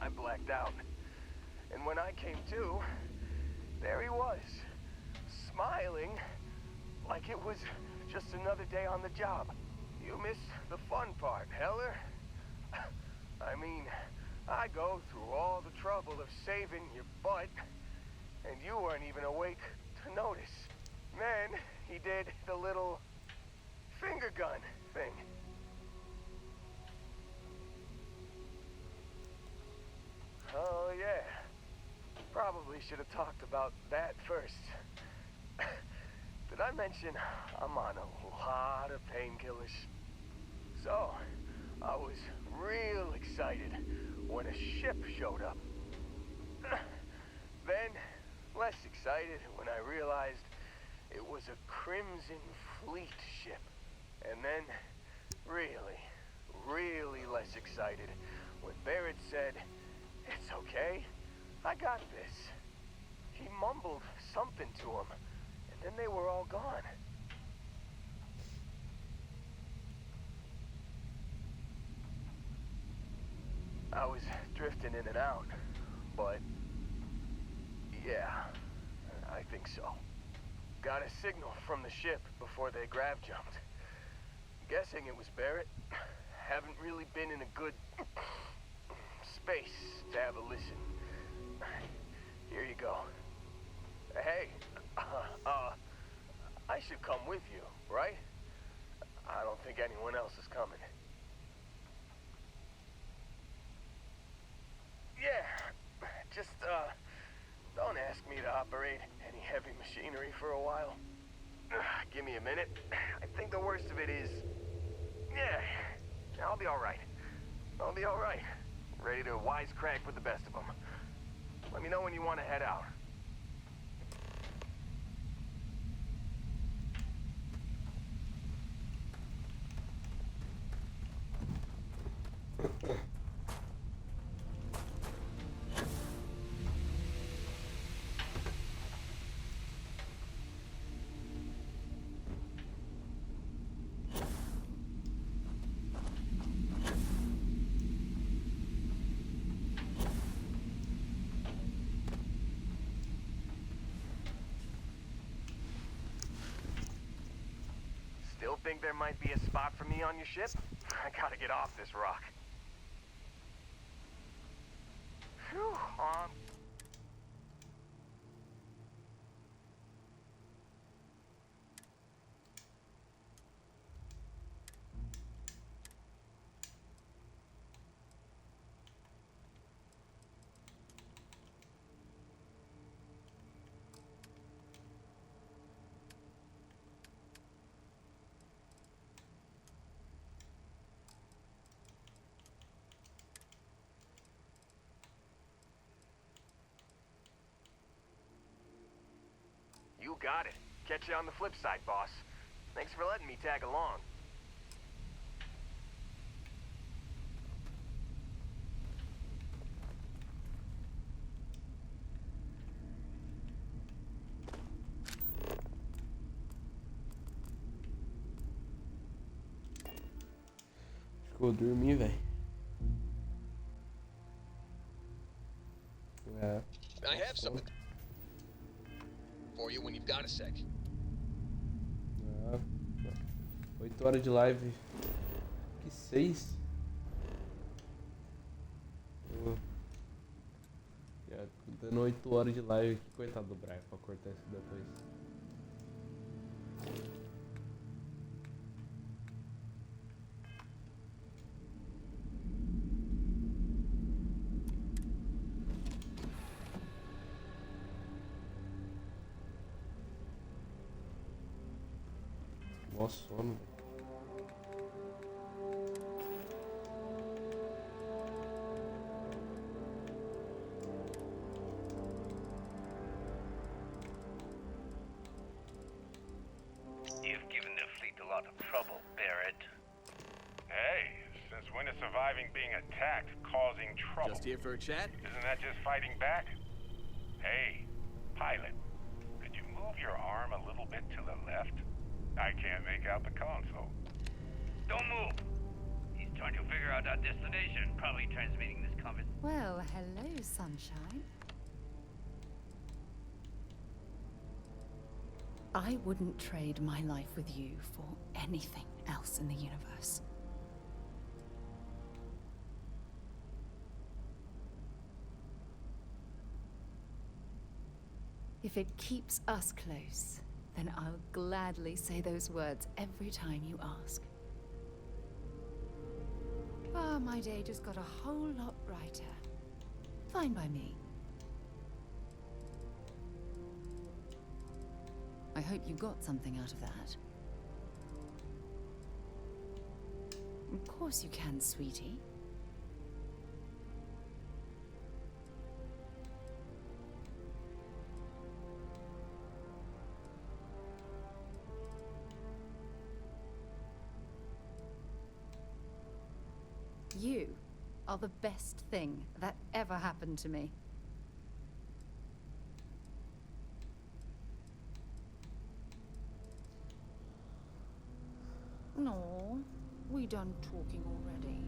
S10: I blacked out. And when I came to, there he was, smiling like it was just another day on the job. You missed the fun part, Heller. I mean, I go through all the trouble of saving your butt, and you weren't even awake to notice. Then he did the little finger gun thing. Oh yeah, probably should have talked about that first. Did I mention I'm on a lot of painkillers? So, I was real excited when a ship showed up. Then, less excited when I realized it was a Crimson Fleet ship. And then, really less excited when Barrett said, "It's okay, I got this." He mumbled something to him, and then they were all gone. I was drifting in and out, but yeah, I think so. Got a signal from the ship before they grav jumped. Guessing it was Barrett. Haven't really been in a good space to have a listen. Here you go. Hey, I should come with you, right? I don't think anyone else is coming. Yeah, just, don't ask me to operate any heavy machinery for a while. Give me a minute. I think the worst of it is... Yeah, I'll be alright. I'll be alright. Ready to wisecrack with the best of them. Let me know when you want to head out. Still think there might be a spot for me on your ship? I gotta get off this rock. Phew, got it. Catch you on the flip side, boss. Thanks for letting me tag along.
S1: Acho que eu vou dormir, velho. É.
S7: I have something for you when you've got a sec.
S1: 8 horas de live. Que 6? Dando 8 horas de live aqui. Coitado do Brian pra cortar isso depois. Mó sono.
S11: You've given the fleet a lot of trouble, Barrett. Hey, since when is surviving being attacked causing trouble?
S7: Just here for a chat?
S11: Isn't that just fighting back? Hey, pilot, could you move your arm a little bit to the left? I can't make out the console.
S13: Don't move. He's trying to figure out our destination. Probably transmitting this conversation.
S5: Well, hello, sunshine. I wouldn't trade my life with you for anything else in the universe. If it keeps us close, then I'll gladly say those words every time you ask. Ah, my day just got a whole lot brighter. Fine by me. I hope you got something out of that. Of course you can, sweetie. You are the best thing that ever happened to me. No, we done talking already.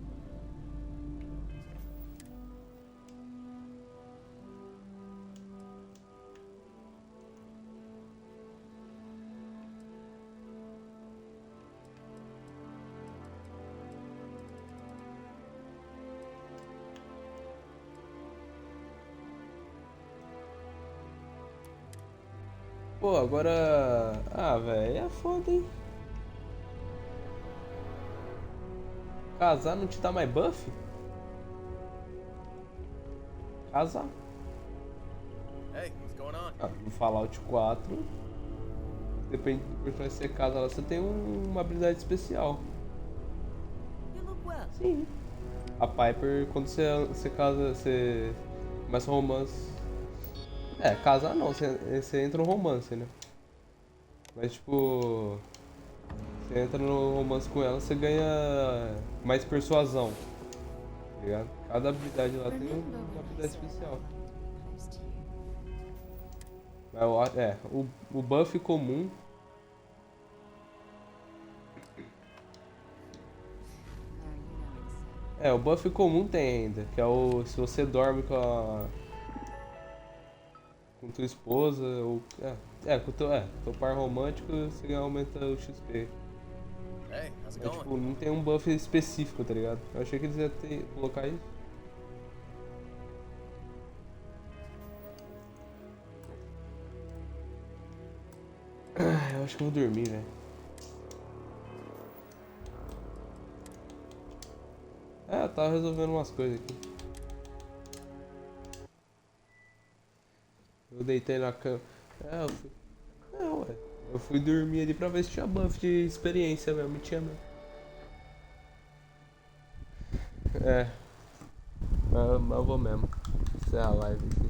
S1: Pô, agora... Ah, velho, é foda, hein? Casar não te dá mais buff? Casar.
S7: Hey, what's going on?
S1: Ah, no Fallout 4, depende do personagem que você casa lá, você tem uma habilidade especial.
S7: You look well.
S1: Sim. A Piper, quando você casa, você começa um romance. É, casar não, você entra no romance, né? Mas tipo... Você entra no romance com ela, você ganha mais persuasão. Tá ligado? Cada habilidade lá tem uma habilidade especial. Mas o buff comum... É, o buff comum tem ainda, que é o... Se você dorme com tua esposa, ou... com teu par romântico, você aumenta o XP.
S7: Hey, how's it
S1: É,
S7: going?
S1: tipo, não tem um buff específico, tá ligado? Eu achei que eles iam colocar isso. Eu acho que eu vou dormir, velho. Eu tava resolvendo umas coisas aqui. Eu deitei na cama. Eu fui dormir ali pra ver se tinha buff de experiência mesmo. E tinha mesmo. Mas eu vou mesmo. Encerrar a live aqui.